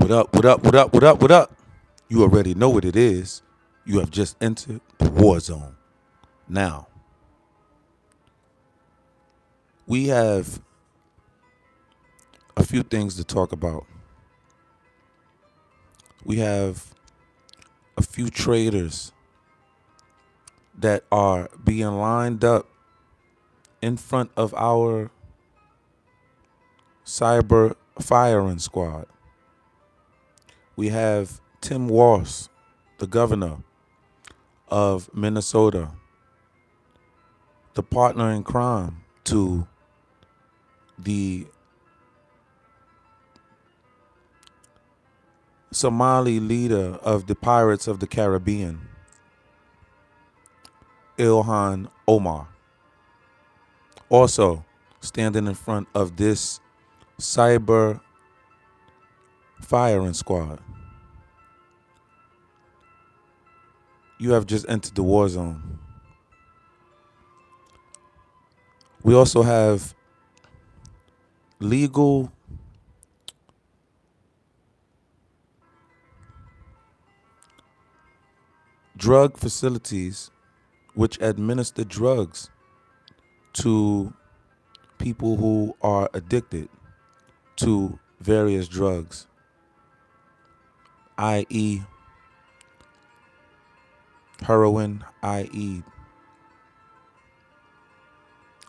What up, what up, what up, what up, what up? You already know what it is. You have just entered the war zone. Now, we have a few things to talk about. We have a few traders that are being lined up in front of our cyber firing squad. We have Tim Walz, the governor of Minnesota, the partner in crime to the Somali leader of the Pirates of the Caribbean, Ilhan Omar. Also standing in front of this cyber firing squad. You have just entered the war zone. We also have legal drug facilities which administer drugs to people who are addicted to various drugs, i.e. heroin, i.e.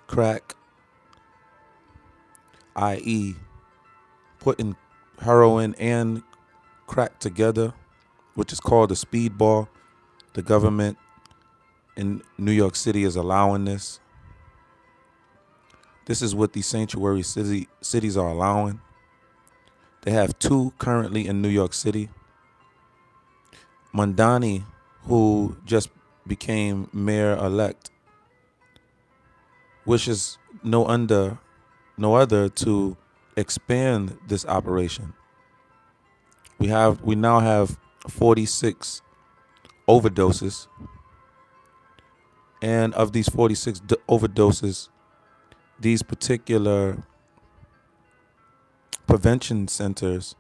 crack, i.e. putting heroin and crack together, which is called a speedball. The government in New York City is allowing this. This is what the sanctuary cities are allowing. They have two currently in New York City. Mondani, who just became mayor-elect, wishes no other to expand this operation. We now have 46 overdoses, and of these 46 overdoses, these particular prevention centers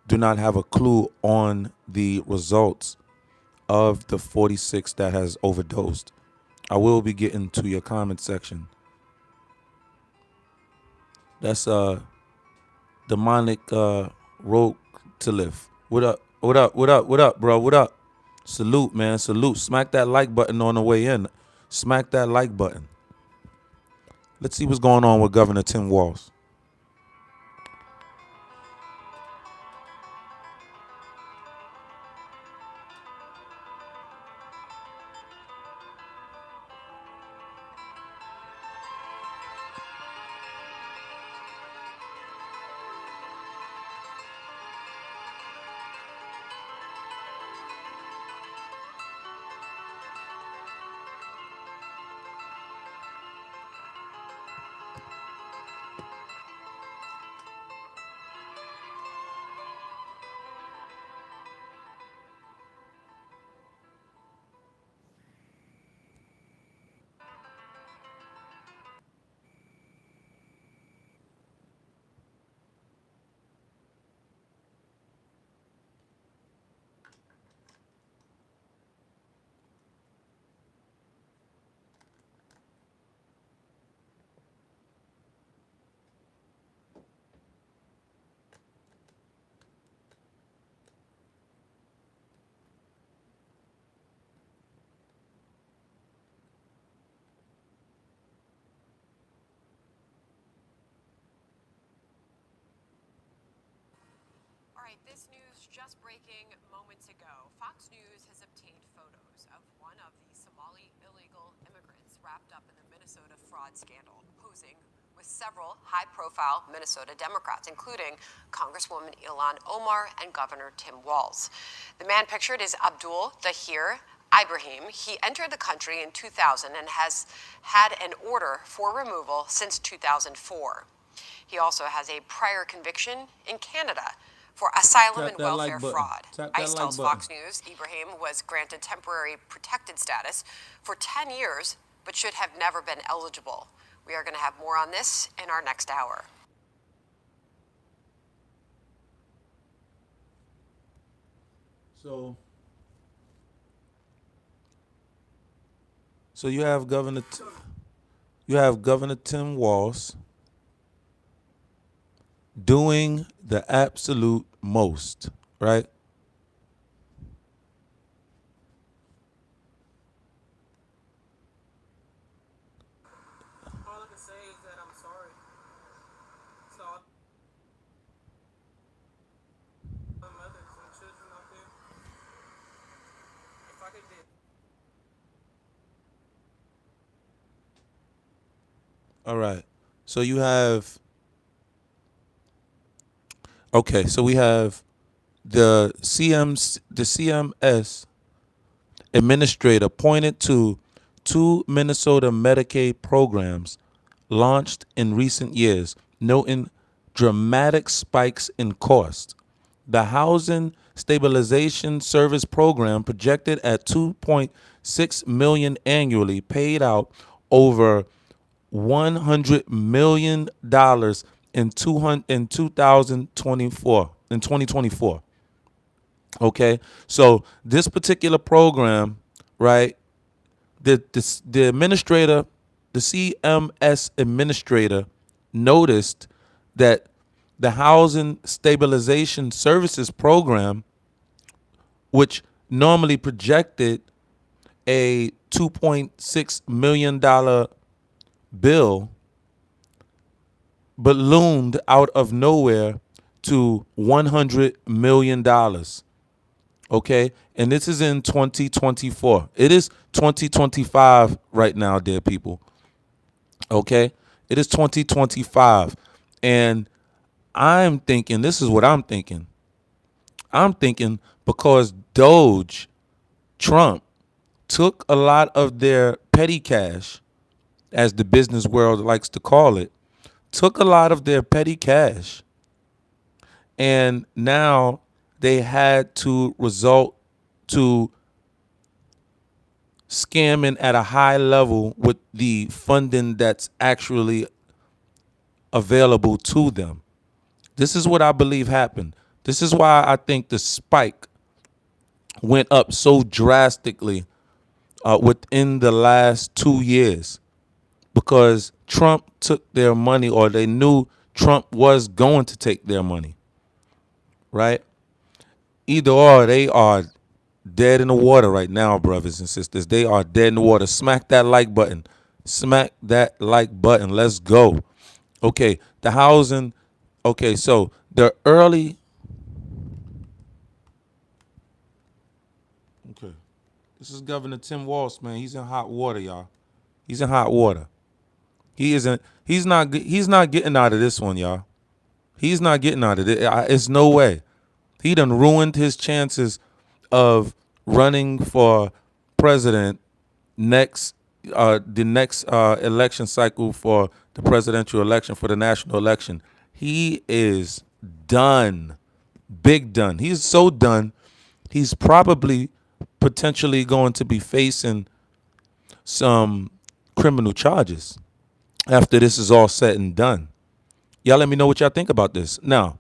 do not have a clue on the results of the 46 that has overdosed. I will be getting to your comment section. That's demonic rogue to live. What up? What up? What up? What up, bro? What up? Salute, man. Salute. Smack that like button on the way in. Smack that like button. Let's see what's going on with Governor Tim Walz. This news just breaking moments ago. Fox News has obtained photos of one of the Somali illegal immigrants wrapped up in the Minnesota fraud scandal, posing with several high-profile Minnesota Democrats, including Congresswoman Ilhan Omar and Governor Tim Walz. The man pictured is Abdul Dahir Ibrahim. He entered the country in 2000 and has had an order for removal since 2004. He also has a prior conviction in Canada for asylum and welfare fraud. ICE tells Fox News Ibrahim was granted temporary protected status for 10 years, but should have never been eligible. We are going to have more on this in our next hour. So, so you have Governor Tim Walz doing the absolute most, right? All I can say is that I'm sorry. So all the mothers and children out there, if I could get All right. So you have okay. So we have the CMS administrator pointed to two Minnesota Medicaid programs launched in recent years, noting dramatic spikes in cost. The Housing Stabilization Service Program, projected at 2.6 million annually, paid out over $100 million in 2024. Okay, so this particular program, right? The administrator, the CMS administrator, noticed that the Housing Stabilization Services Program, which normally projected a $2.6 million bill, ballooned out of nowhere to $100 million. Okay, and this is in 2024. It is 2025 right now, dear people. Okay, it is 2025, and I'm thinking, this is what I'm thinking. I'm thinking because Doge, Trump, took a lot of their petty cash, as the business world likes to call it, took a lot of their petty cash, and now they had to resort to scamming at a high level with the funding that's actually available to them. This is what I believe happened. This is why I think the spike went up so drastically within the last 2 years, because Trump took their money, or they knew Trump was going to take their money, right? Either or, they are dead in the water right now, brothers and sisters. They are dead in the water. Smack that like button. Smack that like button. Let's go. Okay, the housing. Okay, so the early. Okay, this is Governor Tim Walz, man. He's in hot water, y'all. He's in hot water. He isn't. He's not. He's not getting out of this one, y'all. He's not getting out of it. It's no way. He done ruined his chances of running for president next the next election cycle, for the presidential election, for the national election. He is done. Big done. He's so done. He's probably potentially going to be facing some criminal charges after this is all said and done. Y'all let me know what y'all think about this. Now,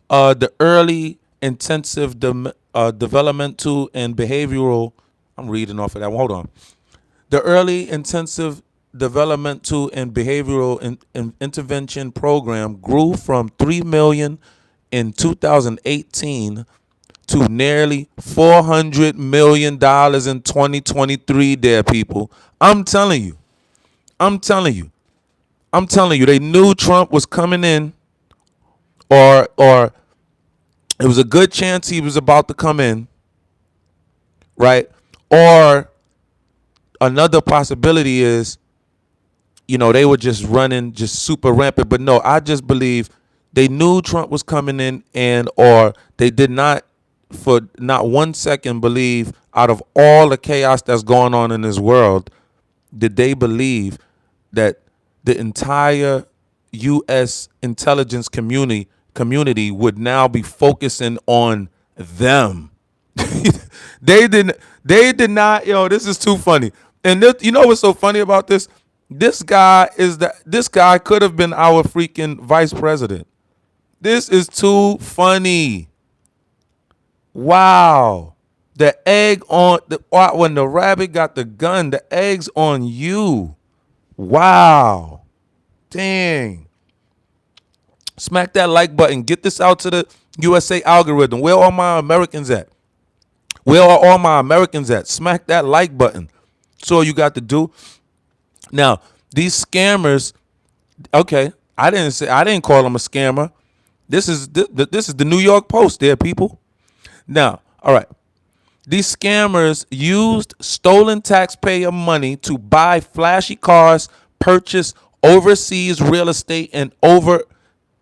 the early intensive developmental and behavioral, I'm reading off of that one. Hold on. The early intensive developmental and behavioral intervention program grew from 3 million in 2018 to nearly $400 million in 2023, there, people. I'm telling you. I'm telling you. I'm telling you, they knew Trump was coming in, or it was a good chance he was about to come in, right? Or another possibility is, they were just running just super rampant. But no, I just believe they knew Trump was coming in, and or they did not for not 1 second believe, out of all the chaos that's going on in this world, did they believe that the entire U.S. intelligence community would now be focusing on them. They didn't. They did not. Yo, this is too funny. And you know what's so funny about this? This guy could have been our freaking vice president. This is too funny. Wow. The egg on the when the rabbit got the gun, the egg's on you. Wow. Dang. Smack that like button. Get this out to the USA algorithm. Where are my Americans at? Where are all my Americans at? Smack that like button. That's all you got to do. Now, these scammers, okay, I didn't call them a scammer. This is the New York Post there, people. Now, all right. These scammers used stolen taxpayer money to buy flashy cars, purchase overseas real estate, and offer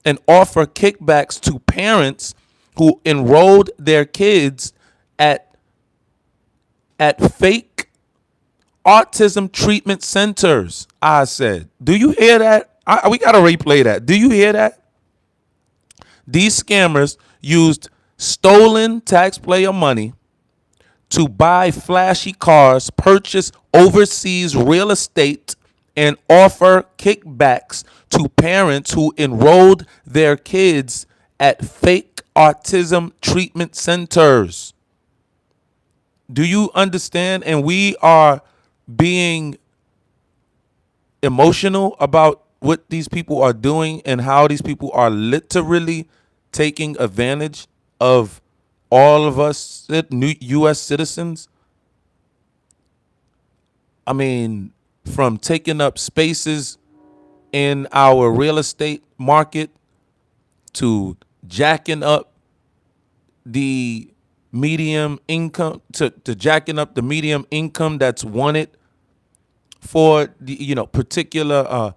kickbacks to parents who enrolled their kids at fake autism treatment centers. I said, do you hear that? We gotta replay that. Do you hear that? These scammers used stolen taxpayer money to buy flashy cars, purchase overseas real estate, and offer kickbacks to parents who enrolled their kids at fake autism treatment centers. Do you understand? And we are being emotional about what these people are doing and how these people are literally taking advantage of all of us new U.S. citizens. I mean, from taking up spaces in our real estate market to jacking up the medium income to jacking up the medium income that's wanted for the particular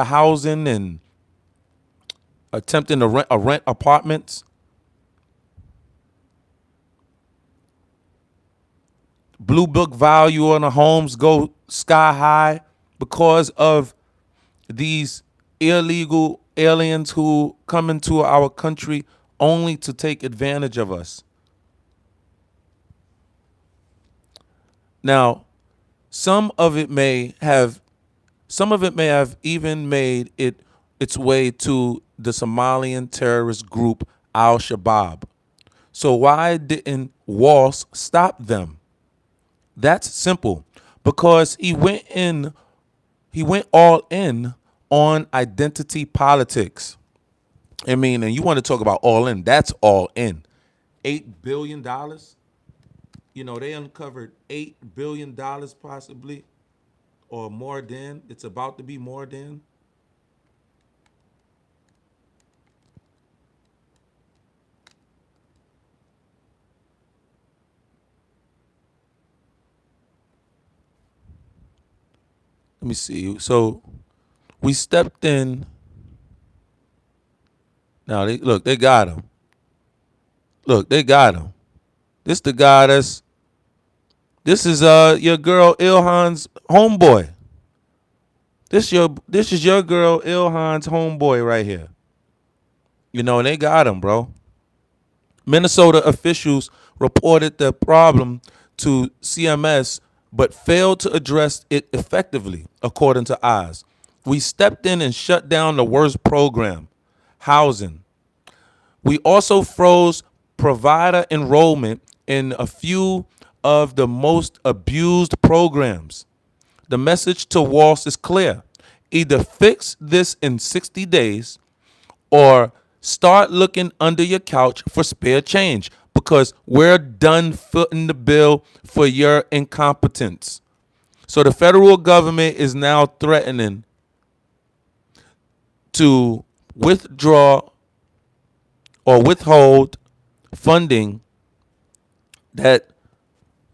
housing and attempting to rent apartments. Blue book value on the homes go sky high because of these illegal aliens who come into our country only to take advantage of us. Now, some of it may have even made its way to the Somalian terrorist group Al-Shabaab. So why didn't Walz stop them? That's simple. Because he went all in on identity politics. I mean, and you want to talk about all in, that's all in. $8 billion. They uncovered $8 billion possibly, or more than. It's about to be more than. Let me see. So we stepped in. Now, they got him. Look, they got him. This is your girl Ilhan's homeboy. This is your girl Ilhan's homeboy right here. And they got him, bro. Minnesota officials reported the problem to CMS but failed to address it effectively, according to Oz. We stepped in and shut down the worst program, housing. We also froze provider enrollment in a few of the most abused programs. The message to Walz is clear. Either fix this in 60 days or start looking under your couch for spare change, because we're done footing the bill for your incompetence. So the federal government is now threatening to withdraw or withhold funding that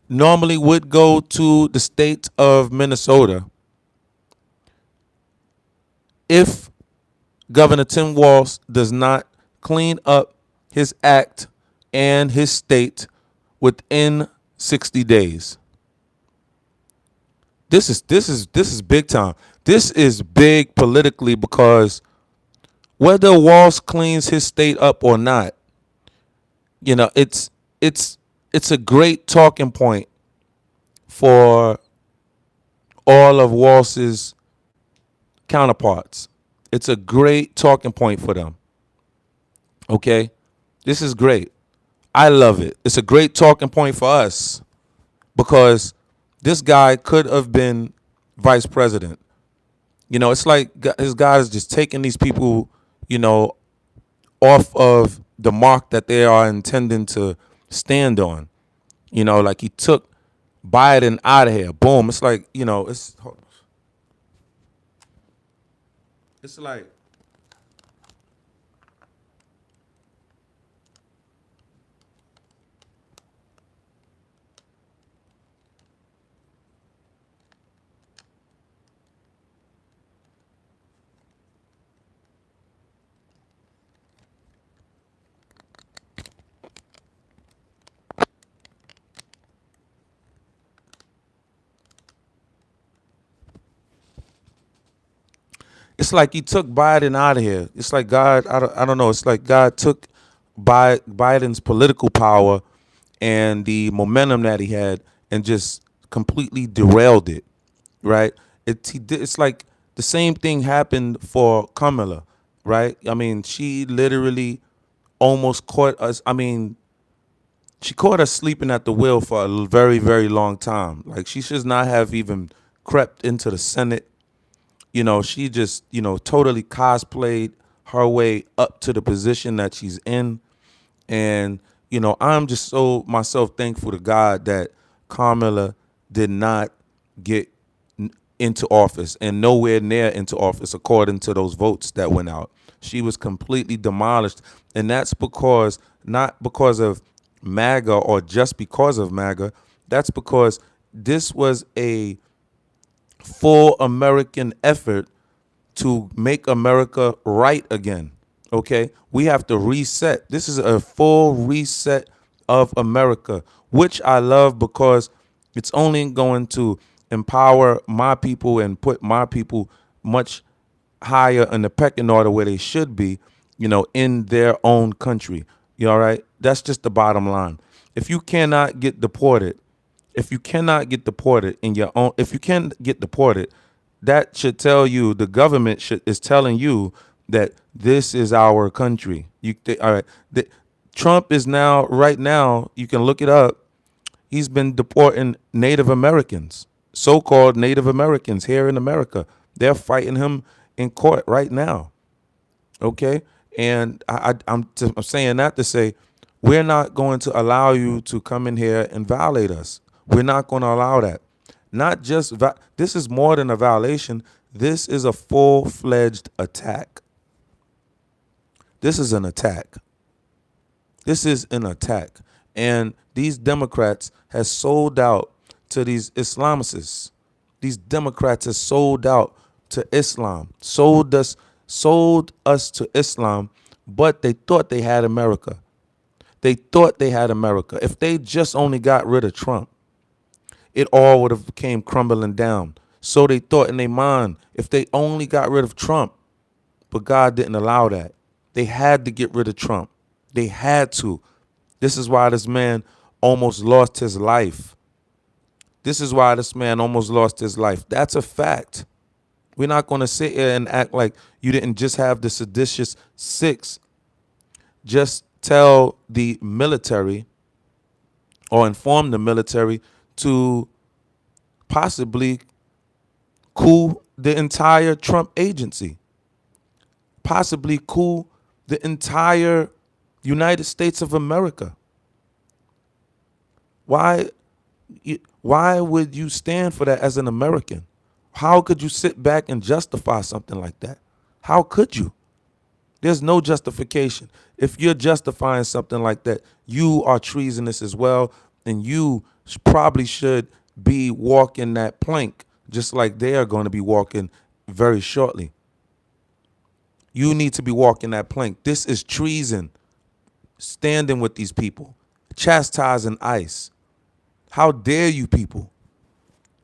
normally would go to the state of Minnesota if Governor Tim Walz does not clean up his act and his state within 60 days. This is big time. This is big politically, because whether Walz cleans his state up or not, it's a great talking point for all of Walz's counterparts. It's a great talking point for them. Okay? This is great. I love it. It's a great talking point for us because this guy could have been vice president. You know, it's like his guys just taking these people, you know, off of the mark that they are intending to stand on. You know, like he took Biden out of here. Boom. It's like, you know, it's like he took Biden out of here. It's like God, I don't know. It's like God took Biden's political power and the momentum that he had and just completely derailed it, right? It's like the same thing happened for Kamala, right? I mean, she literally almost caught us. I mean, she caught us sleeping at the wheel for a very, very long time. Like, she should not have even crept into the Senate. You know, she just, you know, totally cosplayed her way up to the position that she's in. And, you know, I'm just so myself thankful to God that Kamala did not get into office and nowhere near into office according to those votes that went out. She was completely demolished. And that's because, not because of MAGA or just because of MAGA, that's because this was a full American effort to make America right again. Okay? We have to reset. This is a full reset of America, which I love because it's only going to empower my people and put my people much higher in the pecking order where they should be, you know, in their own country. You all right? That's just the bottom line. If you cannot get deported, if you cannot get deported in your own, if you can get deported, that should tell you the government is telling you that this is our country. All right. Trump is now right now. You can look it up. He's been deporting Native Americans, so-called Native Americans here in America. They're fighting him in court right now. Okay, and I'm saying that to say we're not going to allow you to come in here and violate us. We're not going to allow that. Not just this is more than a violation. This is a full-fledged attack. This is an attack. This is an attack. And these Democrats has sold out to these Islamicists. These Democrats has sold out to Islam, sold us to Islam, but they thought they had America. They thought they had America. If they just only got rid of Trump, it all would have came crumbling down. So they thought in their mind, if they only got rid of Trump, but God didn't allow that. They had to get rid of Trump. They had to. This is why this man almost lost his life. This is why this man almost lost his life. That's a fact. We're not going to sit here and act like you didn't just have the seditious six. Just tell the military or inform the military to possibly coup the entire Trump agency, possibly coup the entire United States of America. Why would you stand for that as an American? How could you sit back and justify something like that? How could you? There's no justification. If you're justifying something like that, you are treasonous as well, and you probably should be walking that plank just like they are going to be walking very shortly. You need to be walking that plank. This is treason. Standing with these people, chastising ICE. How dare you people?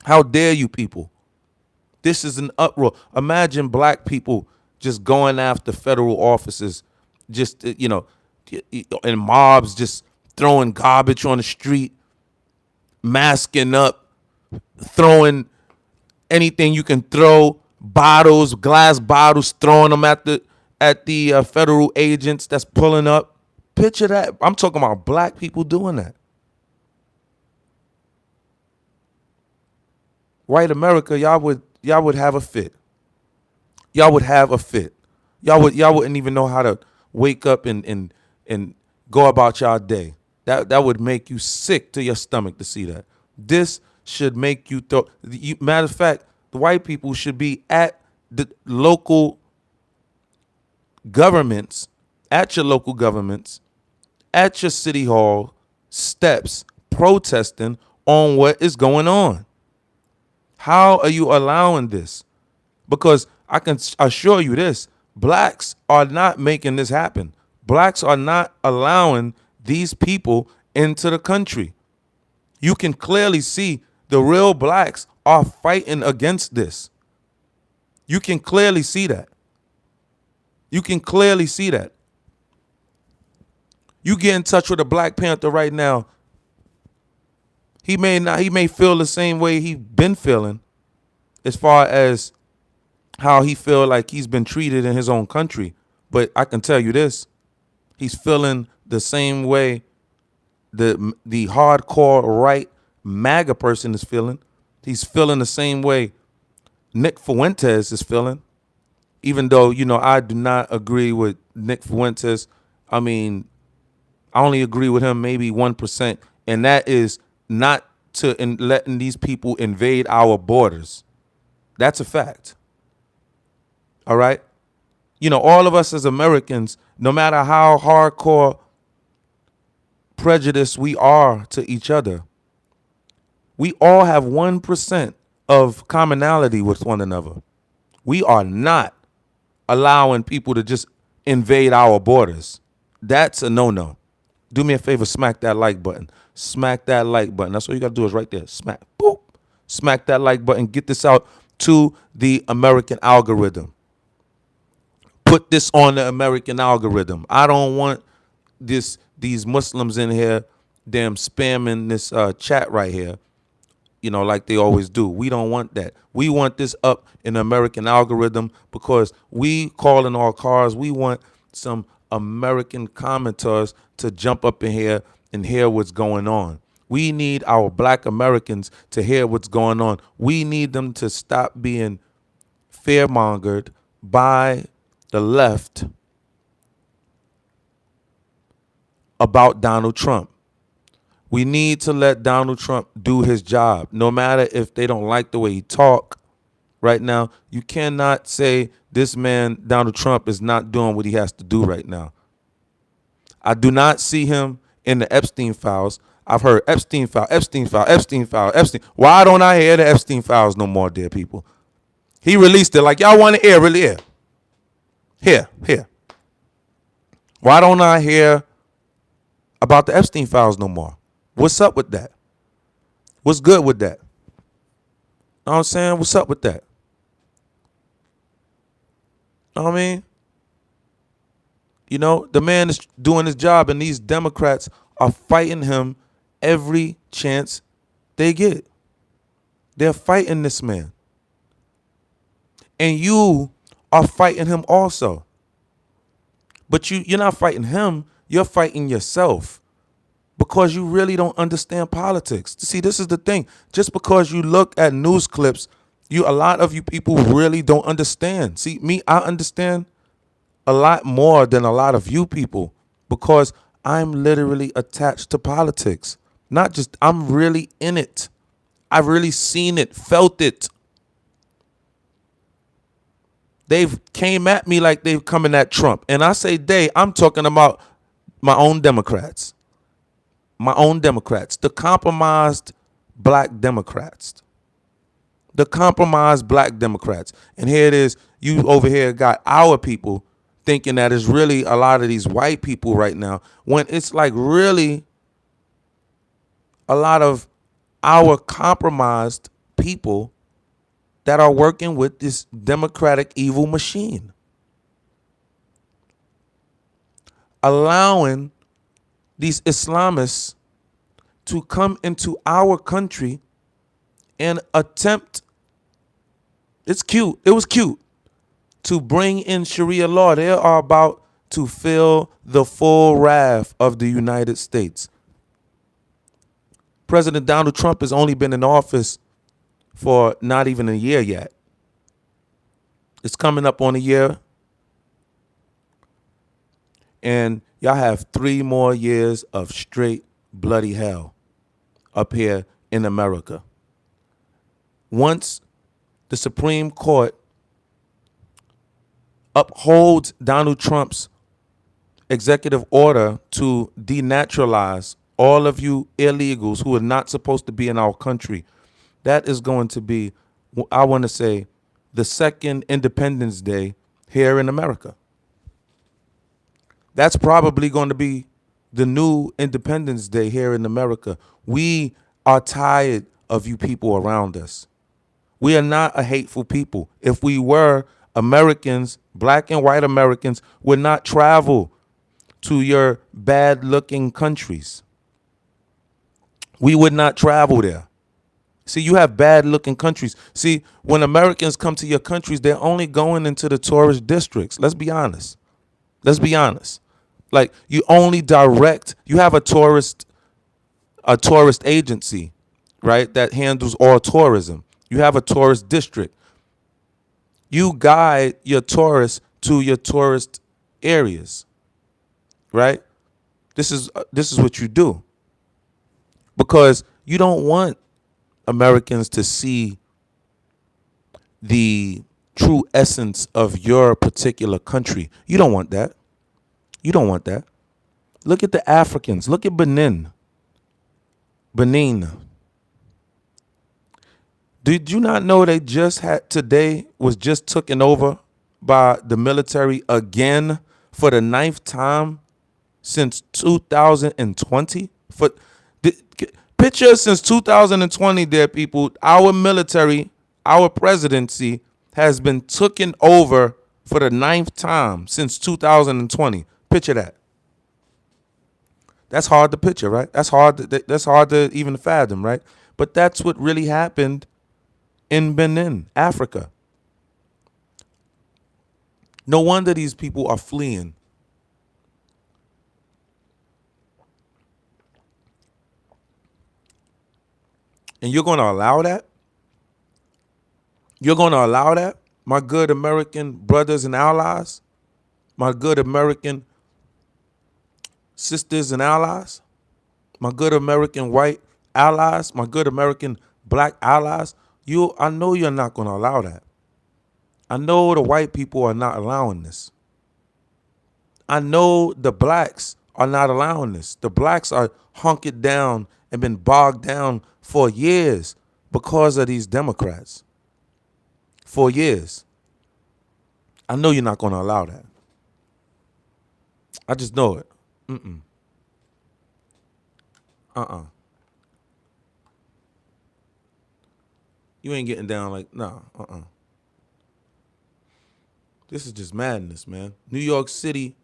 How dare you people? This is an uproar. Imagine black people just going after federal offices, just, you know, and mobs just throwing garbage on the street, masking up, throwing anything you can throw, bottles, glass bottles, throwing them at the federal agents that's pulling up. Picture that. I'm talking about black people doing that. White America, y'all would have a fit. Y'all would have a fit. Y'all wouldn't even know how to wake up and go about y'all day. That would make you sick to your stomach to see that. This should make you throw. Matter of fact, the white people should be at the local governments, at your local governments, at your city hall steps, protesting on what is going on. How are you allowing this? Because I can assure you this, blacks are not making this happen. Blacks are not allowing these people into the country. You can clearly see the real blacks are fighting against this. You can clearly see that. You can clearly see that. You get in touch with a Black Panther right now, he may feel the same way he been feeling as far as how he feel like he's been treated in his own country. But I can tell you this, he's feeling the same way the hardcore right MAGA person is feeling. He's feeling the same way Nick Fuentes is feeling. Even though, I do not agree with Nick Fuentes. I mean, I only agree with him maybe 1%, and that is not to letting these people invade our borders. That's a fact. All right? All of us as Americans, no matter how hardcore prejudiced we are to each other, we all have 1% of commonality with one another. We are not allowing people to just invade our borders. That's a no-no. Do me a favor, smack that like button. Smack that like button. That's all you got to do is right there. Smack. Boop. Smack that like button. Get this out to the American algorithm. Put this on the American algorithm. I don't want these Muslims in here damn spamming this chat right here, like they always do. We don't want that. We want this up in the American algorithm because we calling our cars. We want some American commenters to jump up in here and hear what's going on. We need our Black Americans to hear what's going on. We need them to stop being fearmongered by the left about Donald Trump. We need to let Donald Trump do his job, no matter if they don't like the way he talk. Right now, you cannot say this man, Donald Trump, is not doing what he has to do right now. I do not see him in the Epstein files. I've heard Epstein file, Epstein file, Epstein file, Epstein. Why don't I hear the Epstein files no more, dear people? He released it like, y'all want to air, really air. Here. Why don't I hear about the Epstein files no more? What's up with that? What's good with that? Know what I'm saying? What's up with that? Know what I mean? The man is doing his job, and these Democrats are fighting him every chance they get. They're fighting this man. And you are fighting him also. But you're not fighting him. You're fighting yourself. Because you really don't understand politics. See, this is the thing. Just because you look at news clips, a lot of you people really don't understand. See, me, I understand a lot more than a lot of you people because I'm literally attached to politics. I'm really in it. I've really seen it, felt it. They've came at me like they've coming at Trump. And I say I'm talking about my own Democrats. The compromised Black Democrats. And here it is, you over here got our people thinking that it's really a lot of these white people right now, when it's like really a lot of our compromised people that are working with this democratic evil machine. Allowing these Islamists to come into our country and attempt, it was cute, to bring in Sharia law. They are about to feel the full wrath of the United States. President Donald Trump has only been in office for not even a year yet. It's coming up on a year. And y'all have 3 more years of straight bloody hell up here in America. Once the Supreme Court upholds Donald Trump's executive order to denaturalize all of you illegals who are not supposed to be in our country, that is going to be, I want to say, the second Independence Day here in America. That's probably going to be the new Independence Day here in America. We are tired of you people around us. We are not a hateful people. If we were, Americans, black and white Americans, would not travel to your bad-looking countries. We would not travel there. See, you have bad-looking countries. See, when Americans come to your countries, they're only going into the tourist districts. Let's be honest. Let's be honest. Like, you only direct, you have a tourist agency, right, that handles all tourism. You have a tourist district. You guide your tourists to your tourist areas, right? This is what you do, because you don't want Americans to see the true essence of your particular country. You don't want that. You don't want that. Look at the Africans. Look at Benin. Did you not know they today was just taken over by the military again for the 9th time since 2020? Picture since 2020, there, people, our military, our presidency has been taken over for the 9th time since 2020. Picture that. That's hard to picture, right? That's hard to even fathom, right? But that's what really happened in Benin, Africa. No wonder these people are fleeing. And you're going to allow that? You're going to allow that? My good American brothers and allies? My good American sisters and allies? My good American white allies? My good American black allies? I know you're not going to allow that. I know the white people are not allowing this. I know the blacks are not allowing this. The blacks are hunkered down and been bogged down for years because of these Democrats. For years. I know you're not going to allow that. I just know it. You ain't getting down like, nah, This is just madness, man. New York City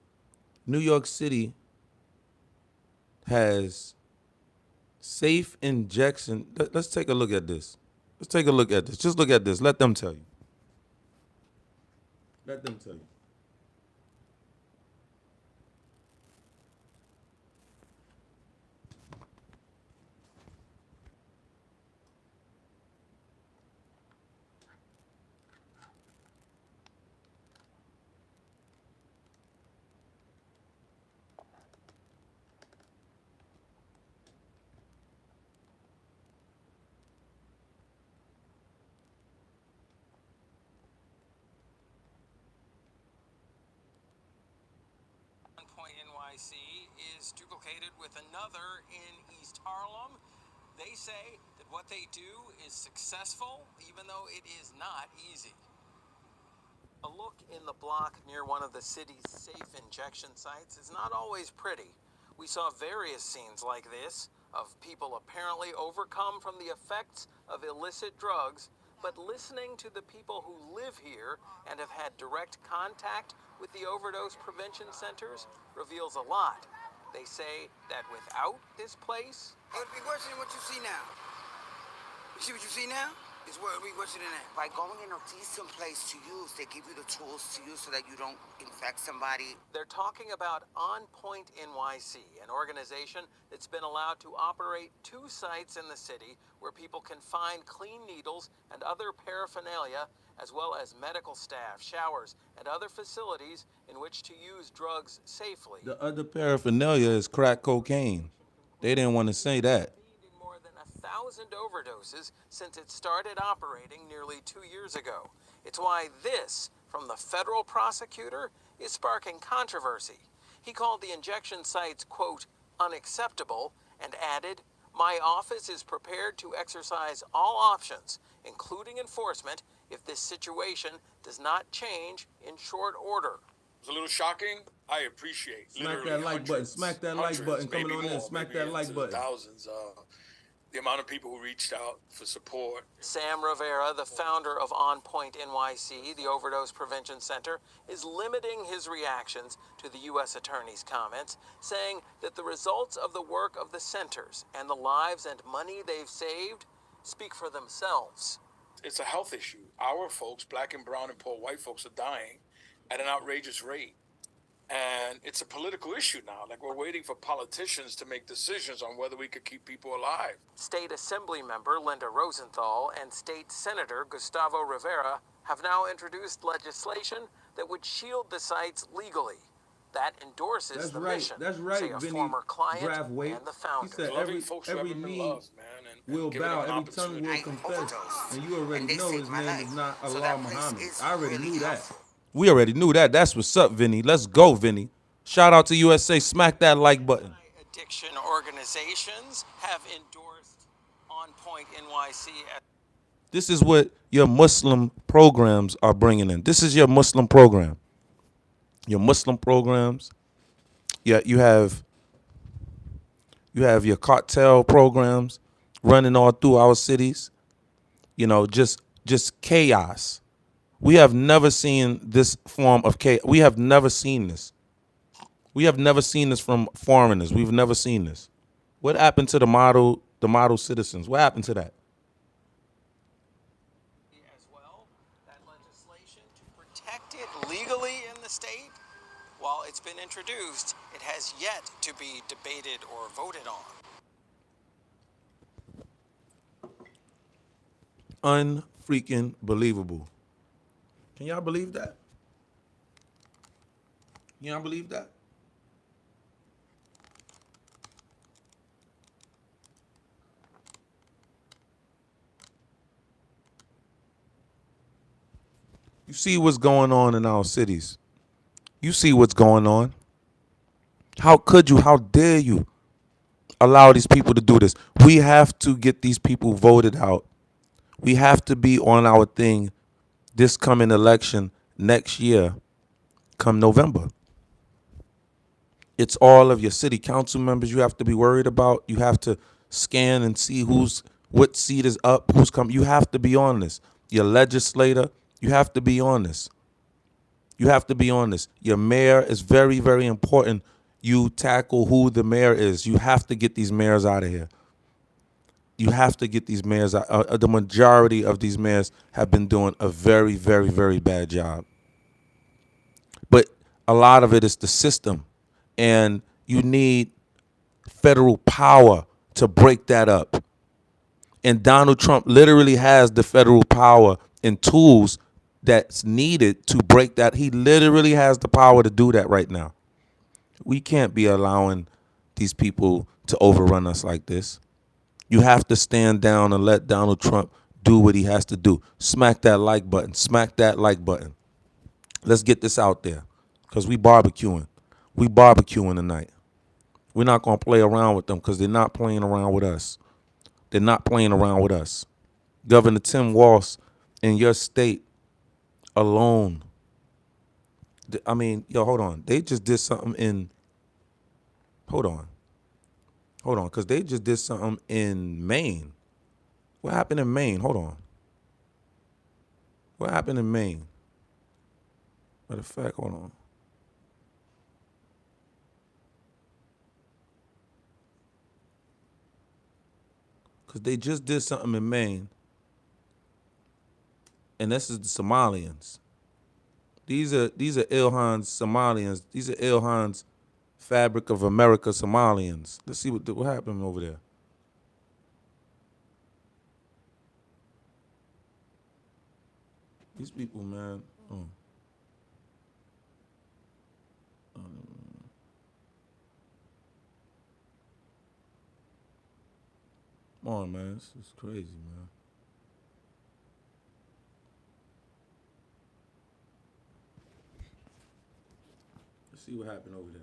has safe injection. Let's take a look at this. Just look at this. Let them tell you. NYC is duplicated with another in East Harlem. They say that what they do is successful, even though it is not easy. A look in the block near one of the city's safe injection sites is not always pretty. We saw various scenes like this of people apparently overcome from the effects of illicit drugs, but listening to the people who live here and have had direct contact with the overdose prevention centers reveals a lot. They say that without this place, it would be worse than what you see now. You see what you see now? It's what's it in there? By going in a decent place to use, they give you the tools to use so that you don't infect somebody. They're talking about On Point NYC, an organization that's been allowed to operate 2 sites in the city where people can find clean needles and other paraphernalia, as well as medical staff, showers, and other facilities in which to use drugs safely. The other paraphernalia is crack cocaine. They didn't want to say that. In more than 1,000 overdoses since it started operating nearly 2 years ago. It's why this, from the federal prosecutor, is sparking controversy. He called the injection sites, quote, unacceptable, and added, my office is prepared to exercise all options, including enforcement, if this situation does not change in short order. It's a little shocking. I appreciate Smack literally that like button. hundreds, Smack that like button. maybe Coming on in. more, Smack maybe that like into button. thousands. The amount of people who reached out for support. Sam Rivera, the founder of On Point NYC, the Overdose Prevention Center, is limiting his reactions to the U.S. Attorney's comments, saying that the results of the work of the centers and the lives and money they've saved speak for themselves. It's a health issue. Our folks, black and brown and poor white folks, are dying at an outrageous rate. And it's a political issue now. Like, we're waiting for politicians to make decisions on whether we could keep people alive. State Assembly member Linda Rosenthal and State Senator Gustavo Rivera have now introduced legislation that would shield the sites legally. That endorses That's the right. mission, That's right, say a Vinny former client Brathwaite. and the founder. He said Loving folks who every haven't been knee loved, man, and will giving bow, them an every tongue will opportunity. confess. Overdosed. And you already And they know saved his my name life. is not So Allah that place Muhammad. is I already really knew that. helpful. We already knew that. That's what's up, Vinny. Let's go, Vinny. Shout out to USA. Smack that like button. Addiction organizations have endorsed On Point NYC as This is what your Muslim programs are bringing in. This is your Muslim program. Your Muslim programs. Yeah, you have your cartel programs running all through our cities. You know, just chaos. We have never seen this form of chaos. We have never seen this. We have never seen this from foreigners. We've never seen this. What happened to the model citizens? What happened to that? as well. That legislation to protect it legally in the state, while it's been introduced, it has yet to be debated or voted on. Unfreaking believable. Can y'all believe that? Can y'all believe that? You see what's going on in our cities. You see what's going on. How could you, how dare you allow these people to do this? We have to get these people voted out. We have to be on our thing this coming election next year, come November. It's all of your city council members you have to be worried about. You have to scan and see what seat is up, who's coming. You have to be on this. Your legislator, you have to be on this. You have to be on this. Your mayor is very, very important. You tackle who the mayor is. You have to get these mayors out of here. You have to get these mayors out. The majority of these mayors have been doing a very, very, very bad job. But a lot of it is the system. And you need federal power to break that up. And Donald Trump literally has the federal power and tools that's needed to break that. He literally has the power to do that right now. We can't be allowing these people to overrun us like this. You have to stand down and let Donald Trump do what he has to do. Smack that like button. Smack that like button. Let's get this out there because we barbecuing. We barbecuing tonight. We're not going to play around with them because they're not playing around with us. They're not playing around with us. Governor Tim Walz in your state alone. I mean, yo, hold on. They just did something in, hold on, because they just did something in Maine. What happened in Maine? Hold on. What happened in Maine? Matter of fact, hold on. Because they just did something in Maine and this is the Somalians. These are Ilhan's Somalians. These are Ilhan's Fabric of America Somalians. Let's see what happened over there. These people, man. Come on, man. This is crazy, man. Let's see what happened over there.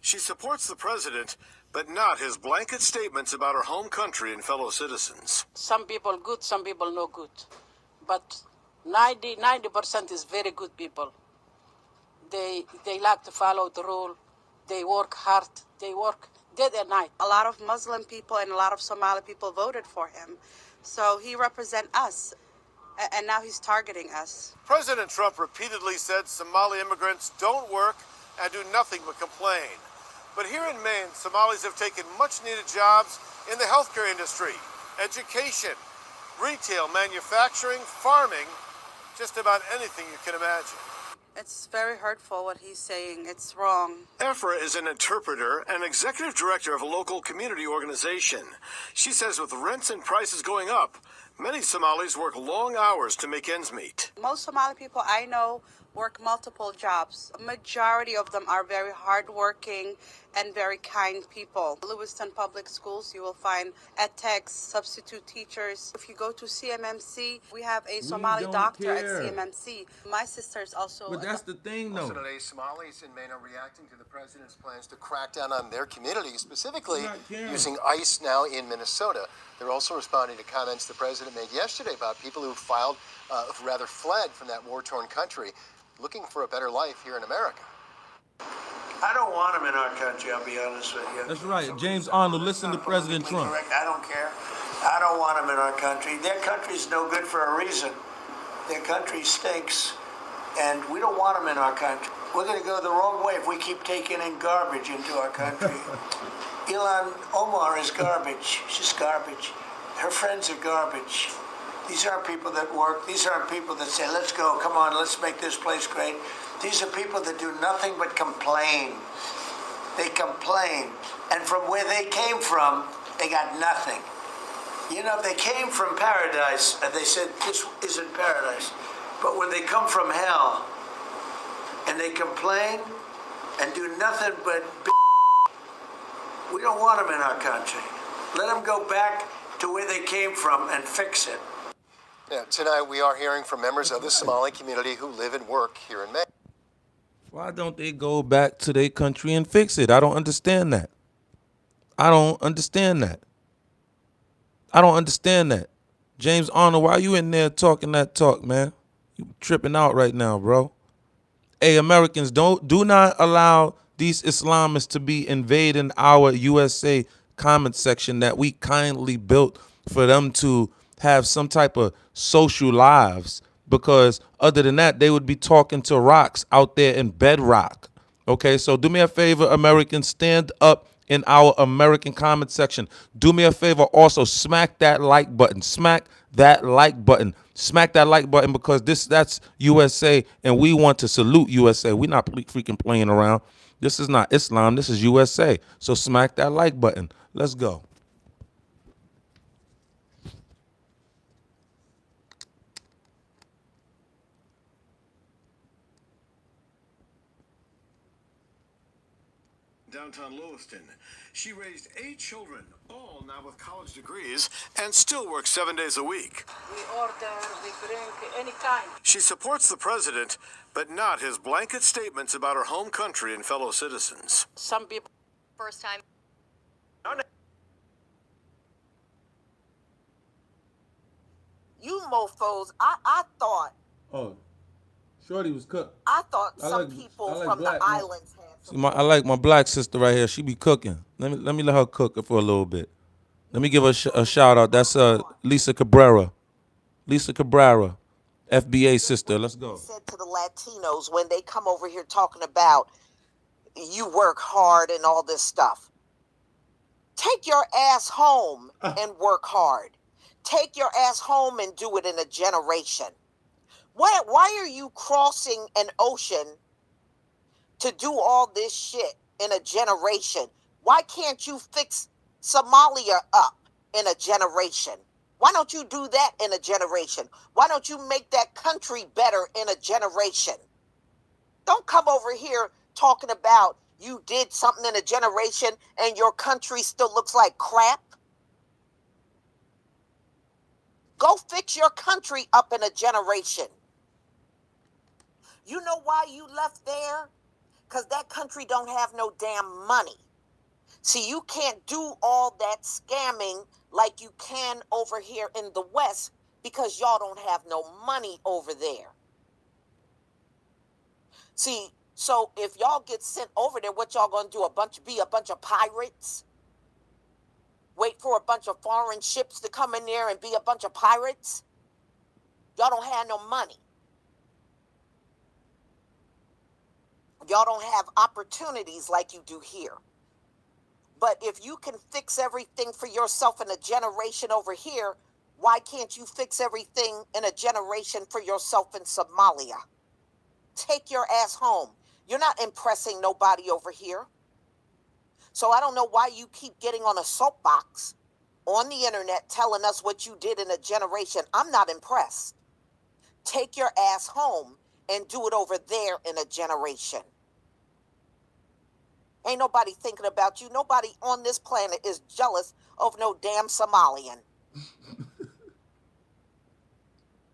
She supports the president, but not his blanket statements about her home country and fellow citizens. Some people good, some people no good. But 90% is very good people. They like to follow the rule. They work hard. They work day and night. A lot of Muslim people and a lot of Somali people voted for him. So he represents us. And now he's targeting us. President Trump repeatedly said Somali immigrants don't work and do nothing but complain. But here in Maine, Somalis have taken much-needed jobs in the healthcare industry, education, retail, manufacturing, farming, just about anything you can imagine. It's very hurtful what he's saying. It's wrong. Afra is an interpreter and executive director of a local community organization. She says with rents and prices going up, many Somalis work long hours to make ends meet. Most Somali people I know work multiple jobs. A majority of them are very hardworking and very kind people. Lewiston Public Schools, you will find techs, substitute teachers. If you go to CMMC, we have a Somali doctor at CMMC. My sister is also... But that's the thing, though. Today, Somalis in Maine are reacting to the president's plans to crack down on their community, specifically using ICE now in Minnesota. They're also responding to comments the president made yesterday about people who filed, rather fled from that war-torn country, looking for a better life here in America. I don't want them in our country, I'll be honest with you. That's right. James Arnold, listen to President Trump. Correct. I don't care. I don't want them in our country. Their country's no good for a reason. Their country stinks, and we don't want them in our country. We're going to go the wrong way if we keep taking in garbage into our country. Ilhan Omar is garbage. She's garbage. Her friends are garbage. These aren't people that work. These aren't people that say, let's go, come on, let's make this place great. These are people that do nothing but complain. They complain. And from where they came from, they got nothing. You know, they came from paradise, and they said, this isn't paradise. But when they come from hell, and they complain, and do nothing but we don't want them in our country. Let them go back to where they came from and fix it. Yeah, tonight we are hearing from members of the Somali community who live and work here in Maine. Why don't they go back to their country and fix it? I don't understand that. I don't understand that. I don't understand that. James Arnold, why you in there talking that talk, man? You tripping out right now, bro. Hey, Americans, do not allow these Islamists to be invading our USA comment section that we kindly built for them to have some type of social lives, because other than that, they would be talking to rocks out there in bedrock. Okay, so do me a favor, Americans, stand up in our American comment section. Do me a favor, also smack that like button. Smack that like button. Smack that like button, because that's USA, and we want to salute USA. We're not freaking playing around. This is not Islam. This is USA. So smack that like button. Let's go. downtown Lewiston. She raised 8 children, all now with college degrees, and still works 7 days a week. We order, we bring any kind. She supports the president, but not his blanket statements about her home country and fellow citizens. Some people. First time. You mofos, I thought. Oh, Shorty was cooked. I thought I some like- people I like from black the men. islands had See, I like my black sister right here. She be cooking. Let me let her cook for a little bit. Let me give her a shout out. That's Lisa Cabrera. Lisa Cabrera, FBA sister. Let's go. said to the Latinos when they come over here talking about you work hard and all this stuff. Take your ass home and work hard. Take your ass home and do it in a generation. Why are you crossing an ocean to do all this shit in a generation? Why can't you fix Somalia up in a generation? Why don't you do that in a generation? Why don't you make that country better in a generation? Don't come over here talking about you did something in a generation and your country still looks like crap. Go fix your country up in a generation. You know why you left there? Because that country don't have no damn money. See, you can't do all that scamming like you can over here in the West because y'all don't have no money over there. See, so if y'all get sent over there, what y'all gonna do? Be a bunch of pirates? Wait for a bunch of foreign ships to come in there and be a bunch of pirates? Y'all don't have no money. Y'all don't have opportunities like you do here. But if you can fix everything for yourself in a generation over here, why can't you fix everything in a generation for yourself in Somalia? Take your ass home. You're not impressing nobody over here. So I don't know why you keep getting on a soapbox on the internet telling us what you did in a generation. I'm not impressed. Take your ass home and do it over there in a generation. Ain't nobody thinking about you. Nobody on this planet is jealous of no damn Somalian.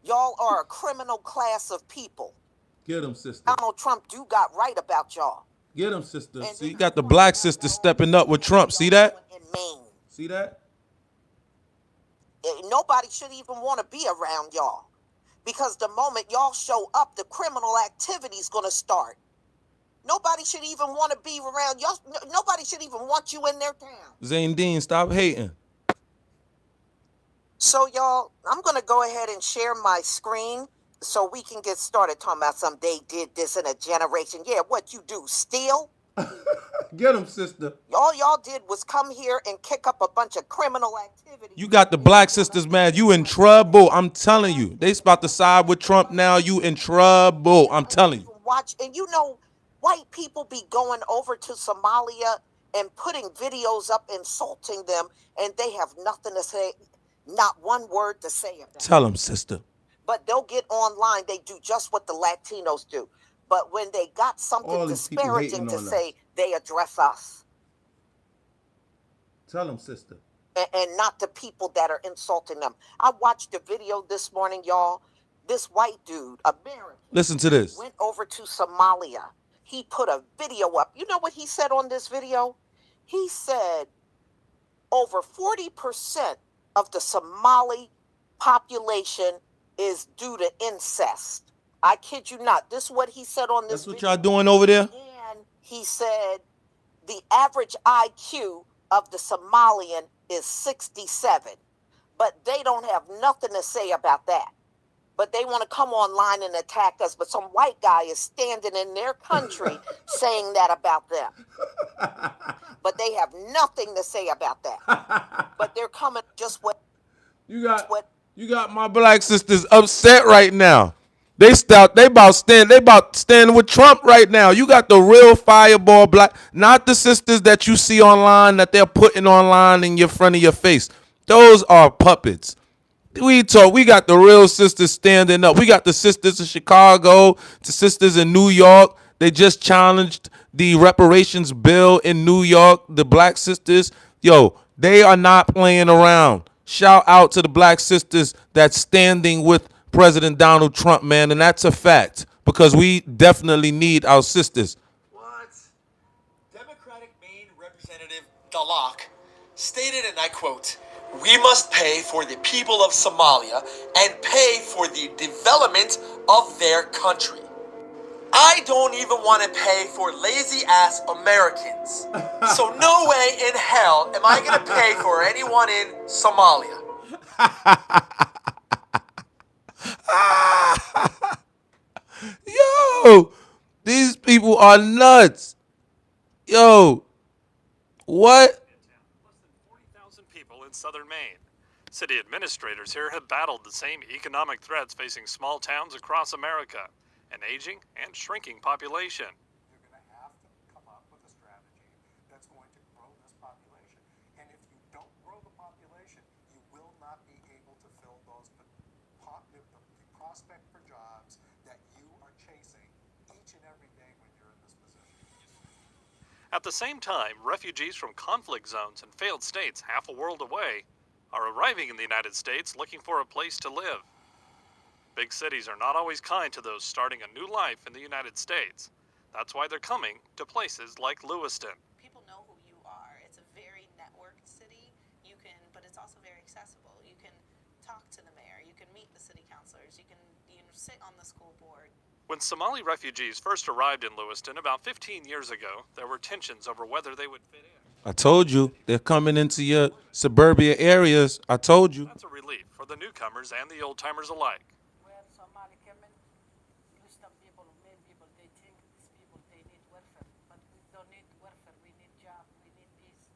Y'all are a criminal class of people. Get him, sister. Donald Trump do got right about y'all. Get him, sister. And See, you got the black sister stepping up with Trump. See that? In Maine. See that? Nobody should even want to be around y'all. Because the moment y'all show up, the criminal activity's going to start. Nobody should even want to be around y'all. Nobody should even want you in their town. Zane Dean, stop hating. So, y'all, I'm going to go ahead and share my screen so we can get started talking about some they did this in a generation. Yeah, what you do, steal? Get him, sister. All y'all did was come here and kick up a bunch of criminal activity. You got the black sisters mad. You in trouble. I'm telling you. They about to side with Trump now. You in trouble. I'm telling you. Watch, and you know, white people be going over to Somalia and putting videos up insulting them, and they have nothing to say, not one word to say about it. Tell them, sister. But they'll get online. They do just what the Latinos do. But when they got All something these people hating disparaging to on us. say, they address us. Tell them, sister. And not the people that are insulting them. I watched a video this morning, y'all. This white dude, American, Listen to this. went over to Somalia. He put a video up. You know what he said on this video? He said over 40% of the Somali population is due to incest. I kid you not. This is what he said on this That's what video. y'all doing over there? And he said the average IQ of the Somalian is 67. But they don't have nothing to say about that. But they want to come online and attack us. But some white guy is standing in their country saying that about them. But they have nothing to say about that. But they're coming just what You got my black sisters upset right now. They about standing with Trump right now. You got the real fireball black, not the sisters that you see online that they're putting online in your front of your face. Those are puppets. We got the real sisters standing up. We got the sisters in Chicago, the sisters in New York. They just challenged the reparations bill in New York, the black sisters, yo, they are not playing around. Shout out to the black sisters that's standing with President Donald Trump, man, and that's a fact because we definitely need our sisters. What? Democratic Maine Representative Dalak stated, and I quote, "We must pay for the people of Somalia and pay for the development of their country. I don't even want to pay for lazy-ass Americans. So no way in hell am I going to pay for anyone in Somalia." Yo, these people are nuts. Yo, what? Less than 40,000 people in southern Maine. City administrators here have battled the same economic threats facing small towns across America, an aging and shrinking population. You're going to have to come up with a strategy that's going to grow this population. And if you don't grow the population, you will not be able to fill those the prospect for jobs that you are chasing each and every day when you're in this position. At the same time, refugees from conflict zones and failed states half a world away are arriving in the United States looking for a place to live. Big cities are not always kind to those starting a new life in the United States. That's why they're coming to places like Lewiston. People know who you are. It's a very networked city. But it's also very accessible. You can talk to the mayor. You can meet the city councilors. You can sit on the school board. When Somali refugees first arrived in Lewiston about 15 years ago, there were tensions over whether they would fit in. I told you, they're coming into your suburbia areas. I told you. That's a relief for the newcomers and the old-timers alike. When Somali came in, Lewiston people, Maine people, they think these people, they need welfare. But we don't need welfare. We need job. We need peace.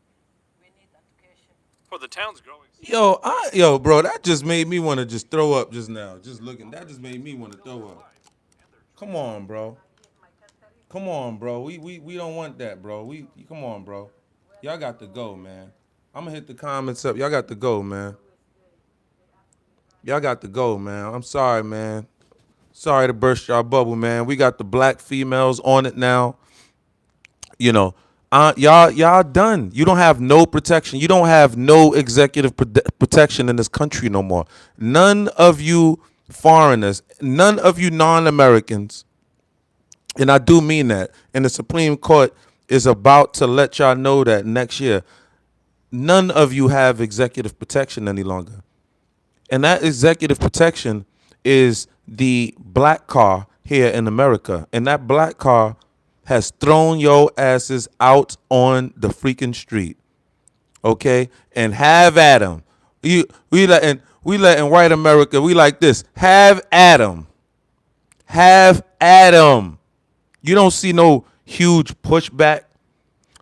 We need education. For the town's growing... Yo, bro, that just made me want to just throw up just now. Just looking, that just made me want to throw up. Come on, bro. Come on, bro. We don't want that, bro. Come on, bro. Y'all got to go, man. I'm gonna hit the comments up. Y'all got to go, man. Y'all got to go, man. I'm sorry, man. Sorry to burst y'all bubble, man. We got the black females on it now. You know, y'all done. You don't have no protection. You don't have no executive protection in this country no more. None of you foreigners, none of you non-Americans, and I do mean that, and the Supreme Court is about to let y'all know that next year, none of you have executive protection any longer. And that executive protection is the black car here in America. And that black car has thrown your asses out on the freaking street. Okay? And have at 'em. We letting white America, we like this. Have at 'em. Have at 'em. You don't see no huge pushback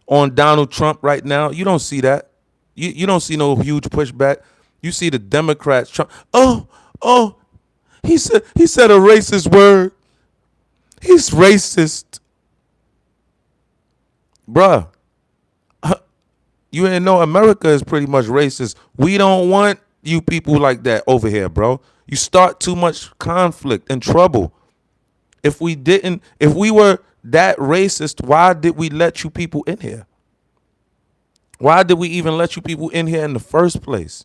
on Donald Trump right now. You don't see that. You don't see no huge pushback. You see the Democrats. Trump. Oh, he said a racist word. He's racist, bruh. You ain't know America is pretty much racist. We don't want you people like that over here, bro. You start too much conflict and trouble. If we were that racist, why did we let you people in here? Why did we even let you people in here in the first place?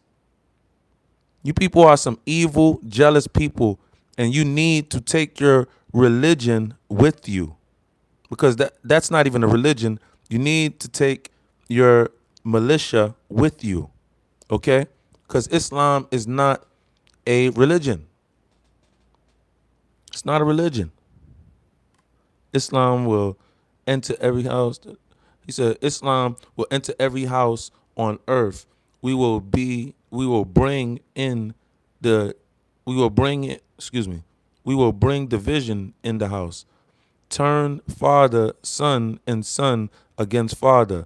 You people are some evil, jealous people, and you need to take your religion with you, because that's not even a religion. You need to take your militia with you, okay? Because Islam is not a religion. It's not a religion. Islam will enter every house. He said, Islam will enter every house on earth. We will bring division in the house. Turn father, son, and son against father,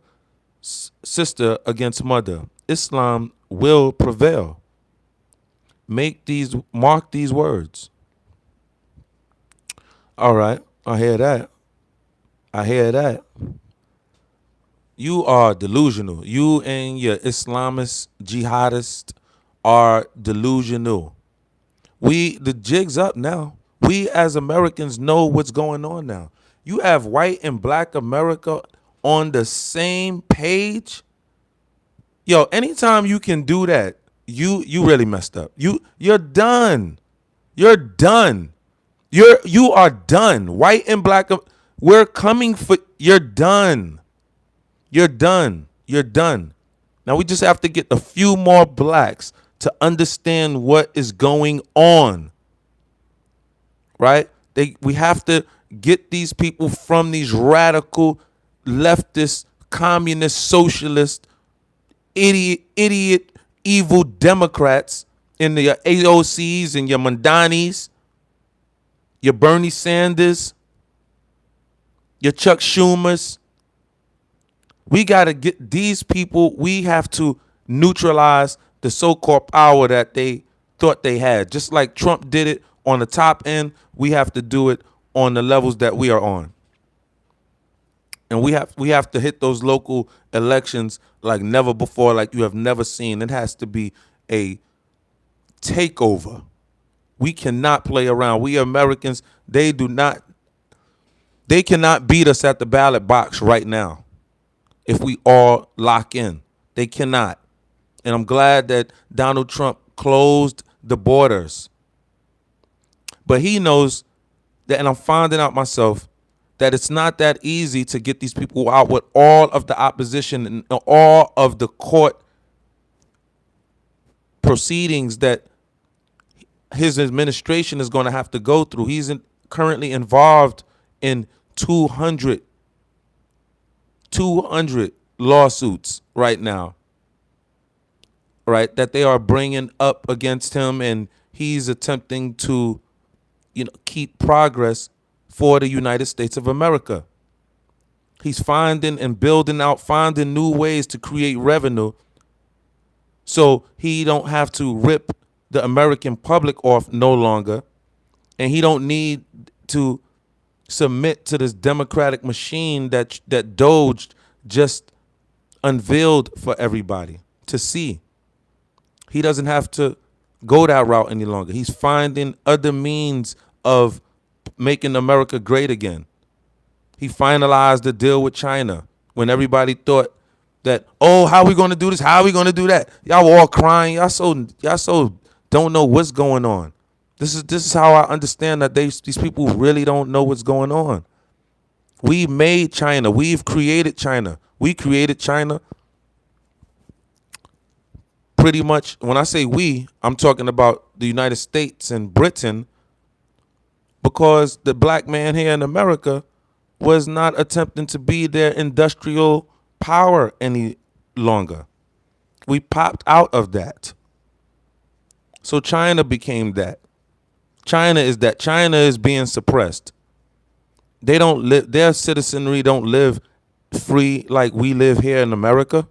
sister against mother. Islam will prevail. Mark these words. All right, I hear that. You are delusional. You and your Islamist jihadists are delusional. The jig's up now. We as Americans know what's going on now. You have white and black America on the same page. Yo, anytime you can do that, you really messed up. You're done. You're done. You are done. White and black, we're coming for. You're done. You're done. You're done. Now we just have to get a few more blacks to understand what is going on. Right? We have to get these people from these radical leftist, communist, socialist, idiot, evil Democrats in the AOCs and your Mandanis, your Bernie Sanders, your Chuck Schumers. We got to get these people, we have to neutralize the so-called power that they thought they had. Just like Trump did it on the top end, we have to do it on the levels that we are on. And we have to hit those local elections like never before, like you have never seen. It has to be a takeover. We cannot play around. We Americans, they cannot beat us at the ballot box right now if we all lock in. They cannot. And I'm glad that Donald Trump closed the borders. But he knows that, and I'm finding out myself, that it's not that easy to get these people out with all of the opposition and all of the court proceedings that his administration is going to have to go through. He's currently involved in 200 lawsuits right now, right, that they are bringing up against him, and he's attempting to, keep progress for the United States of America. He's finding and building out, finding new ways to create revenue so he don't have to rip the American public off no longer, and he don't need to submit to this democratic machine that Doge just unveiled for everybody to see. He doesn't have to go that route any longer. He's finding other means of making America great again. He finalized the deal with China when everybody thought that, oh, how are we going to do this? How are we going to do that? Y'all were all crying. Y'all so don't know what's going on. This is how I understand that these people really don't know what's going on. We made China. We've created China. We created China. Pretty much, when I say we, I'm talking about the United States and Britain, because the black man here in America was not attempting to be their industrial power any longer. We popped out of that. So China became that. China is that. China is being suppressed. They don't live, their citizenry don't live free like we live here in America.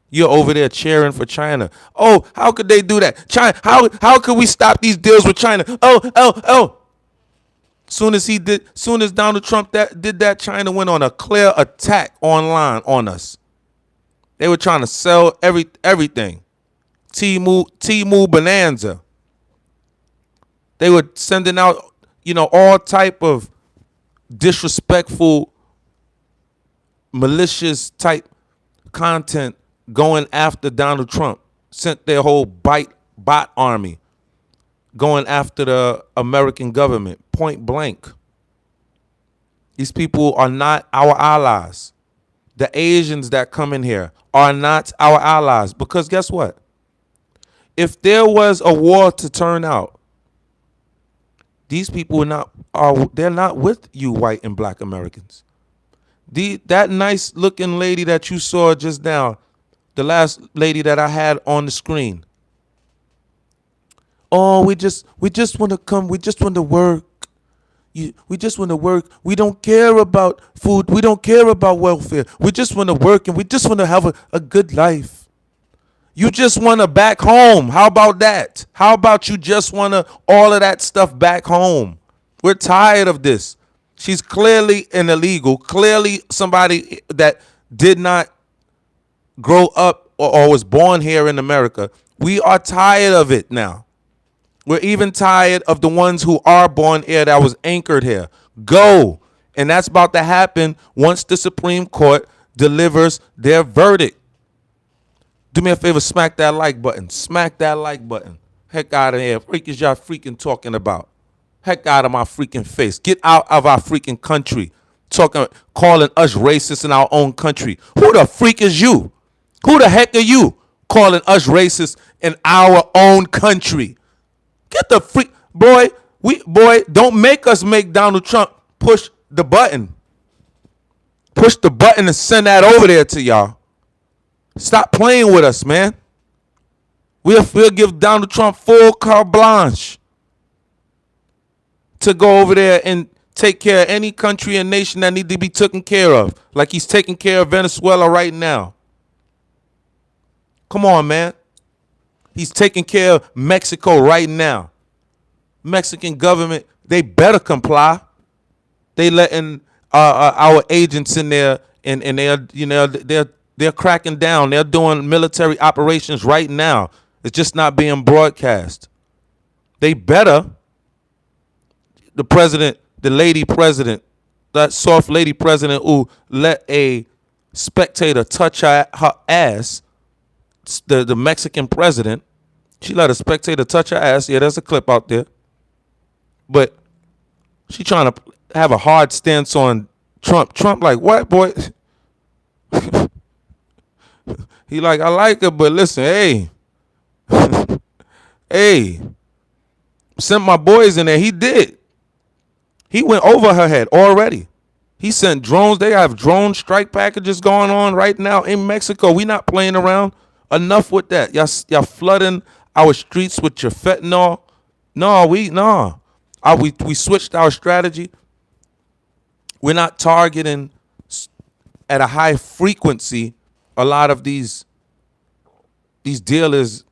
You're over there cheering for China. Oh, how could they do that? China, how could we stop these deals with China? Oh. Soon as Donald Trump did that, China went on a clear attack online on us. They were trying to sell everything. Temu Bonanza. They were sending out, all type of disrespectful, malicious type content going after Donald Trump. Sent their whole bot army going after the American government, point blank. These people are not our allies. The Asians that come in here are not our allies, because guess what? If there was a war to turn out, these people they're not with you white and black Americans. That nice looking lady that you saw just now, the last lady that I had on the screen. Oh, we just want to come. We just want to work. We just want to work. We don't care about food. We don't care about welfare. We just want to work, and we just want to have a good life. You just want to back home. How about that? How about you just want to all of that stuff back home? We're tired of this. She's clearly an illegal, clearly somebody that did not grow up or was born here in America. We are tired of it now. We're even tired of the ones who are born here that was anchored here. Go And that's about to happen once the Supreme Court delivers their verdict. Do me a favor, smack that like button. Smack that like button. Heck out of here. Freak is y'all freaking talking about? Heck out of my freaking face. Get out of our freaking country. Calling us racist in our own country. Who the freak is you? Who the heck are you calling us racist in our own country? Get the freak, boy. Don't make us make Donald Trump push the button. Push the button and send that over there to y'all. Stop playing with us, man. We'll give Donald Trump full carte blanche to go over there and take care of any country and nation that need to be taken care of, like he's taking care of Venezuela right now. Come on, man. He's taking care of Mexico right now. Mexican government, they better comply. They letting our agents in there, and they're cracking down. They're doing military operations right now. It's just not being broadcast. They better. The president, the lady president, that soft lady president who let a spectator touch her ass, the Mexican president, she let a spectator touch her ass. Yeah, there's a clip out there. But she trying to have a hard stance on Trump. Trump like, what, boy? He like, I like her, but listen, hey. Hey. Sent my boys in there. He did. He went over her head already. He sent drones. They have drone strike packages going on right now in Mexico. We not playing around. Enough with that. Y'all flooding our streets with your fentanyl. We switched our strategy. We're not targeting at a high frequency a lot of these dealers.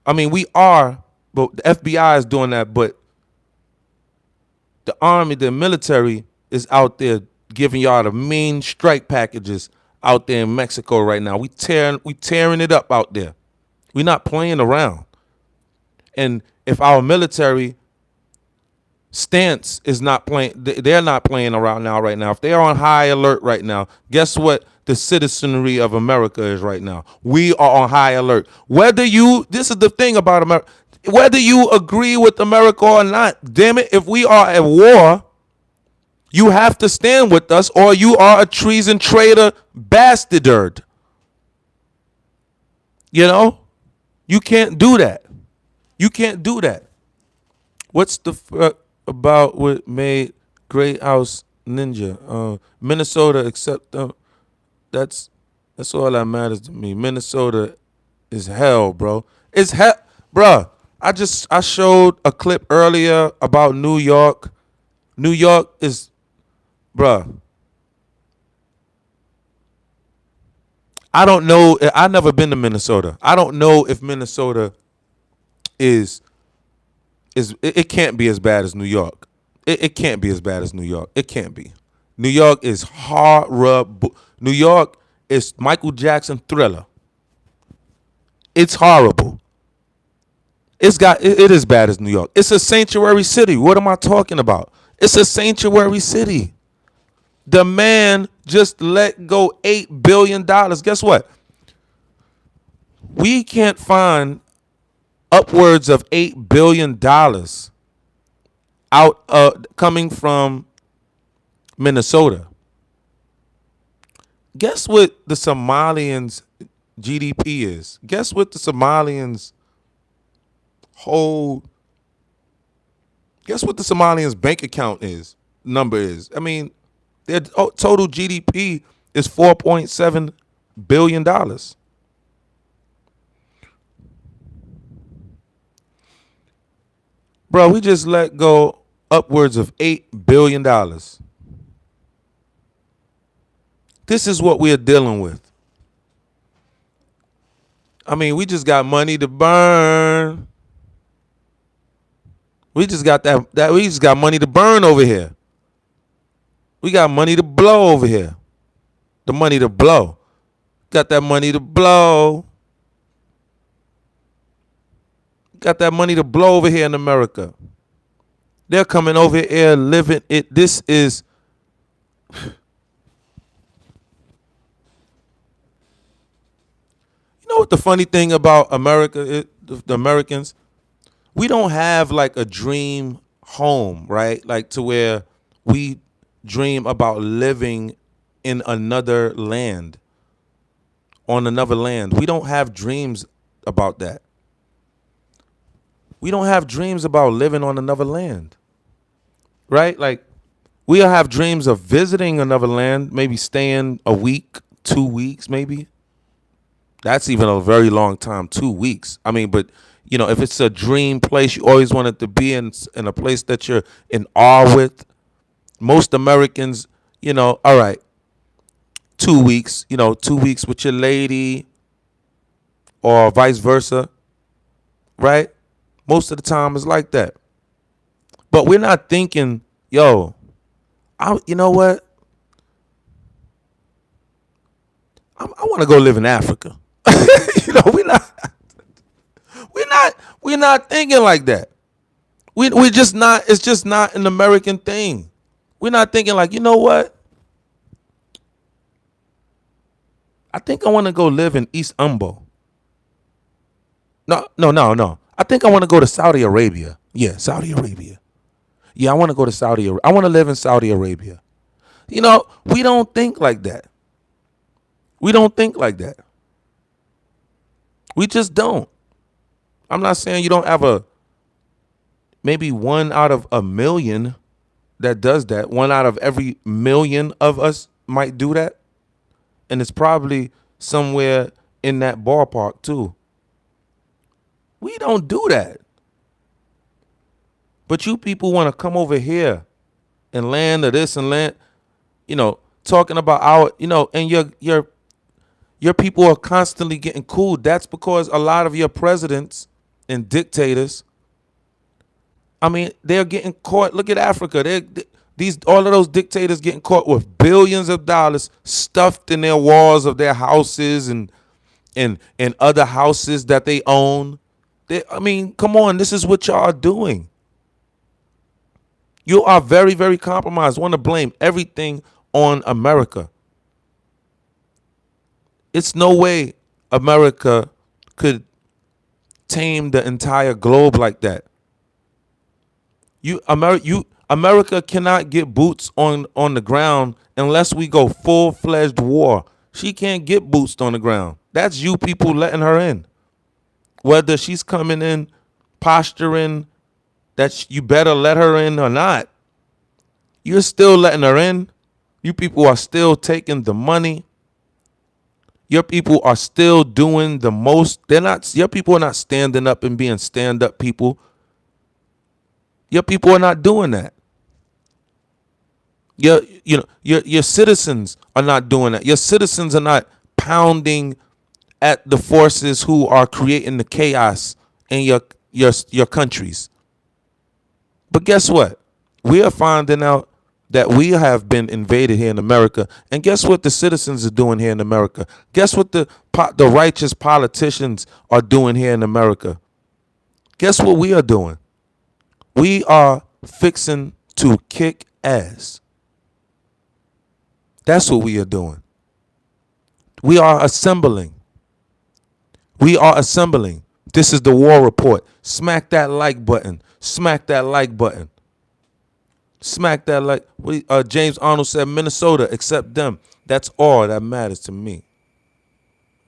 I mean, we are, but the FBI is doing that, but the army, the military is out there giving y'all the mean strike packages out there in Mexico right now. We tearing it up out there. We're not playing around. And if our military stance is not playing, they're not playing around now right now. If they're on high alert right now, guess what the citizenry of America is right now? We are on high alert. This is the thing about America, whether you agree with America or not, damn it, if we are at war, you have to stand with us or you are a treason traitor bastard. You know? You can't do that. You can't do that. What's the fuck about what made Great House Ninja? Minnesota, except that's all that matters to me. Minnesota is hell, bro. It's hell, bro. I showed a clip earlier about New York. New York is, bro. I don't know. I've never been to Minnesota. I don't know if Minnesota is it can't be as bad as New York. It can't be as bad as New York. It can't be. New York is horrible. New York is Michael Jackson Thriller. It's horrible. It is bad as New York. It's a sanctuary city. What am I talking about? It's a sanctuary city. The man just let go $8 billion. Guess what? We can't find upwards of $8 billion coming from Minnesota. Guess what the Somalians' GDP is? Guess what the Somalians' guess what the Somalians' bank account number is? I mean, their total GDP is $4.7 billion. Bro, we just let go upwards of $8 billion. This is what we're dealing with. I mean, we just got money to burn. We just got we just got money to burn over here. We got money to blow over here. The money to blow. Got that money to blow. Got that money to blow over here in America. They're coming over here living it. This is You know what the funny thing about America is, the Americans? We don't have like a dream home, right? Like to where we dream about living in another land, on another land. We don't have dreams about that. We don't have dreams about living on another land, right? Like we'll have dreams of visiting another land, maybe staying a week, 2 weeks, maybe. That's even a very long time, 2 weeks. I mean, but you know, if it's a dream place, you always want it to be in a place that you're in awe with. Most Americans, you know, all right, 2 weeks, you know, 2 weeks with your lady or vice versa, right? Most of the time it's like that. But we're not thinking, yo, you know what? I want to go live in Africa. You know, we're not thinking like that. We just not. It's just not an American thing. We're not thinking like, you know what? I think I want to go live in East Umbo. No. I think I want to go to Saudi Arabia. Yeah, Saudi Arabia. Yeah, I want to go to Saudi Arabia. I want to live in Saudi Arabia. You know, we don't think like that. We don't think like that. We just don't. I'm not saying you don't have maybe 1 out of a million that does that. 1 out of every million of us might do that. And it's probably somewhere in that ballpark too. We don't do that. But you people want to come over here and land of this and land, you know, talking about our, you know, and your people are constantly getting cool. That's because a lot of your presidents and dictators, I mean, they're getting caught. Look at Africa. All of those dictators getting caught with billions of dollars stuffed in their walls of their houses and other houses that they own. I mean, come on, this is what y'all are doing. You are very, very compromised. Want to blame everything on America. It's no way America could tame the entire globe like that. America cannot get boots on the ground unless we go full-fledged war. She can't get boots on the ground. That's you people letting her in. Whether she's coming in posturing that you better let her in or not, you're still letting her in. You people are still taking the money. Your people are still doing the most. Your people are not standing up and being stand-up people. Your people are not doing that. Your citizens are not doing that. Your citizens are not pounding at the forces who are creating the chaos in your countries. But guess what? We are finding out that we have been invaded here in America. And guess what the citizens are doing here in America? Guess what the righteous politicians are doing here in America? Guess what we are doing? We are fixing to kick ass. That's what we are doing. We are assembling. We are assembling. This is the war report. Smack that like button. Smack that like button. Smack that like. James Arnold said, Minnesota, except them. That's all that matters to me.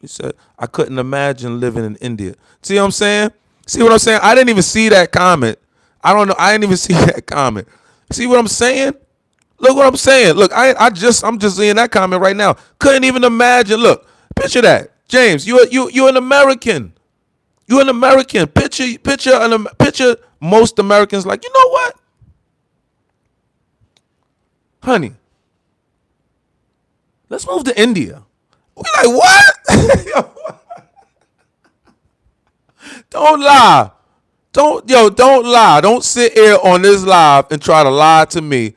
He said, I couldn't imagine living in India. See what I'm saying? See what I'm saying? I didn't even see that comment. I don't know. I didn't even see that comment. See what I'm saying? Look what I'm saying. Look, I'm just seeing that comment right now. Couldn't even imagine. Look, picture that. James, you're an American. You're an American. Picture most Americans like, you know what? Honey, let's move to India. We're like, what? Don't lie. Don't lie. Don't sit here on this live and try to lie to me.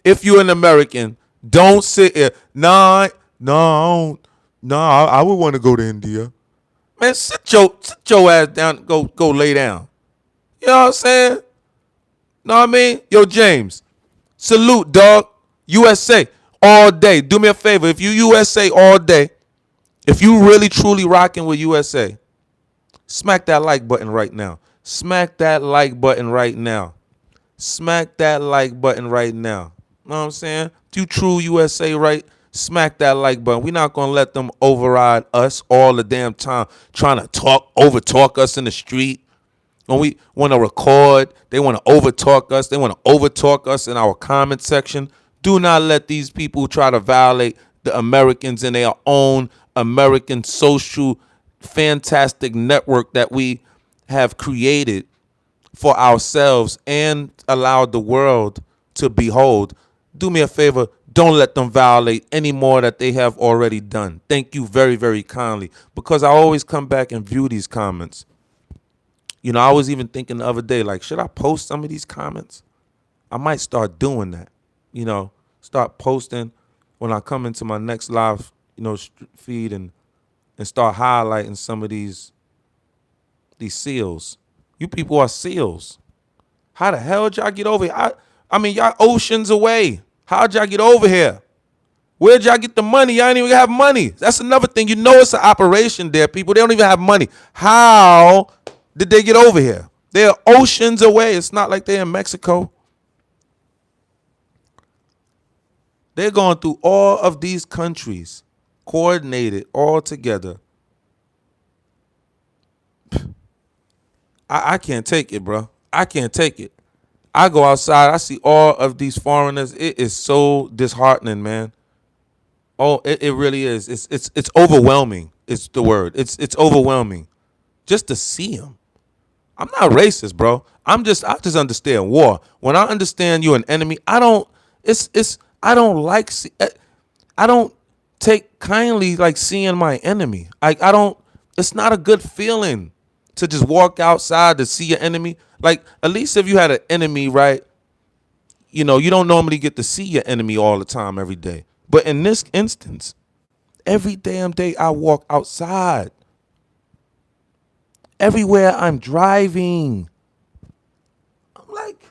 If you're an American, don't sit here. No, I would want to go to India. Man, sit your ass down. Go lay down. You know what I'm saying? Know what I mean? Yo, James, salute, dog. USA. all day. Do me a favor. If you USA all day, if you really truly rocking with USA, smack that like button right now. Smack that like button right now. Smack that like button right now. Know what I'm saying? If you true USA right, smack that like button. We're not gonna let them override us all the damn time, trying to over talk us in the street. When we want to record, they want to overtalk us. They want to overtalk us in our comment section. Do not let these people try to violate the Americans in their own American social fantastic network that we have created for ourselves and allowed the world to behold. Do me a favor, don't let them violate any more that they have already done. Thank you very, very kindly, because I always come back and view these comments. You know, I was even thinking the other day, like, should I post some of these comments? I might start doing that, you know, start posting when I come into my next live, you know, feed and start highlighting some of these seals. You people are seals. How the hell did y'all get over here? I mean, y'all oceans away. How'd y'all get over here? Where'd y'all get the money? Y'all ain't even have money. That's another thing. You know it's an operation there, people. They don't even have money. How did they get over here? They're oceans away. It's not like they're in Mexico. They're going through all of these countries, coordinated all together. I can't take it, bro. I can't take it. I go outside, I see all of these foreigners. It is so disheartening, man. Oh, it really is. It's overwhelming. It's the word. It's overwhelming just to see them. I'm not racist, bro. I just understand war. When I understand you're an enemy, I don't I don't take kindly like seeing my enemy. I don't. It's not a good feeling to just walk outside to see your enemy. Like, at least if you had an enemy, right? You know, you don't normally get to see your enemy all the time every day. But in this instance, every damn day I walk outside. Everywhere I'm driving, I'm like,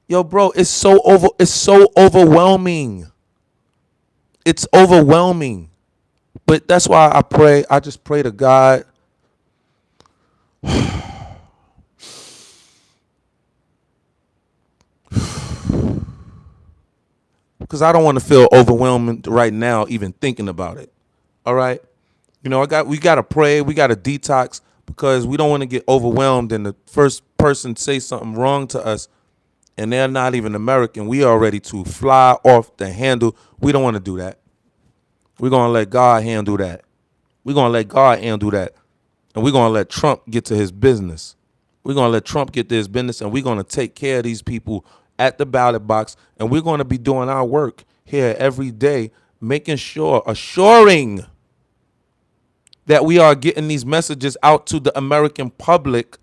yo, bro, it's so overwhelming. It's overwhelming. But that's why I pray. I just pray to God. Because I don't want to feel overwhelmed right now, even thinking about it. All right. You know, we got to pray. We got to detox, because we don't want to get overwhelmed and the first person say something wrong to us and they're not even American. We are ready to fly off the handle. We don't want to do that. We're going to let God handle that. We're going to let God handle that. And we're going to let Trump get to his business. We're going to let Trump get to his business, and we're going to take care of these people at the ballot box. And we're going to be doing our work here every day, assuring that we are getting these messages out to the American public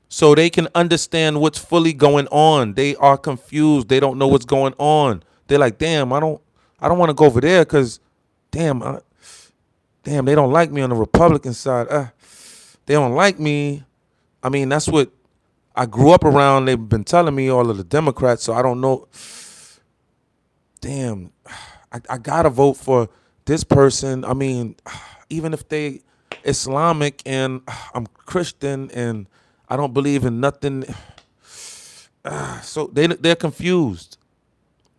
so they can understand what's fully going on. They are confused. They don't know what's going on. They're like, damn, I don't want to go over there because, damn, they don't like me on the Republican side. They don't like me. I mean, that's what I grew up around. They've been telling me, all of the Democrats, so I don't know. Damn, I got to vote for this person. I mean, even if they Islamic and I'm Christian and I don't believe in nothing. So they're confused.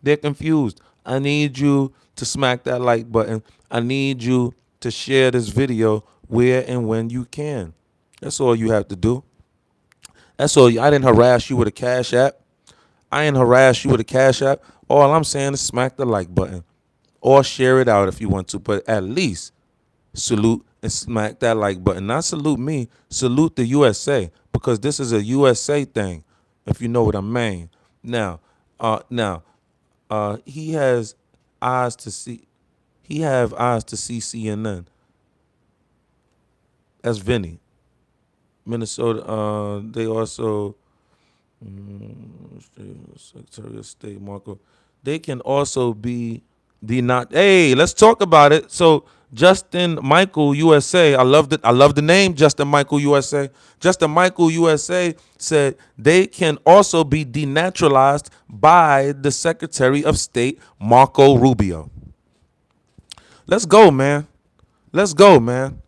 They're confused. I need you to smack that like button. I need you to share this video where and when you can. That's all you have to do. That's all. I didn't harass you with a Cash App. I didn't harass you with a Cash App. All I'm saying is smack the like button or share it out if you want to. But at least salute and smack that like button. Not salute me. Salute the USA, because this is a USA thing, if you know what I mean. Now, he has eyes to see. He have eyes to see CNN. That's Vinny. Minnesota. They also Secretary of State Marco. They can also be Hey, let's talk about it. So Justin Michael USA, I love the name Justin Michael USA. Justin Michael USA said they can also be denaturalized by the Secretary of State Marco Rubio. Let's go, man. Let's go, man.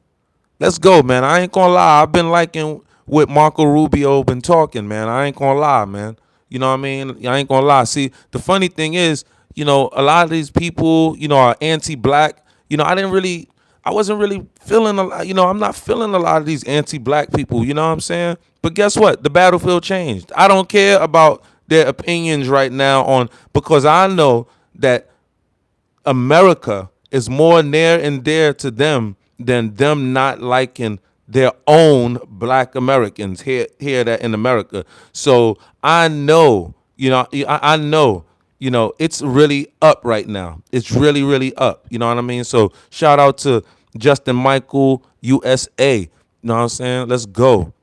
Let's go, man. I ain't gonna lie. I've been liking what Marco Rubio been talking, man. I ain't gonna lie, man. You know what I mean? I ain't gonna lie. See, the funny thing is, a lot of these people, are anti-black. I wasn't really feeling a lot, I'm not feeling a lot of these anti-black people, you know what I'm saying? But guess what? The battlefield changed. I don't care about their opinions right now because I know that America is more near and dear to them than them not liking their own black Americans here that in America. So I know, I know, it's really up right now. It's really, really up. You know what I mean? So shout out to Justin Michael USA. You know what I'm saying? Let's go.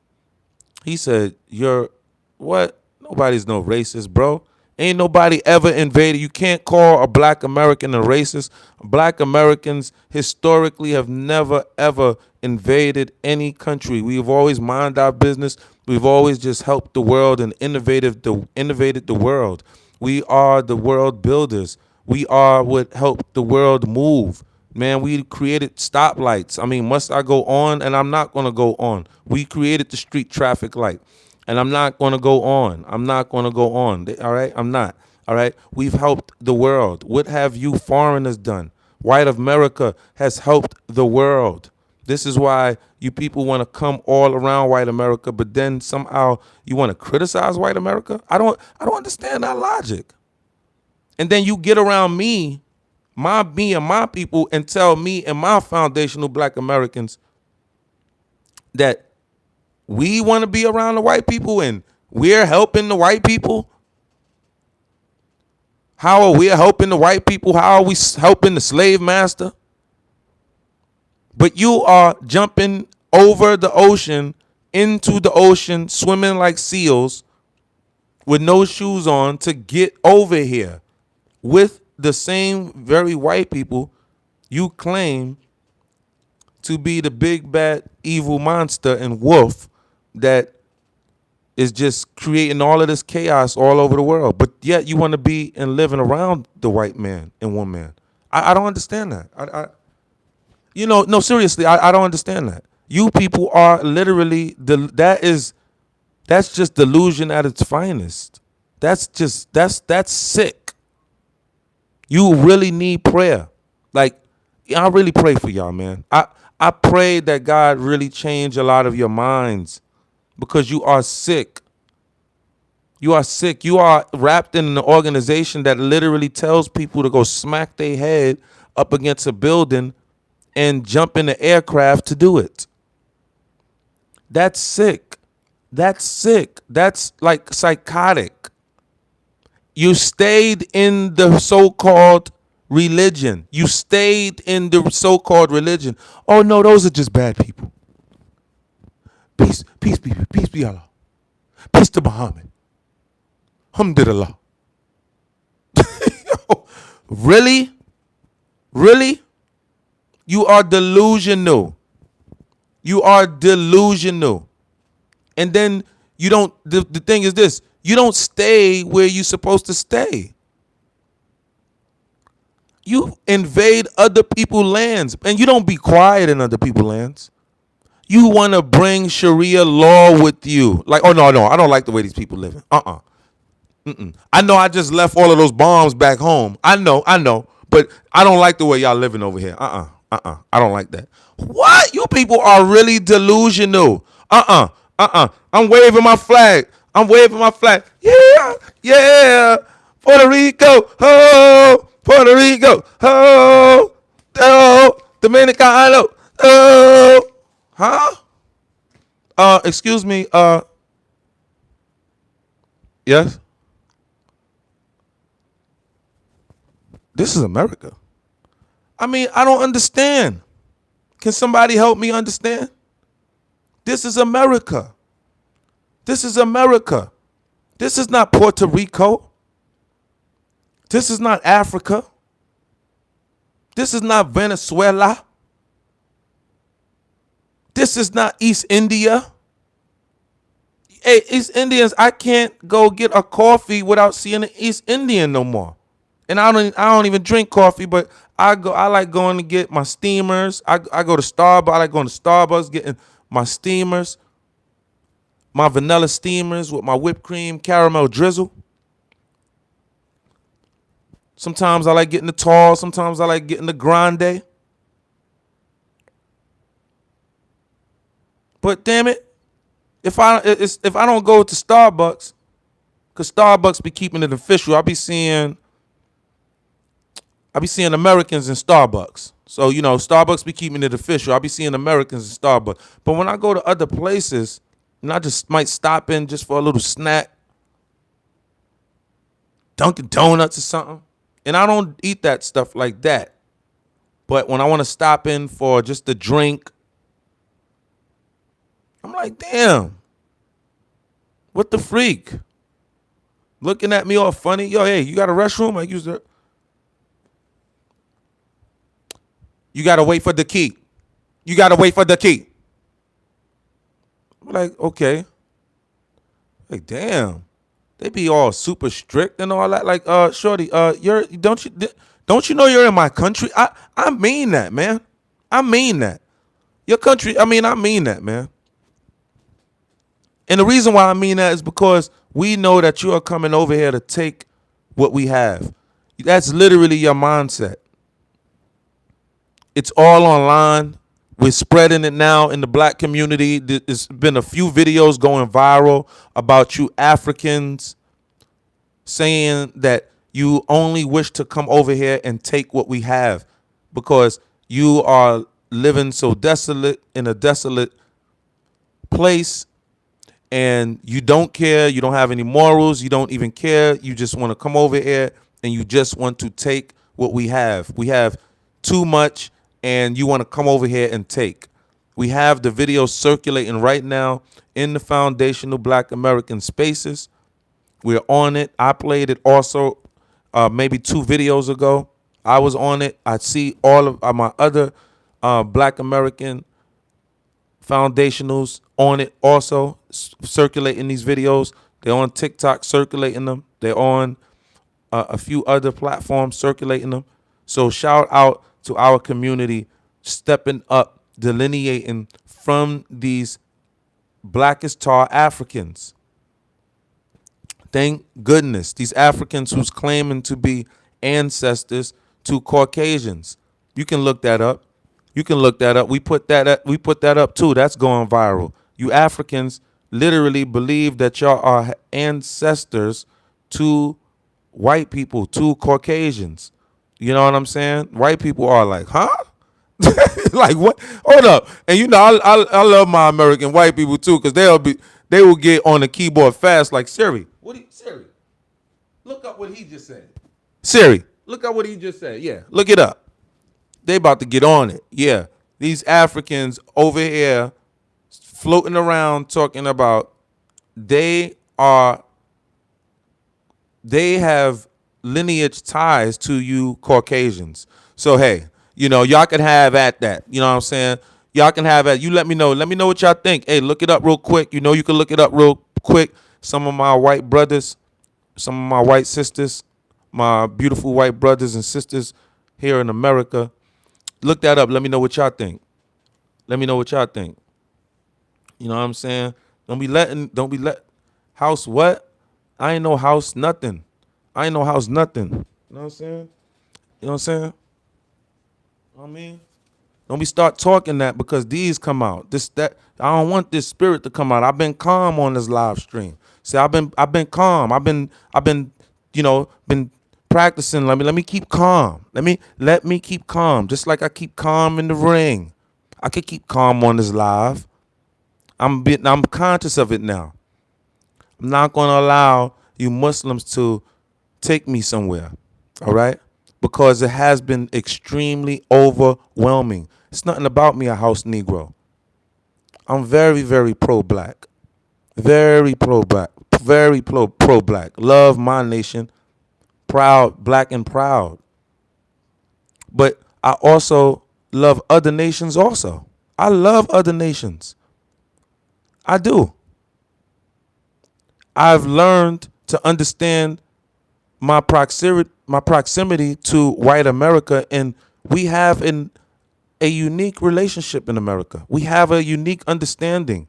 He said, "You're what? Nobody's no racist, bro. Ain't nobody ever invaded. You can't call a black American a racist. Black Americans historically have never ever invaded any country. We've always mind our business. We've always just helped the world and innovated the world. We are the world builders. We are what helped the world move. Man, we created stoplights. I mean, must I go on? And I'm not going to go on. We created the street traffic light. And I'm not going to go on. I'm not going to go on. All right? I'm not. All right? We've helped the world. What have you foreigners done? White America has helped the world. This is why you people want to come all around white America, but then somehow you want to criticize white America? I don't understand that logic. And then you get around me and my people and tell me and my foundational black Americans that we want to be around the white people and we're helping the white people. How are we helping the white people? How are we helping the slave master? But you are jumping over the ocean, into the ocean, swimming like seals with no shoes on to get over here with the same very white people you claim to be the big bad evil monster and wolf that is just creating all of this chaos all over the world. But yet you want to be and living around the white man and woman. I don't understand that. No, seriously, I don't understand that. You people are literally that's just delusion at its finest. That's sick. You really need prayer. Like, I really pray for y'all, man. I pray that God really change a lot of your minds because you are sick. You are sick. You are wrapped in an organization that literally tells people to go smack their head up against a building and jump in the aircraft to do it. That's sick. That's sick. That's like psychotic. You stayed in the so-called religion. You stayed in the so-called religion. Oh no, those are just bad people. Peace be Allah. Peace to Muhammad. Alhamdulillah. Really? Really? You are delusional. You are delusional. And then you don't, the thing is this, you don't stay where you're supposed to stay. You invade other people's lands and you don't be quiet in other people's lands. You want to bring Sharia law with you. Like, oh, no, I don't like the way these people living. I know I just left all of those bombs back home. I know. But I don't like the way y'all living over here. I don't like that. What? You people are really delusional. I'm waving my flag. Yeah. Puerto Rico. Oh, Puerto Rico. Oh, Dominicano. Oh. Huh? Excuse me. Yes. This is America. I mean, I don't understand. Can somebody help me understand? This is America. This is America. This is not Puerto Rico. This is not Africa. This is not Venezuela. This is not East India. Hey, East Indians, I can't go get a coffee without seeing an East Indian no more. And I don't even drink coffee, but I like going to get my steamers. I go to Starbucks. I like going to Starbucks, getting my steamers, my vanilla steamers with my whipped cream caramel drizzle. Sometimes I like getting the tall. Sometimes I like getting the grande. But damn it, if I don't go to Starbucks, because Starbucks be keeping it official, I be seeing Americans in Starbucks. So, you know, Starbucks be keeping it official. I be seeing Americans in Starbucks. But when I go to other places, and I just might stop in just for a little snack, Dunkin' Donuts or something, and I don't eat that stuff like that. But when I want to stop in for just a drink, I'm like, damn, what the freak? Looking at me all funny. Yo, hey, you got a restroom? I use the. You got to wait for the key. You got to wait for the key. I'm like, okay. Like, damn. They be all super strict and all that. Like, shorty, don't you know you're in my country? I mean that, man. I mean that. Your country, I mean that, man. And the reason why I mean that is because we know that you are coming over here to take what we have. That's literally your mindset. It's all online. We're spreading it now in the black community. There's been a few videos going viral about you Africans saying that you only wish to come over here and take what we have because you are living so desolate in a desolate place and you don't care. You don't have any morals. You don't even care. You just want to come over here and you just want to take what we have. We have too much and you want to come over here and take. We have the video circulating right now in the foundational Black American spaces. We're on it. I played it also maybe 2 videos ago. I was on it. I see all of my other Black American foundationals on it also, circulating these videos. They're on TikTok circulating them. They're on a few other platforms circulating them. So shout out to our community stepping up, delineating from these black as tar Africans. Thank goodness. These Africans who's claiming to be ancestors to Caucasians. You can look that up. You can look that up. We put that up too. That's going viral. You Africans literally believe that y'all are ancestors to white people, to Caucasians. You know what I'm saying? White people are like, huh? Like what? Hold up. And you know, I love my American white people too, because they will get on the keyboard fast like Siri. Siri? Look up what he just said. Siri, look up what he just said. Yeah, look it up. They about to get on it. Yeah. These Africans over here floating around talking about they have lineage ties to you Caucasians. So hey, you know, y'all can have at that. You know what I'm saying? Y'all can have at. You let me know. Let me know what y'all think. Hey, look it up real quick. You know you can look it up real quick. Some of my white brothers, some of my white sisters, my beautiful white brothers and sisters here in America. Look that up. Let me know what y'all think. Let me know what y'all think. You know what I'm saying? Don't be let house what? I ain't no house nothing. I ain't no house nothing. You know what I'm saying? You know what I'm saying? You know what I mean? Don't be start talking that because these come out. That I don't want this spirit to come out. I've been calm on this live stream. See, I've been calm. I've been been practicing. Let me keep calm. Let me keep calm. Just like I keep calm in the ring. I can keep calm on this live. I'm conscious of it now. I'm not going to allow you Muslims to take me somewhere. All right? Because it has been extremely overwhelming. It's nothing about me, a house Negro. I'm very, very pro-black. Very pro-black. Very pro-black. Love my nation. Proud, black and proud. But I also love other nations also. I love other nations. I do. I've learned to understand my proximity to white America, and we have a unique relationship in America. We have a unique understanding.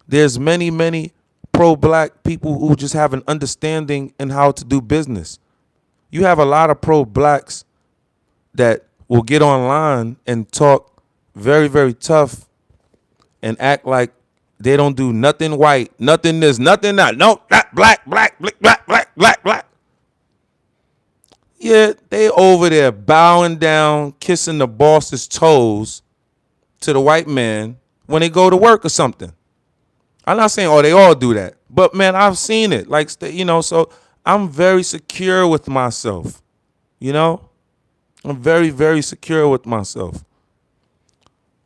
There's many pro-black people who just have an understanding in how to do business. You have a lot of pro-blacks that will get online and talk very tough and act like they don't do nothing white, nothing this, nothing that. No, not black. Yeah, they over there bowing down, kissing the boss's toes to the white man when they go to work or something. I'm not saying, oh, they all do that. But, man, I've seen it. Like, so I'm very secure with myself. I'm very secure with myself.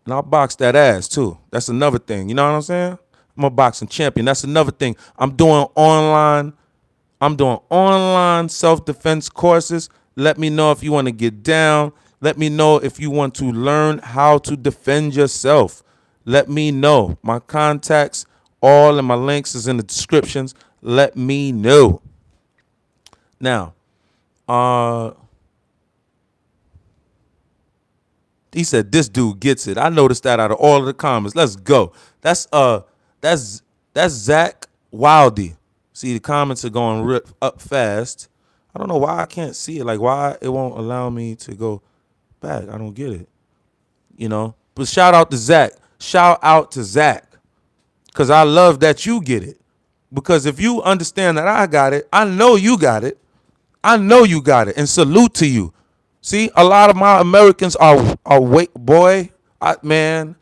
And I'll box that ass, too. That's another thing. You know what I'm saying? I'm a boxing champion. That's another thing. I'm doing online self-defense courses. Let me know if you want to get down. Let me know if you want to learn how to defend yourself. Let me know. My contacts, all of my links is in the descriptions. Let me know. Now, he said this dude gets it. I noticed that out of all of the comments. Let's go. That's Zach Wildy. See, the comments are going up fast. I don't know why I can't see it. Like, why it won't allow me to go back. I don't get it. But shout out to Zach. Shout out to Zach. Because I love that you get it. Because if you understand that I got it, I know you got it. I know you got it. And salute to you. See, a lot of my Americans are wait, boy, man.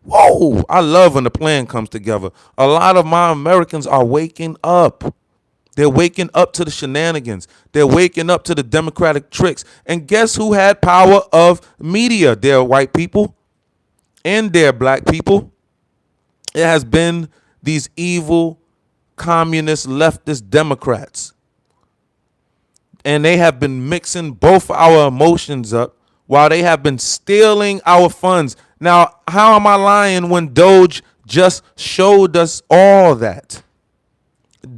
Whoa, I love when the plan comes together. A lot of my Americans are waking up. They're waking up to the shenanigans. They're waking up to the Democratic tricks. And guess who had power of media? Their white people and their black people. It has been these evil, communist, leftist Democrats. And they have been mixing both our emotions up while they have been stealing our funds. Now, how am I lying when Doge just showed us all that?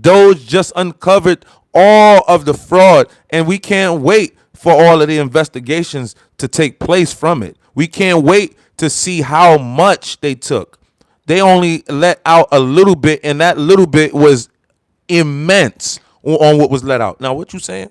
Doge just uncovered all of the fraud, and we can't wait for all of the investigations to take place from it. We can't wait to see how much they took. They only let out a little bit, and that little bit was immense on what was let out. Now, what you saying?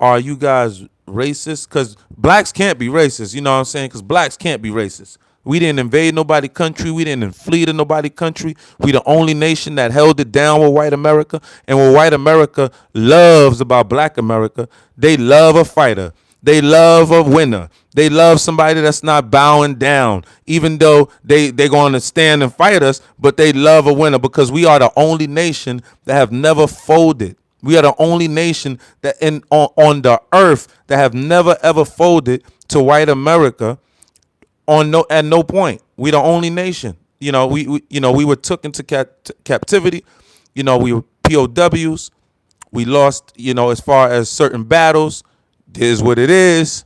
Are you guys racist? Because blacks can't be racist. You know what I'm saying? Because blacks can't be racist. We didn't invade nobody's country. We didn't flee to nobody's country. We the only nation that held it down with white America. And what white America loves about black America, they love a fighter. They love a winner. They love somebody that's not bowing down, even though they're going to stand and fight us, but they love a winner because we are the only nation that have never folded. We are the only nation that on the earth that have never ever folded to white America at no point. We the only nation. We were took into captivity. We were POWs. We lost, as far as certain battles. It is what it is.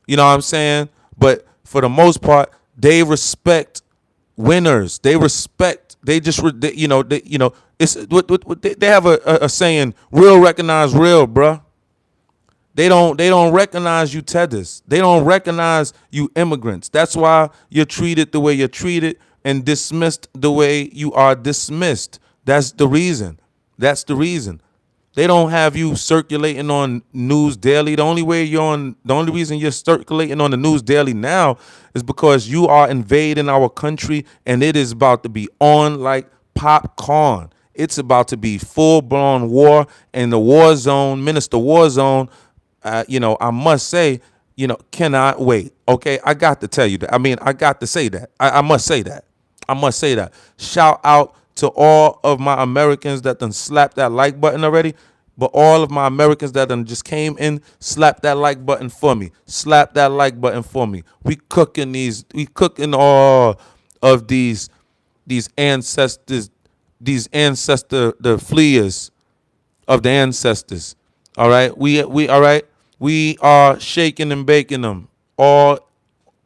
You know what I'm saying? But for the most part, they respect winners. They respect. They just, it's they have a saying: "Real recognize real, bruh." They don't recognize you tethers. They don't recognize you immigrants. That's why you're treated the way you're treated and dismissed the way you are dismissed. That's the reason. That's the reason. They don't have you circulating on News Daily. The only reason you're circulating on the News Daily now is because you are invading our country and it is about to be on like popcorn. It's about to be full-blown war and the war zone, Minister Warzone, I must say, cannot wait. Okay, I got to tell you that. I mean, I got to say that. I must say that. I must say that. Shout out to all of my Americans that done slapped that like button already. But all of my Americans that done just came in, slap that like button for me. Slap that like button for me. We cooking all of these ancestors, the fleers of the ancestors All right, we all right. We are shaking and baking them all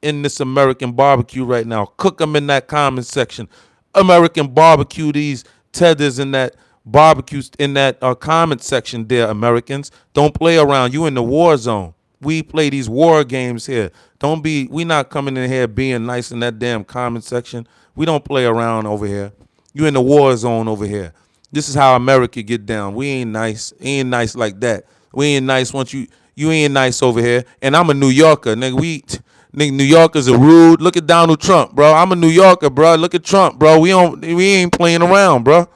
in this American barbecue right now. Cook them in that comment section. American barbecue these tethers in that barbecue in that comment section there, Americans. Don't play around. You in the war zone. We play these war games here. We not coming in here being nice in that damn comment section. We don't play around over here. You in the war zone over here. This is how America get down. We ain't nice. Ain't nice like that. We ain't nice once you ain't nice over here. And I'm a New Yorker, nigga. New Yorkers are rude. Look at Donald Trump, bro. I'm a New Yorker, bro. Look at Trump, bro. We ain't playing around, bro.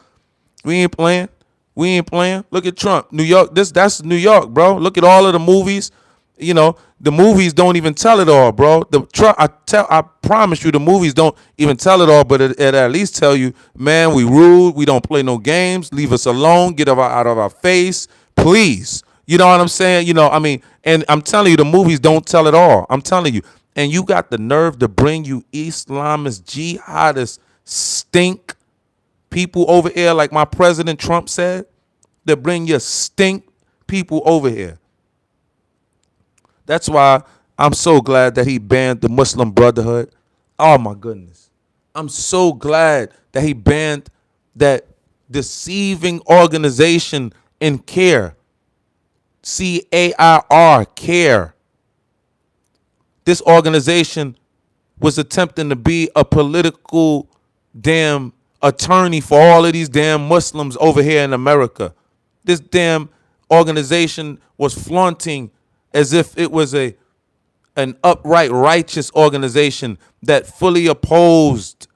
We ain't playing. We ain't playing. Look at Trump. New York. That's New York, bro. Look at all of the movies. You know, the movies don't even tell it all, bro. I promise you the movies don't even tell it all, but it at least tell you, man, we rude. We don't play no games. Leave us alone. Get out of our face. Please. You know what I'm saying? You know, I mean, and I'm telling you, the movies don't tell it all. I'm telling you. And you got the nerve to bring you Islamist, jihadist, stink people over here, like my President Trump said, that bring your stink people over here. That's why I'm so glad that he banned the Muslim Brotherhood. Oh, my goodness. I'm so glad that he banned that deceiving organization in CAIR. CAIR, CAIR. This organization was attempting to be a political damn attorney for all of these damn Muslims over here in America. This damn organization was flaunting as if it was an upright, righteous organization that fully opposed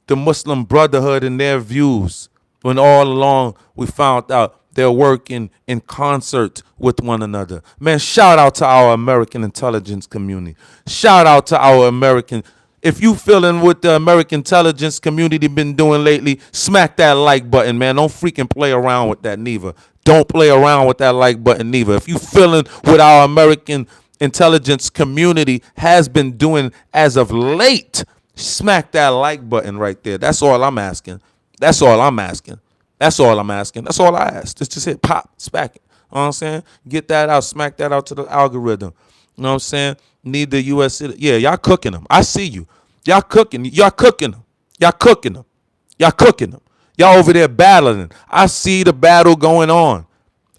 the Muslim Brotherhood and their views, when all along we found out they're working in concert with one another. Man, shout out to our American intelligence community. Shout out to our American. If you feeling what the American intelligence community been doing lately, smack that like button, man. Don't freaking play around with that neither. Don't play around with that like button neither. If you feeling what our American intelligence community has been doing as of late, smack that like button right there. That's all I'm asking. That's all I'm asking. That's all I'm asking. That's all I ask. Just hit pop, smack it. You know what I'm saying? Get that out, smack that out to the algorithm. You know what I'm saying? Need the U.S. Yeah, y'all cooking them. I see you. Y'all cooking them. Y'all cooking them. Y'all cooking them. Y'all over there battling. I see the battle going on.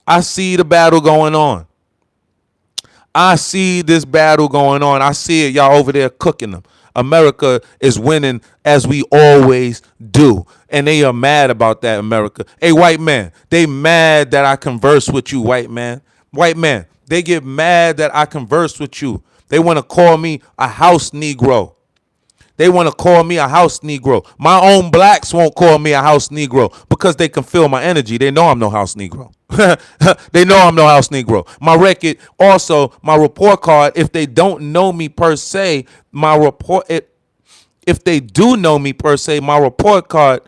I see the battle going on. I see this battle going on. I see it. Y'all over there cooking them. America is winning as we always do. And they are mad about that, America. Hey, white man, they mad that I converse with you, white man. White man, they get mad that I converse with you. They want to call me a house Negro. They want to call me a house Negro. My own blacks won't call me a house Negro because they can feel my energy. They know I'm no house Negro. They know I'm no house Negro. My record, also my report card, if they don't know me per se, if they do know me per se, my report card,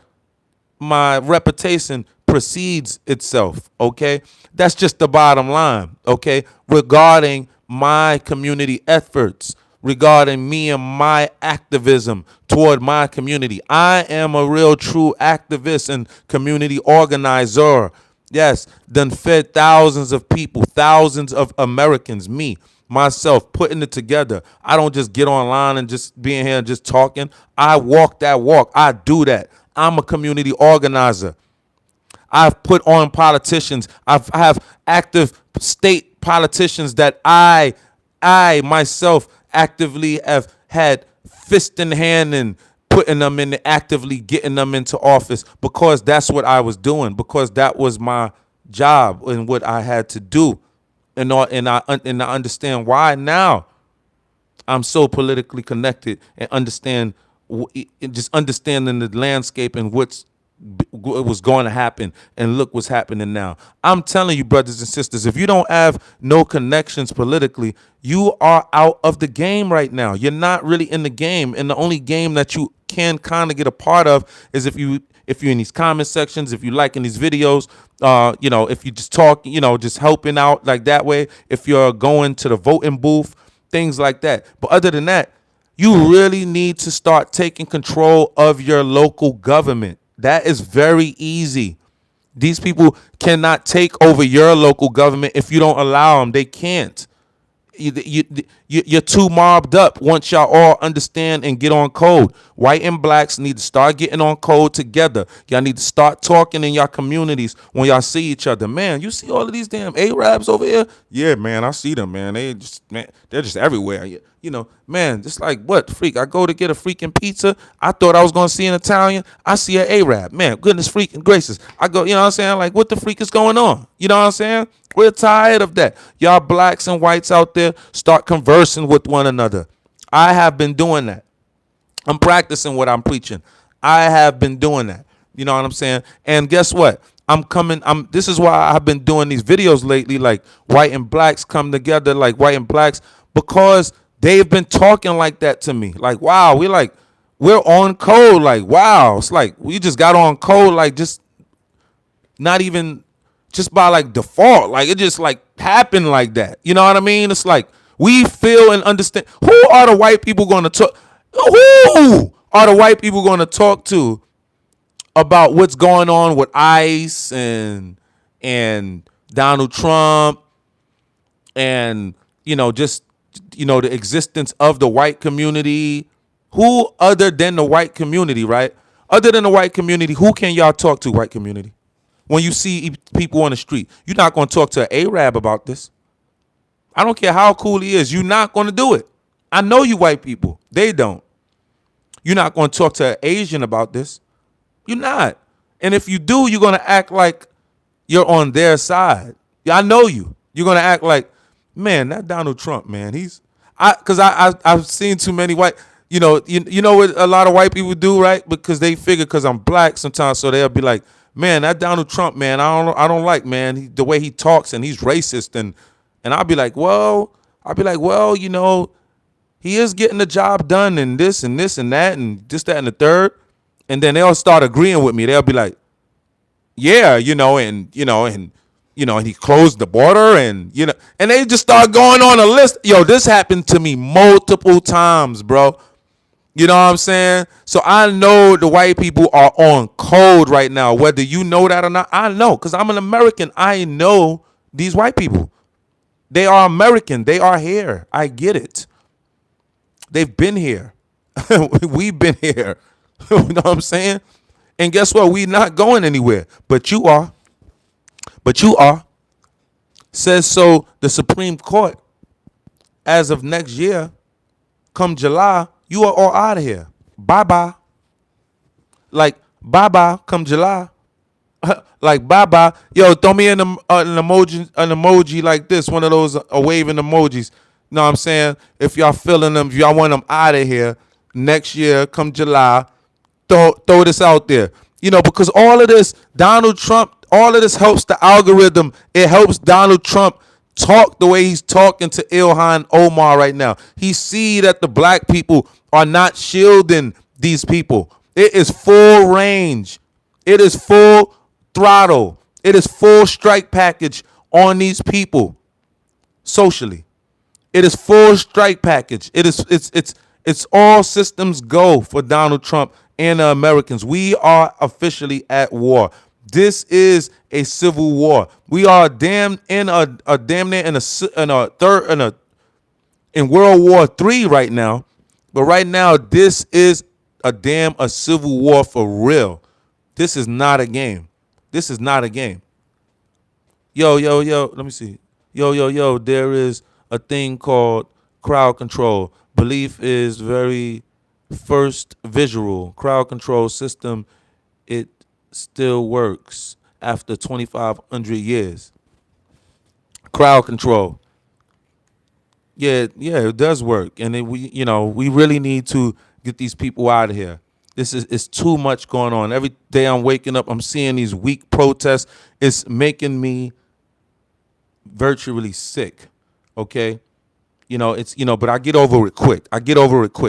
my reputation precedes itself, okay? That's just the bottom line, okay? Regarding my community efforts, regarding me and my activism toward my community. I am a real true activist and community organizer. Yes, done fed thousands of people, thousands of Americans, me, myself, putting it together. I don't just get online and just be in here and just talking. I walk that walk. I do that. I'm a community organizer. I've put on politicians. I have active state politicians that I myself actively have had fist in hand and putting them in, actively getting them into office, because that's what I was doing, because that was my job and what I had to do. And I understand why now I'm so politically connected and just understanding the landscape and what was going to happen, and look what's happening now. I'm telling you, brothers and sisters, if you don't have no connections politically, you are out of the game right now. You're not really in the game, and the only game that you can kind of get a part of is if you're in these comment sections, if you liking these videos, if you just talk, just helping out like that way, if you're going to the voting booth, things like that. But other than that, you really need to start taking control of your local government. That is very easy. These people cannot take over your local government if you don't allow them. They can't. You're too mobbed up once y'all all understand and get on code. White and blacks need to start getting on code together. Y'all need to start talking in y'all communities when y'all see each other. Man, you see all of these damn Arabs over here? Yeah, man, I see them, man. They're just everywhere. You know, man, just like what freak? I go to get a freaking pizza. I thought I was gonna see an Italian. I see an Arab. Man, goodness freaking gracious. I go, you know what I'm saying? Like, what the freak is going on? You know what I'm saying? We're tired of that. Y'all blacks and whites out there, start conversing with one another. I have been doing that. I'm practicing what I'm preaching. I have been doing that. You know what I'm saying? And guess what? This is why I've been doing these videos lately, like white and blacks come together, like white and blacks, because they've been talking like that to me. Like, wow, we're on code. Like, wow. It's like we just got on code, like just not even just by like default. Like it just like happened like that. You know what I mean? It's like we feel and understand. Who are the white people going to talk? Who are the white people going to talk to about what's going on with ICE and Donald Trump and just the existence of the white community? Who other than the white community, right? Other than the white community, who can y'all talk to, white community? When you see people on the street, you're not going to talk to an Arab about this. I don't care how cool he is. You're not going to do it. I know you white people. They don't. You're not going to talk to an Asian about this. You're not. And if you do, you're going to act like you're on their side. Yeah, I know you. You're going to act like, man, that Donald Trump, man, because I've seen too many white, you know what a lot of white people do, right? Because they figure because I'm black sometimes, so they'll be like, man, that Donald Trump, man, I don't like, man, the way he talks and he's racist. And I'll be like, well, he is getting the job done and this and this and that and this, that, and the third. And then they'll start agreeing with me. They'll be like, yeah, and he closed the border and they just start going on a list. Yo, this happened to me multiple times, bro. You know what I'm saying? So I know the white people are on code right now, whether you know that or not. I know, because I'm an American. I know these white people. They are American. They are here. I get it. They've been here. We've been here. You know what I'm saying? And guess what? We're not going anywhere. But you are. Says so the Supreme Court, as of next year, come July, you are all out of here. Bye-bye. Like, bye-bye come July. Like, bye-bye. Yo, throw me an emoji like this, one of those waving emojis. You know what I'm saying? If y'all feeling them, if y'all want them out of here next year, come July, throw this out there. Because all of this, Donald Trump, all of this helps the algorithm. It helps Donald Trump talk the way he's talking to Ilhan Omar right now. He see that the black people are not shielding these people. It is full range. It is full throttle. It is full strike package on these people socially. It is full strike package. It's all systems go for Donald Trump and the Americans. We are officially at war. This is a civil war. We are damn near in World War III right now. But right now, this is a civil war for real. This is not a game. This is not a game. Yo, let me see. Yo, there is a thing called crowd control. Belief is very first visual. Crowd control system, it still works after 2,500 years. Crowd control. Yeah, it does work. And we really need to get these people out of here. It's too much going on. Every day I'm waking up, I'm seeing these weak protests. It's making me virtually sick. Okay? But I get over it quick.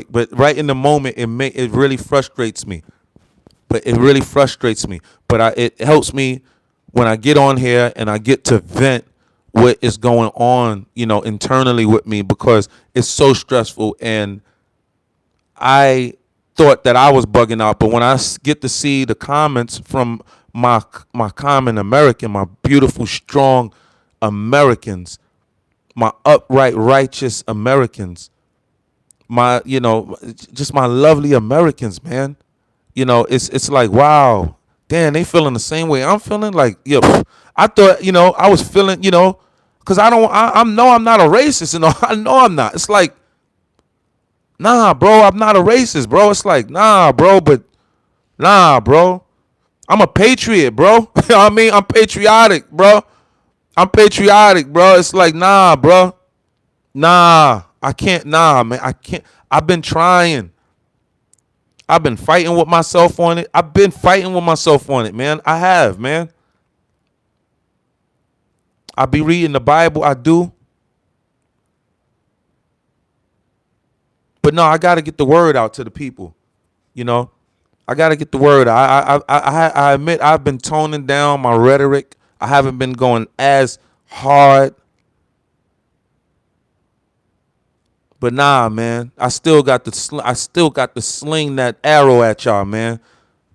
But right in the moment, it really frustrates me. But it helps me when I get on here and I get to vent what is going on, internally with me, because it's so stressful. And I thought that I was bugging out, but when I get to see the comments from my common American, my beautiful, strong Americans, my upright, righteous Americans, my, just my lovely Americans, man. It's like, wow, damn, they feeling the same way I'm feeling. Like, I thought, I was feeling, because I know I'm not a racist, I know I'm not. It's like, nah, bro, I'm not a racist, bro. It's like, nah, bro, but nah, bro. I'm a patriot, bro. You know what I mean? I'm patriotic, bro. I'm patriotic, bro. It's like, nah, bro. Nah, I can't. Nah, man, I can't. I've been trying. I've been fighting with myself on it. I've been fighting with myself on it, man. I have, man. I be reading the Bible. I do. But no, I got to get the word out to the people. You know, I got to get the word out. I admit I've been toning down my rhetoric. I haven't been going as hard. But nah, man, I still got to sling that arrow at y'all, man.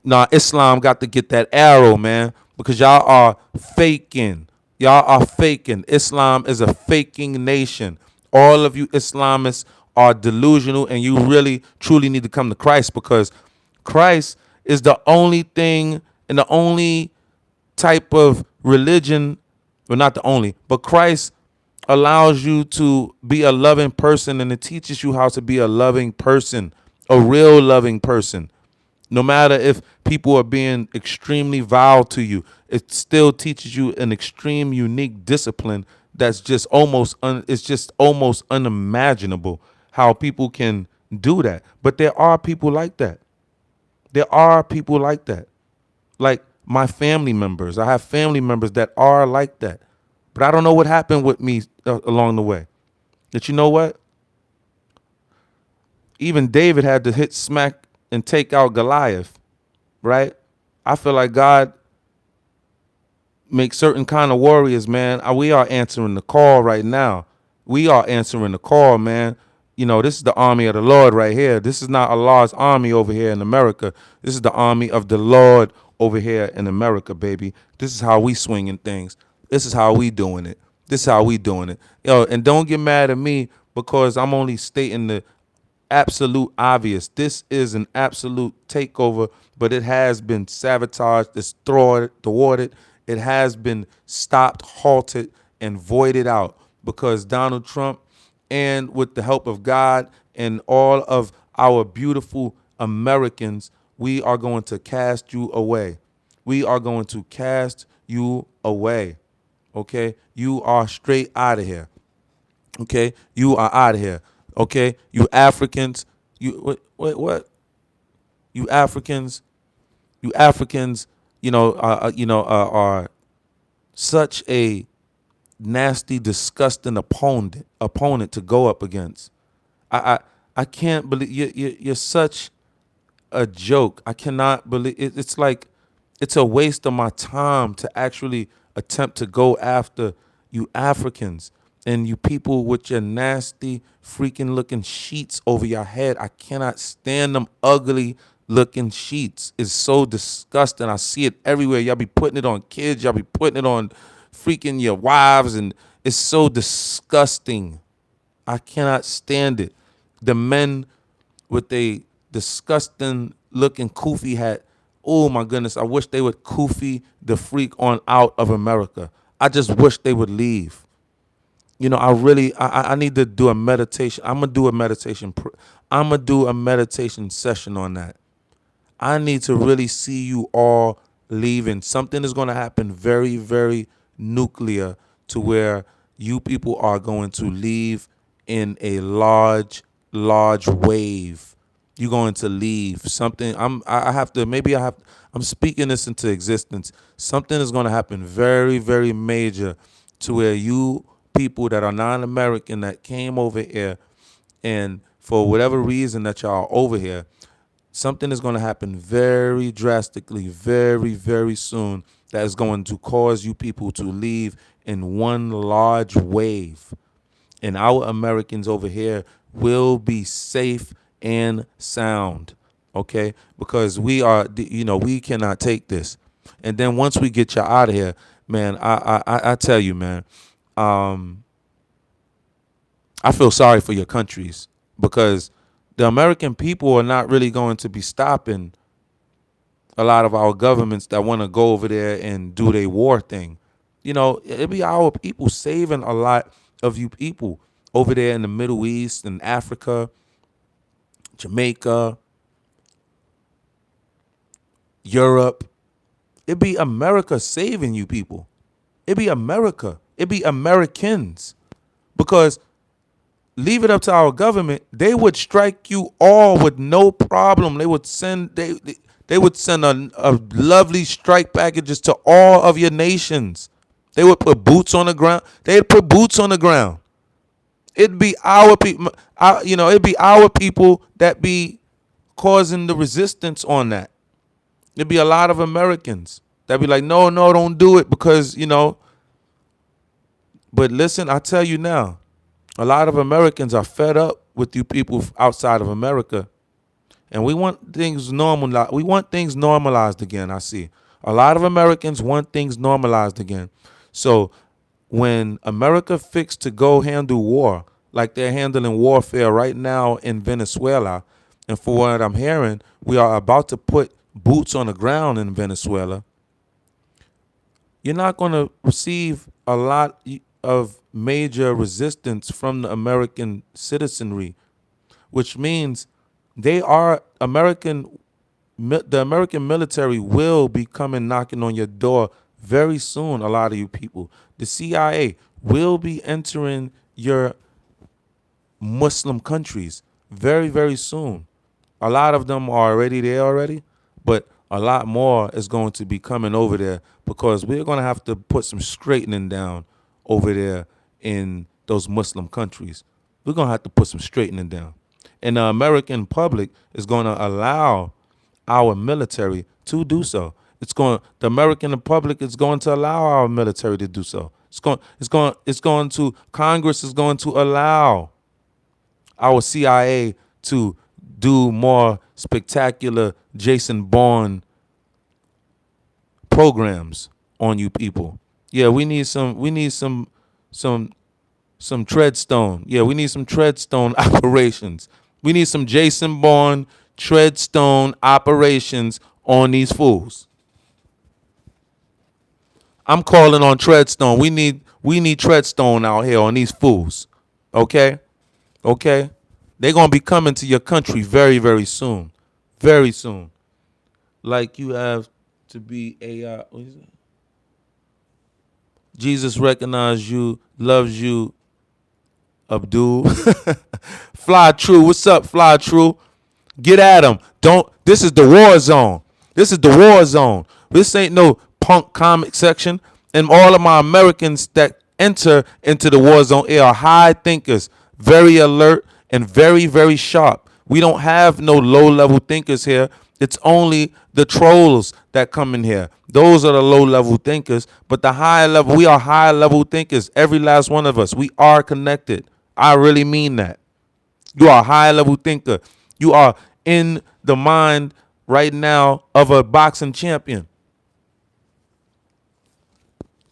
Nah, Islam got to get that arrow, man, because y'all are faking. Y'all are faking. Islam is a faking nation. All of you Islamists are delusional, and you really, truly need to come to Christ, because Christ is the only thing and the only type of religion, well, not the only, but Christ allows you to be a loving person, and it teaches you how to be a loving person, a real loving person. No matter if people are being extremely vile to you, it still teaches you an extreme, unique discipline that's just it's just almost unimaginable how people can do that. But there are people like that. There are people like that. Like my family members. I have family members that are like that. But I don't know what happened with me along the way. That, you know what? Even David had to hit smack and take out Goliath, right? I feel like God makes certain kind of warriors, man. We are answering the call right now. We are answering the call, man. This is the army of the Lord right here. This is not Allah's army over here in America. This is the army of the Lord over here in America, baby. This is how we swinging things. This is how we doing it. This is how we doing it. And don't get mad at me because I'm only stating the absolute obvious. This is an absolute takeover, but it has been sabotaged, it's thwarted. It has been stopped, halted, and voided out because Donald Trump, and with the help of God and all of our beautiful Americans, we are going to cast you away. We are going to cast you away. Okay? You are straight out of here. Okay? You are out of here. Okay? You Africans, what? You Africans, are such a nasty, disgusting opponent to go up against. I can't believe you're such a joke. I cannot believe it. It's like it's a waste of my time to actually attempt to go after you Africans and you people with your nasty freaking looking sheets over your head. I cannot stand them ugly looking sheets. It's so disgusting. I see it everywhere. Y'all be putting it on kids. Y'all be putting it on freaking your wives, and it's so disgusting. I cannot stand it. The men with a disgusting looking kufi hat. Oh my goodness. I wish they would kufi the freak on out of America. I just wish they would leave. I need to do a meditation. I'm going to do a meditation. I'm going to do a meditation session on that. I need to really see you all leaving. Something is going to happen very, very nuclear to where you people are going to leave in a large wave. You're going to leave something. I'm speaking this into existence. Something is going to happen very, very major to where you people that are non-American that came over here, and for whatever reason that y'all are over here, something is going to happen very drastically, very, very soon, that is going to cause you people to leave in one large wave. And our Americans over here will be safe and sound, okay? Because we cannot take this. And then once we get you out of here, man, I tell you, man, I feel sorry for your countries because the American people are not really going to be stopping a lot of our governments that want to go over there and do their war thing. You know, it be our people saving a lot of you people over there in the Middle East and Africa, Jamaica, Europe. It be America saving you people. It be America. It be Americans. Because leave it up to our government, they would strike you all with no problem. They would send they would send a lovely strike packages to all of your nations. They would put boots on the ground. They'd put boots on the ground. It'd be our people, it'd be our people that be causing the resistance on that. It'd be a lot of Americans that be like, no, don't do it because, But listen, I tell you now, a lot of Americans are fed up with you people outside of America. And we want things normal. We want things normalized again, I see. A lot of Americans want things normalized again. So when America fixed to go handle war, like they're handling warfare right now in Venezuela, and for what I'm hearing, we are about to put boots on the ground in Venezuela, you're not going to receive a lot of major resistance from the American citizenry, which means the American military will be coming knocking on your door very soon. A lot of you people, the CIA will be entering your Muslim countries very, very soon. A lot of them are already there already, but a lot more is going to be coming over there because we're going to have to put some straightening down over there in those Muslim countries. We're going to have to put some straightening down. And the American public is going to allow our military to do so. The American public is going to allow our military to do so. Congress is going to allow our CIA to do more spectacular Jason Bourne programs on you people. Yeah, we need some treadstone. Yeah, we need some treadstone operations. We need some Jason Bourne treadstone operations on these fools. I'm calling on treadstone. We need treadstone out here on these fools. Okay? They're going to be coming to your country very, very soon. Very soon. Like you have to be a what is it? Jesus recognizes you, loves you, Abdul. Fly True. What's up, Fly True? Get at him. This is the war zone. This is the war zone. This ain't no punk comic section. And all of my Americans that enter into the war zone are high thinkers, very alert and very, very sharp. We don't have no low-level thinkers here. It's only the trolls that come in here. Those are the low-level thinkers. But the high level, we are high-level thinkers. Every last one of us. We are connected. I really mean that. You are a high-level thinker. You are in the mind right now of a boxing champion.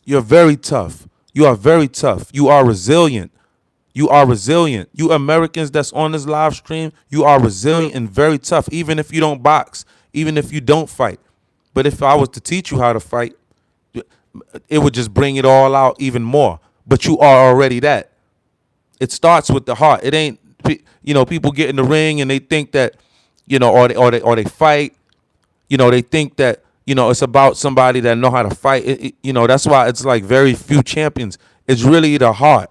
You're very tough. You are very tough. You are resilient. You are resilient. You Americans that's on this live stream, you are resilient and very tough, even if you don't box, even if you don't fight. But if I was to teach you how to fight, it would just bring it all out even more. But you are already that. It starts with the heart. It ain't, people get in the ring and they think that, or they fight, they think that, it's about somebody that know how to fight. That's why it's like very few champions. It's really the heart.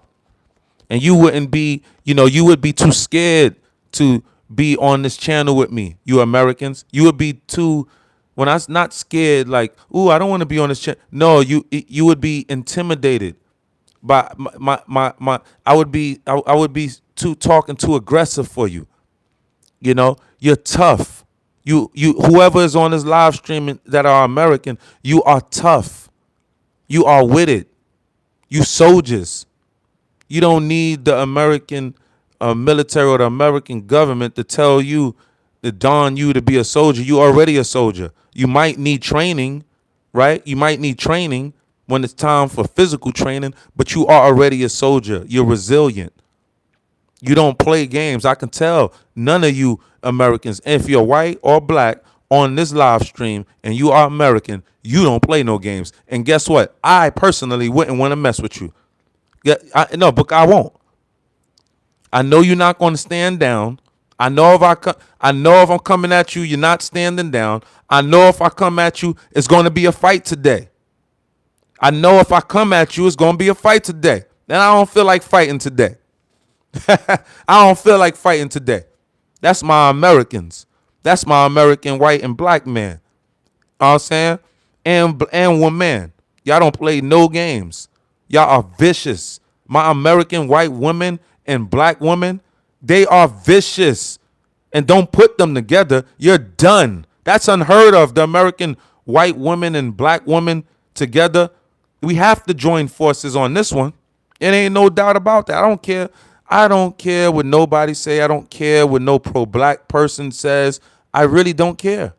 And you wouldn't be, you would be too scared to be on this channel with me, you Americans. You would be too, when I was not scared, like, ooh, I don't want to be on this channel. No, you would be intimidated by I would be too talking too aggressive for you. You're tough. Whoever is on this live stream that are American, you are tough. You are with it. You soldiers. You don't need the American military or the American government to tell you, to don you to be a soldier. You already a soldier. You might need training, right? You might need training when it's time for physical training, but you are already a soldier. You're resilient. You don't play games. I can tell none of you Americans, if you're white or black on this live stream and you are American, you don't play no games. And guess what? I personally wouldn't want to mess with you. Yeah, no, but I won't. I know you're not going to stand down. I know if I'm coming at you, you're not standing down. I know if I come at you, it's going to be a fight today. I know if I come at you, it's going to be a fight today. And I don't feel like fighting today. I don't feel like fighting today. That's my Americans. That's my American white and black man. You know what I'm saying? And woman. Y'all don't play no games. Y'all are vicious. My American white women and black women, they are vicious. And don't put them together. You're done. That's unheard of. The American white women and black women together. We have to join forces on this one. It ain't no doubt about that. I don't care. I don't care what nobody say. I don't care what no pro-black person says. I really don't care.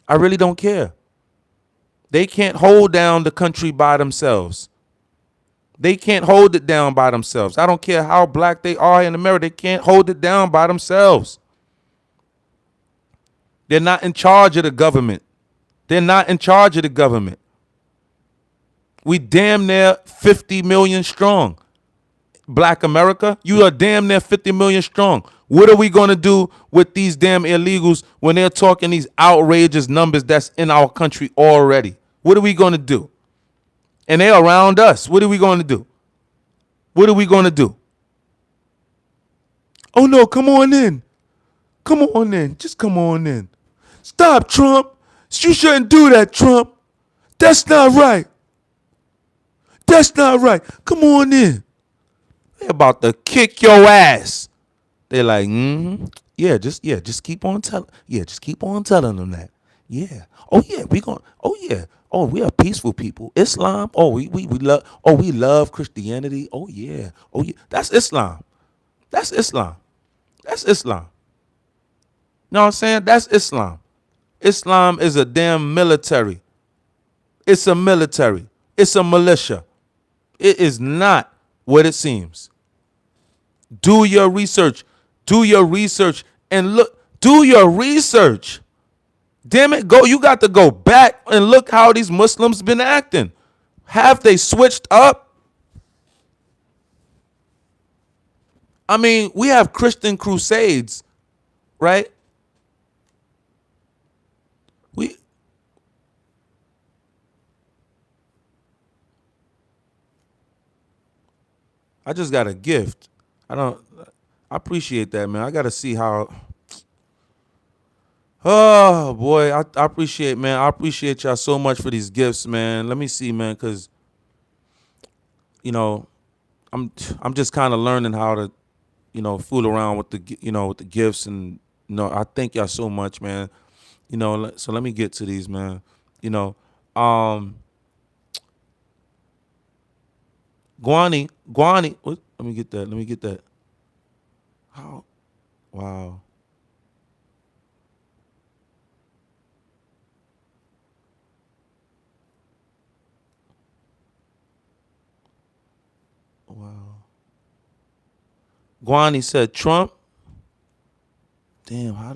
I really don't care. They can't hold down the country by themselves. They can't hold it down by themselves. I don't care how black they are in America. They can't hold it down by themselves. They're not in charge of the government. They're not in charge of the government. We damn near 50 million strong. Black America, you are damn near 50 million strong. What are we going to do with these damn illegals when they're talking these outrageous numbers that's in our country already? What are we going to do? And they're around us. What are we going to do? What are we going to do? Oh, no, come on in. Come on in. Just come on in. Stop, Trump. You shouldn't do that, Trump. That's not right. That's not right. Come on in. They're about to kick your ass. They're like, just keep on telling them that. Yeah. Oh yeah, Oh, we are peaceful people. Islam. Oh, we love Christianity. Oh yeah. Oh yeah. That's Islam. That's Islam. That's Islam. You know what I'm saying? That's Islam. Islam is a damn military. It's a military. It's a militia. It is not what it seems. Do your research. Do your research and look. Do your research. Damn it, you got to go back and look how these Muslims been acting. Have they switched up? I mean, we have Christian crusades, right? I just got a gift. I appreciate that, man. I got to see how. Oh boy, I appreciate, man. I appreciate y'all so much for these gifts, man. Let me see, man, because I'm just kind of learning how to, fool around with the gifts, and I thank y'all so much, man. So let me get to these, man. Guani. What? Let me get that. How? Wow. Wow. Guani said Trump. Damn, I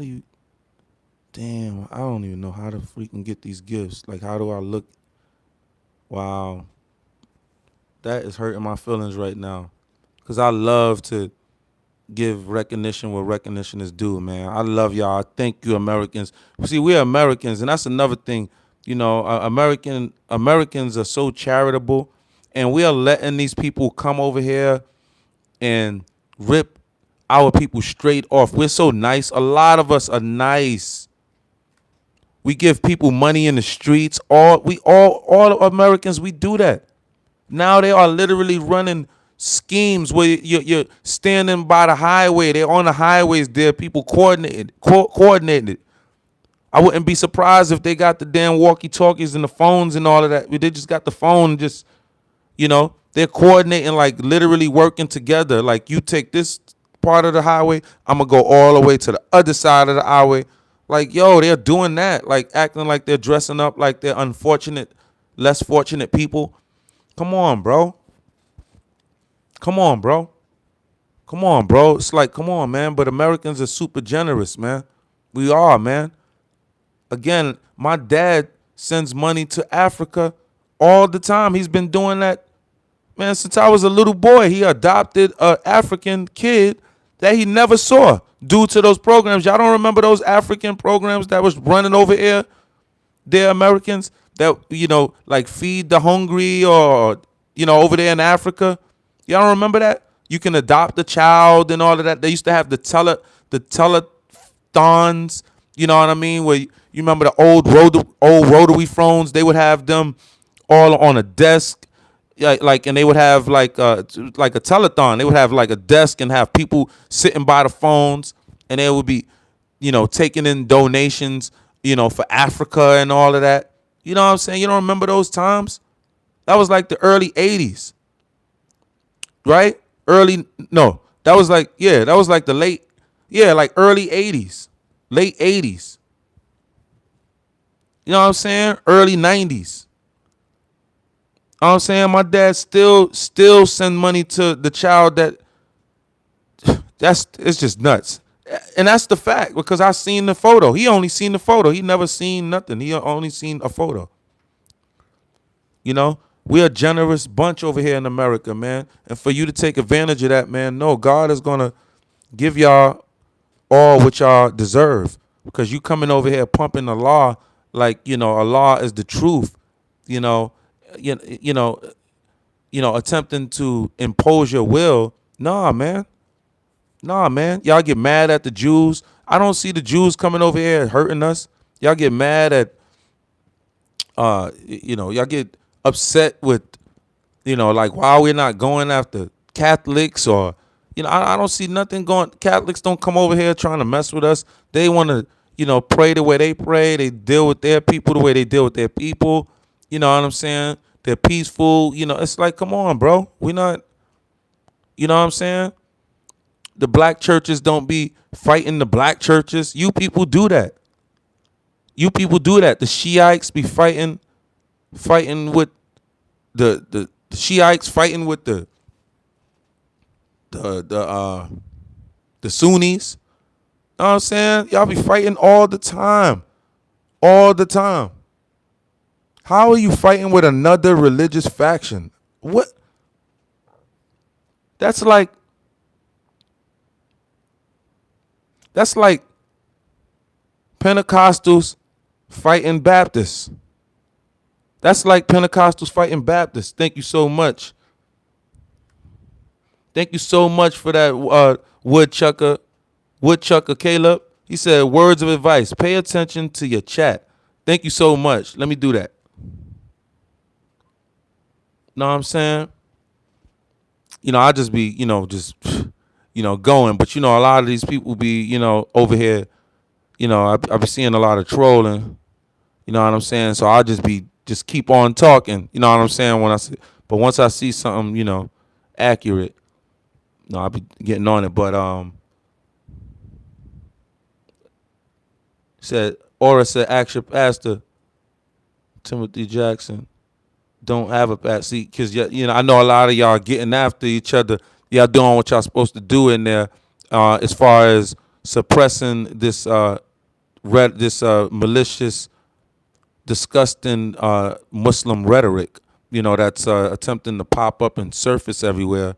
don't even know how to freaking get these gifts. Like, how do I look? Wow. That is hurting my feelings right now. Because I love to give recognition where recognition is due, man. I love y'all. Thank you, Americans. See, we're Americans, and that's another thing. Americans are so charitable, and we are letting these people come over here and rip our people straight off. We're so nice. A lot of us are nice. We give people money in the streets. All Americans, we do that. Now they are literally running schemes where you're standing by the highway. They're on the highways there. People coordinated. I wouldn't be surprised if they got the damn walkie-talkies and the phones and all of that. They just got the phone, just, they're coordinating, like literally working together. Like, you take this part of the highway, I'm going to go all the way to the other side of the highway. Like, yo, they're doing that, like acting like they're dressing up like they're unfortunate, less fortunate people. Come on, bro. Come on, bro. Come on, bro. It's like, come on, man. But Americans are super generous, man. We are, man. Again, my dad sends money to Africa all the time. He's been doing that, man, since I was a little boy. He adopted an African kid that he never saw due to those programs. Y'all don't remember those African programs that was running over here? They're Americans that, like Feed the Hungry or, over there in Africa. Y'all don't remember that? You can adopt a child and all of that. They used to have the telethons, you know what I mean? Where you remember the old rotary phones? They would have them all on a desk. Yeah, like, and they would have like a telethon. They would have like a desk and have people sitting by the phones, and they would be, taking in donations, for Africa and all of that. You know what I'm saying? You don't remember those times? That was like the early 80s, right? That was like the like early 80s, late 80s. You know what I'm saying? Early 90s. You know what I'm saying? My dad still send money to the child it's just nuts. And that's the fact, because I seen the photo. He only seen the photo. He never seen nothing. He only seen a photo. We're a generous bunch over here in America, man. And for you to take advantage of that, man, no, God is going to give y'all all what y'all deserve, because you coming over here pumping the law like, Allah is the truth, attempting to impose your will. Nah, man. Y'all get mad at the Jews. I don't see the Jews coming over here hurting us. Y'all get mad at, y'all get upset with, like, why we're not going after Catholics, or, I don't see nothing going. Catholics don't come over here trying to mess with us. They want to, pray the way they pray. They deal with their people the way they deal with their people. You know what I'm saying? They're peaceful. It's like, come on, bro. We're not, you know what I'm saying? The black churches don't be fighting the black churches. You people do that. The Shiites be fighting with the Shiites, fighting with the Sunnis. You know what I'm saying? Y'all be fighting all the time. All the time. How are you fighting with another religious faction? What? That's like Pentecostals fighting Baptists. That's like Pentecostals fighting Baptists. Thank you so much. Thank you so much for that, woodchucker Caleb. He said, words of advice. Pay attention to your chat. Thank you so much. Let me do that. Know what I'm saying? I just be, going. But, a lot of these people be, over here, I be seeing a lot of trolling. You know what I'm saying? So I'll just keep on talking. You know what I'm saying? But once I see something, accurate, I'll be getting on it. But Aura said, ask your pastor, Timothy Jackson, don't have a pastor. See, because I know a lot of y'all getting after each other. Y'all doing what y'all supposed to do in there, as far as suppressing this malicious, disgusting Muslim rhetoric, that's attempting to pop up and surface everywhere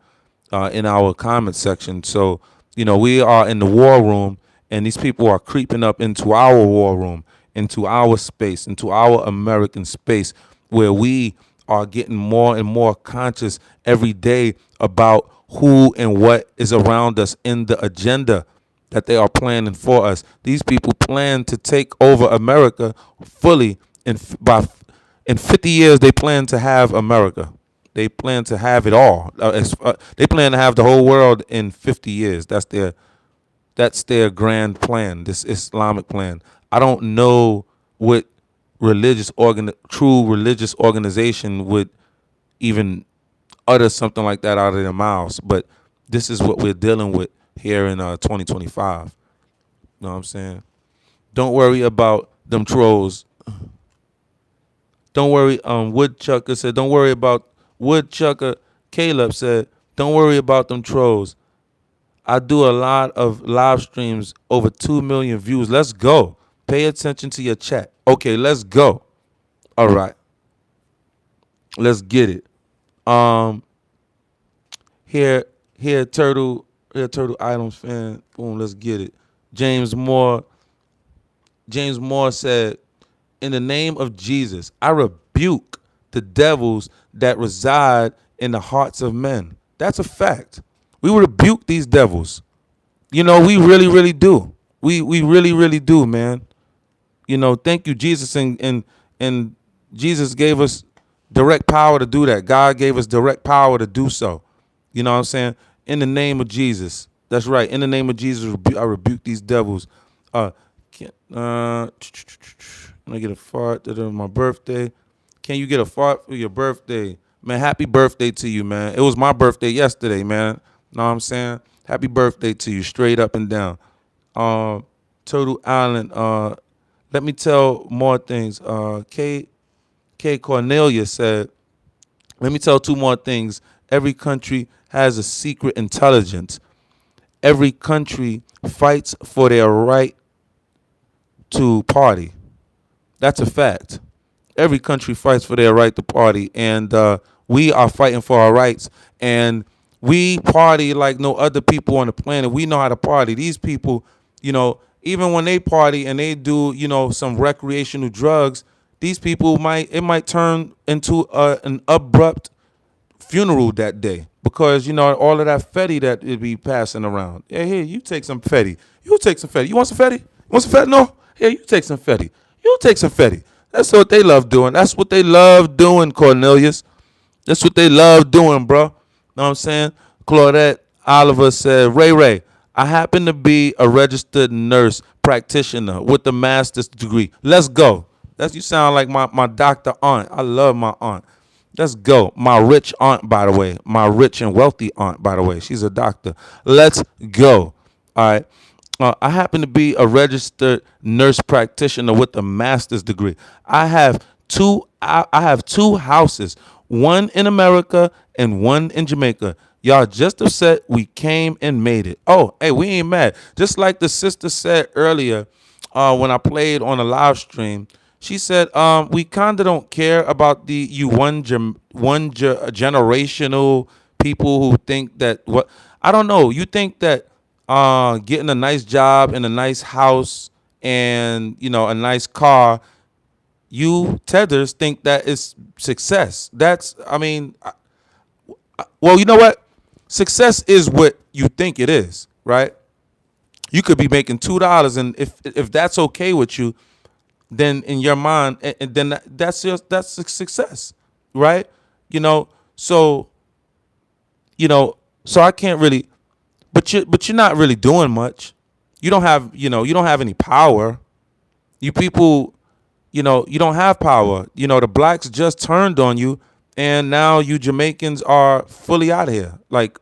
in our comment section. So, we are in the war room, and these people are creeping up into our war room, into our space, into our American space, where we are getting more and more conscious every day about who and what is around us in the agenda that they are planning for us. These people plan to take over America fully. In 50 years, they plan to have America. They plan to have it all. They plan to have the whole world in 50 years. That's their grand plan, this Islamic plan. I don't know what true religious organization would even utter something like that out of their mouths, but this is what we're dealing with here in 2025. You know what I'm saying? Don't worry about them trolls. Don't worry. Woodchucker said, don't worry about Woodchucker. Caleb said, don't worry about them trolls. I do a lot of live streams, over 2 million views. Let's go. Pay attention to your chat. Okay, let's go. All right. Let's get it. Um, here, Turtle Items fan. Boom, let's get it. James Moore said, in the name of Jesus, I rebuke the devils that reside in the hearts of men. That's a fact. We rebuke these devils. You know, we really, really do. We really, really do, man. You know, thank you, Jesus, and Jesus gave us direct power to do that. God gave us direct power to do so. You know what I'm saying? In the name of Jesus. That's right. In the name of Jesus, I rebuke these devils. Can I get a fart on my birthday? Can you get a fart for your birthday? Man, happy birthday to you, man. It was my birthday yesterday, man. Know what I'm saying? Happy birthday to you, straight up and down. Turtle Island, let me tell more things. K Cornelia said, let me tell two more things. Every country has a secret intelligence. Every country fights for their right to party. That's a fact. Every country fights for their right to party, and we are fighting for our rights. And we party like no other people on the planet. We know how to party. These people, you know, even when they party and they do, you know, some recreational drugs, these people might turn into an abrupt funeral that day, because you know all of that fetty that it be passing around. Yeah, here, you take some fetty. You take some fetty. You want some fetty? You want some fetty? No. Here, you take some fetty. You take some fetty. That's what they love doing. That's what they love doing, Cornelius. That's what they love doing, bro. Know what I'm saying? Claudette Oliver said, Ray, I happen to be a registered nurse practitioner with a master's degree. Let's go. You sound like my doctor aunt. I love my aunt. Let's go. My rich aunt, by the way. My rich and wealthy aunt, by the way. She's a doctor. Let's go. All right. I happen to be a registered nurse practitioner with a master's degree. I have two houses, one in America and one in Jamaica. Y'all just upset we came and made it. Oh, hey, we ain't mad. Just like the sister said earlier when I played on a live stream, she said, we kind of don't care about the generational people who think that what I don't know. You think that getting a nice job and a nice house and you know a nice car, you tethers think that is success. That's well, you know what? Success is what you think it is, right? You could be making $2, and if that's okay with you, then in your mind, and then that's a success, right? You know, so I can't really, but you're not really doing much. You don't have any power. You people, you don't have power. You know, the blacks just turned on you, and now you Jamaicans are fully out of here. Like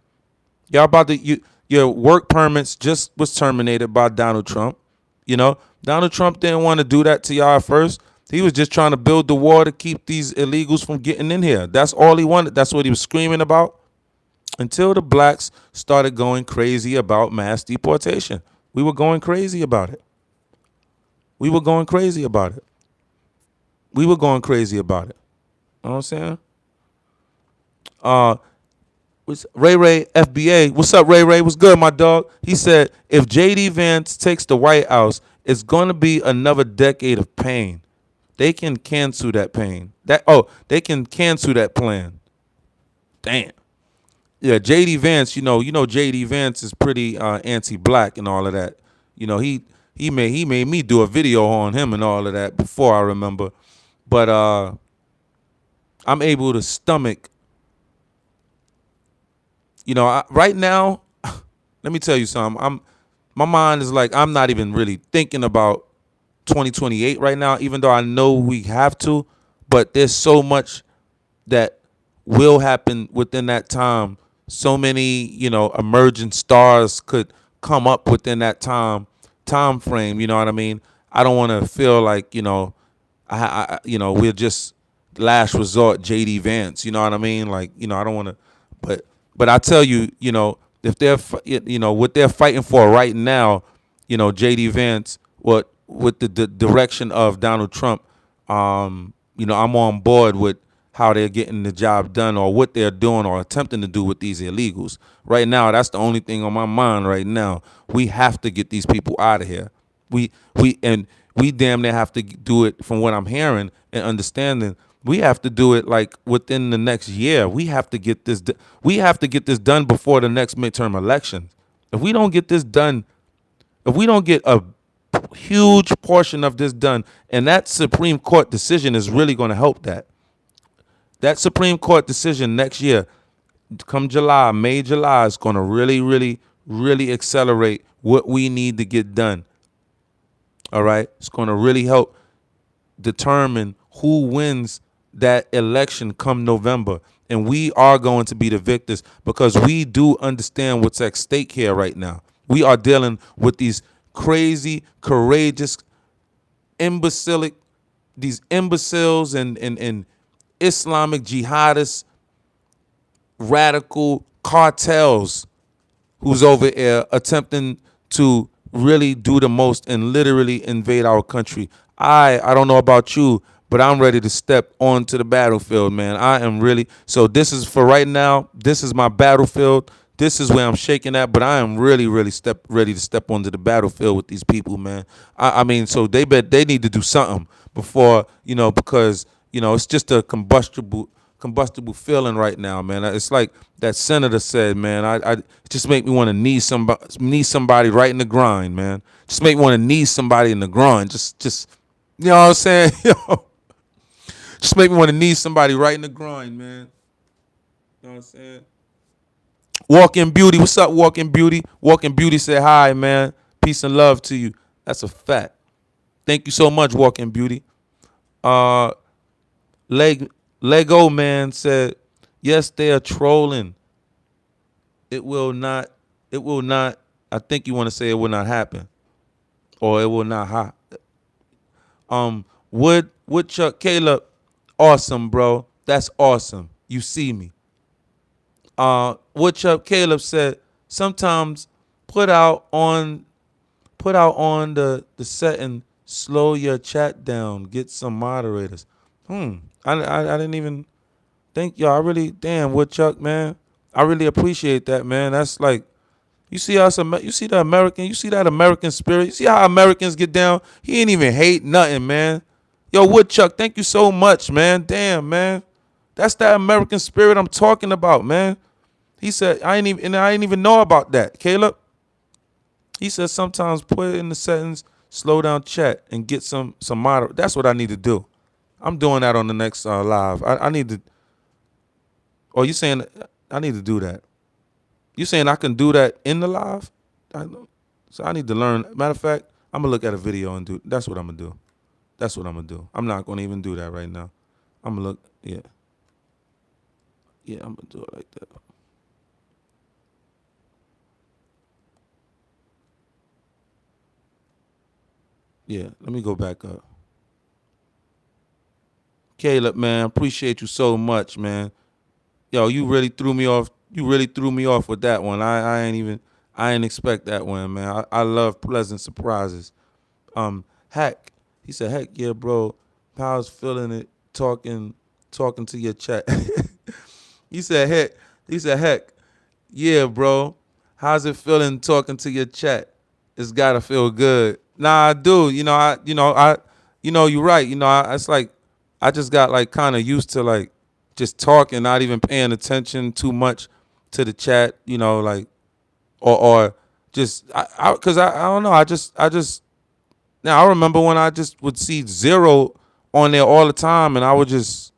y'all about to your work permits just was terminated by Donald Trump. You know, Donald Trump didn't want to do that to y'all at first. He was just trying to build the wall to keep these illegals from getting in here. That's all he wanted. That's what he was screaming about. Until the blacks started going crazy about mass deportation. We were going crazy about it. We were going crazy about it. You know what I'm saying? Ray FBA. What's up, Ray? What's good, my dog? He said, if J.D. Vance takes the White House, it's going to be another decade of pain. They can cancel that pain. They can cancel that plan. Damn. Yeah, J.D. Vance, you know J.D. Vance is pretty anti-black and all of that. You know, he made me do a video on him and all of that before, I remember. But I'm able to stomach. You know, right now, let me tell you something. My mind is like I'm not even really thinking about 2028 right now, even though I know we have to. But there's so much that will happen within that time. So many, emerging stars could come up within that time frame. You know what I mean? I don't want to feel like, we're just last resort JD Vance. You know what I mean? Like, I don't want to, but I tell you, if they're, what they're fighting for right now, JD Vance, what with the direction of Donald Trump, I'm on board with how they're getting the job done or what they're doing or attempting to do with these illegals. Right now, that's the only thing on my mind right now. We have to get these people out of here. We damn near have to do it from what I'm hearing and understanding. We have to do it like within the next year. We have to get this done before the next midterm election. If we don't get this done, if we don't get a huge portion of this done, and that Supreme Court decision is really going to help that. That Supreme Court decision next year, come July, May, July, is going to really, really, really accelerate what we need to get done. All right? It's going to really help determine who wins that election come November. And we are going to be the victors because we do understand what's at stake here right now. We are dealing with these crazy, courageous, these imbeciles and Islamic jihadists, radical cartels who's over here attempting to really do the most and literally invade our country. I don't know about you, but I'm ready to step onto the battlefield, man. I am really. So this is for right now. This is my battlefield. This is where I'm shaking at, but I am really, really ready to step onto the battlefield with these people, man. I mean, so they need to do something before, because, it's just a combustible feeling right now, man. It's like that senator said, man. I it just make me want to knee somebody right in the grind, man. Just make me want to knee somebody in the grind. Just you know what I'm saying? Just make me want to knee somebody right in the grind, man. You know what I'm saying? Walking Beauty, what's up, Walking Beauty? Walking Beauty said hi, man. Peace and love to you. That's a fact. Thank you so much, Walking Beauty. Lego Man said, yes, they are trolling. It will not, I think you want to say it will not happen. Or it will not happen. Woodchuck Caleb, awesome, bro. That's awesome. You see me. Woodchuck Caleb said, sometimes put out on the setting, slow your chat down, get some moderators. I didn't even think, y'all. I really, damn, Woodchuck, man. I really appreciate that, man. That's like, you see us, you see that American spirit. You see how Americans get down? He ain't even hate nothing, man. Yo, Woodchuck, thank you so much, man. Damn, man. That's that American spirit I'm talking about, man. He said, I ain't even know about that, Caleb. He said, sometimes put it in the settings, slow down chat, and get some moderate. That's what I need to do. I'm doing that on the next live. I need to. Oh, you saying I need to do that? You saying I can do that in the live? So I need to learn. Matter of fact, I'm gonna look at a video and do. That's what I'm gonna do. That's what I'm gonna do. I'm not gonna even do that right now. I'm gonna look. Yeah. I'm gonna do it like that. Yeah. Let me go back up. Caleb, man, appreciate you so much, man. Yo, you really threw me off. You really threw me off with that one. I ain't expect that one, man. I love pleasant surprises. Heck, he said, heck yeah, bro. How's feeling it talking to your chat? He said, heck, yeah, bro. How's it feeling talking to your chat? It's gotta feel good. Nah, I do. You're right. It's like I just got like kind of used to like just talking, not even paying attention too much to the chat, like or just because I don't know. I just now I remember when I just would see zero on there all the time, and I would just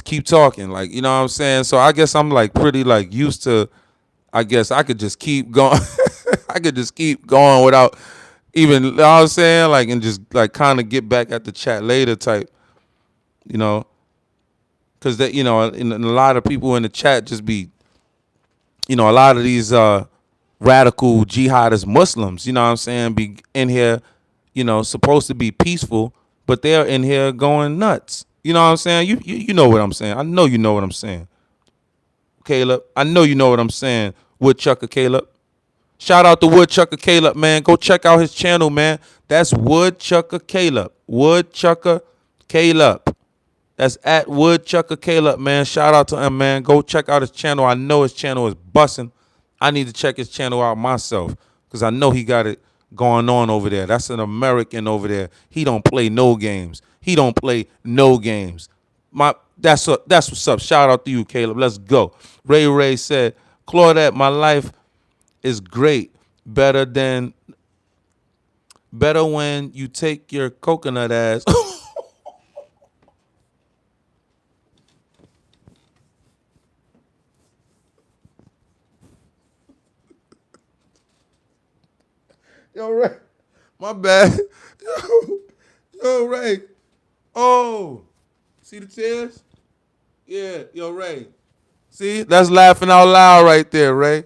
keep talking, like, you know what I'm saying. So I guess I'm like pretty like used to. I guess I could just keep going. I could just keep going without even, you know what I'm saying, like, and just like kind of get back at the chat later type, because that, and a lot of people in the chat just be, a lot of these radical jihadist Muslims, you know what I'm saying, be in here supposed to be peaceful, but they're in here going nuts. You know what I'm saying? You know what I'm saying. I know you know what I'm saying, Caleb. I know you know what I'm saying, Woodchucker Caleb. Shout out to Woodchucker Caleb, man. Go check out his channel, man. That's Woodchucker Caleb. Woodchucker Caleb. That's at Woodchucker Caleb, man. Shout out to him, man. Go check out his channel. I know his channel is busting. I need to check his channel out myself because I know he got it going on over there. That's an American over there. He don't play no games. He don't play no games. That's what's up. Shout out to you, Caleb. Let's go. Ray said, Claudette, my life is great. Better when you take your coconut ass. Yo, Ray. My bad. Yo, Ray. Oh. See the tears? Yeah, yo, Ray. See? That's laughing out loud right there, Ray.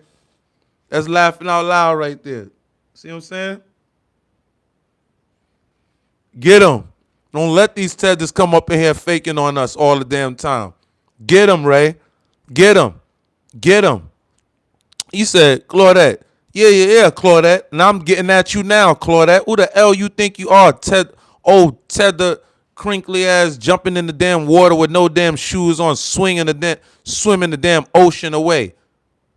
That's laughing out loud right there. See what I'm saying? Get them. Don't let these Tedders come up in here faking on us all the damn time. Get them, Ray. Get them. Get them. He said, Claudette. Yeah, Claudette. And I'm getting at you now, Claudette. Who the hell you think you are? Ted the crinkly ass jumping in the damn water with no damn shoes on, swimming the damn ocean away.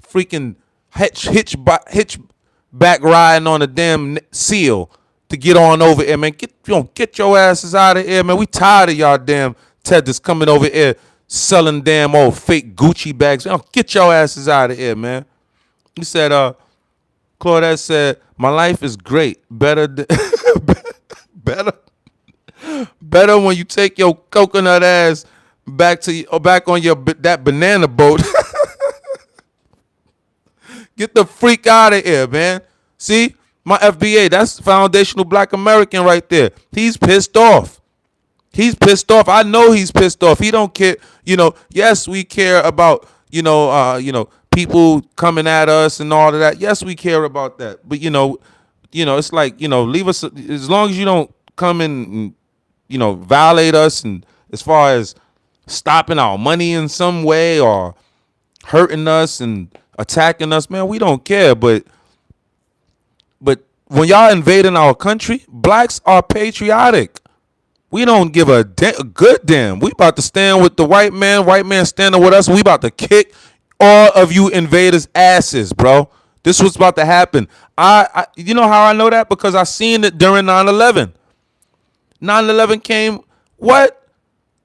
Freaking hitchback riding on a damn seal to get on over here, man. Get your asses out of here, man. We tired of y'all damn Tedders coming over here selling damn old fake Gucci bags. Get your asses out of here, man. He said, Claudette said, my life is great. Better when you take your coconut ass back on that banana boat. Get the freak out of here, man. See, my FBA, that's foundational Black American right there. He's pissed off. He's pissed off. I know he's pissed off. He don't care. Yes, we care about, people coming at us and all of that. Yes, we care about that. But, it's like, leave us, as long as you don't come in and, violate us, and as far as stopping our money in some way or hurting us and attacking us, man, we don't care. But when y'all invading our country, blacks are patriotic. We don't give a good damn. We about to stand with the white man standing with us. We about to kick all of you invaders' asses, bro. This was about to happen. You know how I know that? Because I seen it during 9/11. 9/11 came, what?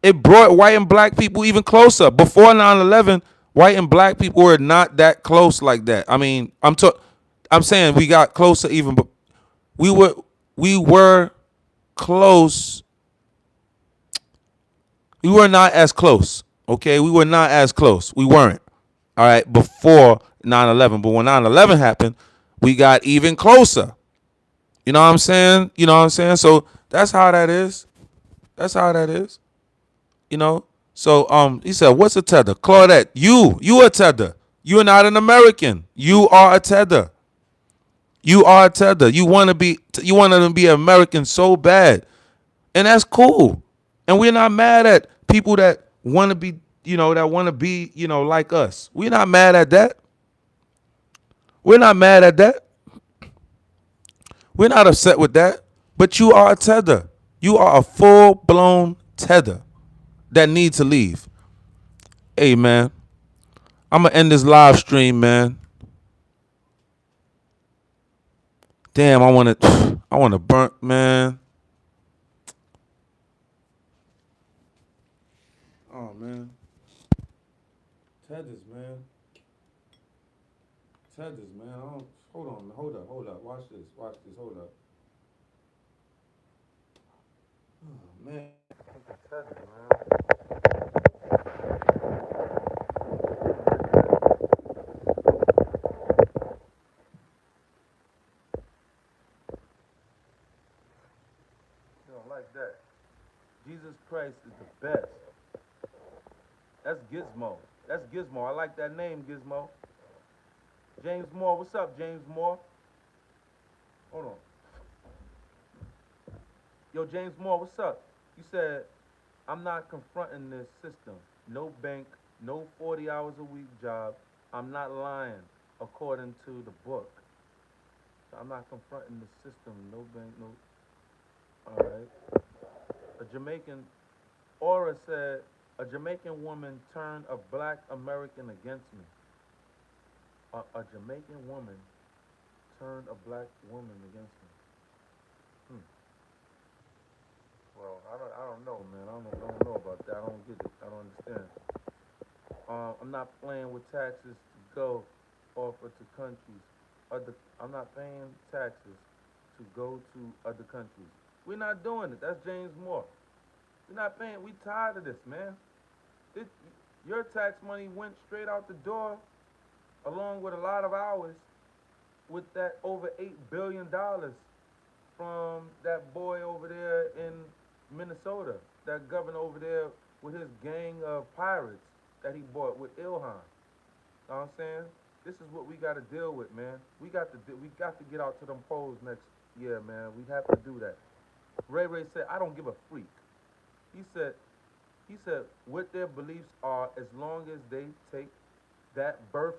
It brought white and black people even closer. Before 9/11, white and black people were not that close like that. I mean, I'm saying we got closer even, but we were close. We were not as close, okay? We were not as close. We weren't, all right, before 9/11. But when 9/11 happened, we got even closer. You know what I'm saying? So that's how that is. That's how that is. So he said, what's a tether? Claudette, you a tether. You are not an American. You are a tether. You are a tether. You want to be American so bad. And that's cool. And we're not mad at people that want to be, like us. We're not mad at that. We're not mad at that. We're not upset with that. But you are a tether. You are a full-blown tether that needs to leave. Hey, man, I'm going to end this live stream, man. Damn, I want to burn, man. Oh, man. Tethers, man. Tethers, man. Hold up. Watch this, hold up. Oh, man. Tethers, man. Like that. Jesus Christ is the best. That's Gizmo. I like that name, Gizmo. James Moore. What's up, James Moore? Hold on. Yo, James Moore, what's up? You said, I'm not confronting this system. No bank, no 40 hours a week job. I'm not lying, according to the book. So I'm not confronting the system. No bank, no. All right. A Jamaican Aura said, a Jamaican woman turned a black American against me. A Jamaican woman turned a black woman against me. Hmm. Well, I don't know, man. I don't know about that. I don't get it. I don't understand. I'm not playing with taxes to go offer to countries. I'm not paying taxes to go to other countries. We're not doing it. That's James Moore. We're not paying. We tired of this, man. It, your tax money went straight out the door, along with a lot of ours, with that over $8 billion from that boy over there in Minnesota, that governor over there with his gang of pirates that he bought with Ilhan. Know what I'm saying? This is what we got to deal with, man. We got to get out to them polls next year, man. We have to do that. Ray Ray said, I don't give a freak. He said, what their beliefs are as long as they take that birth.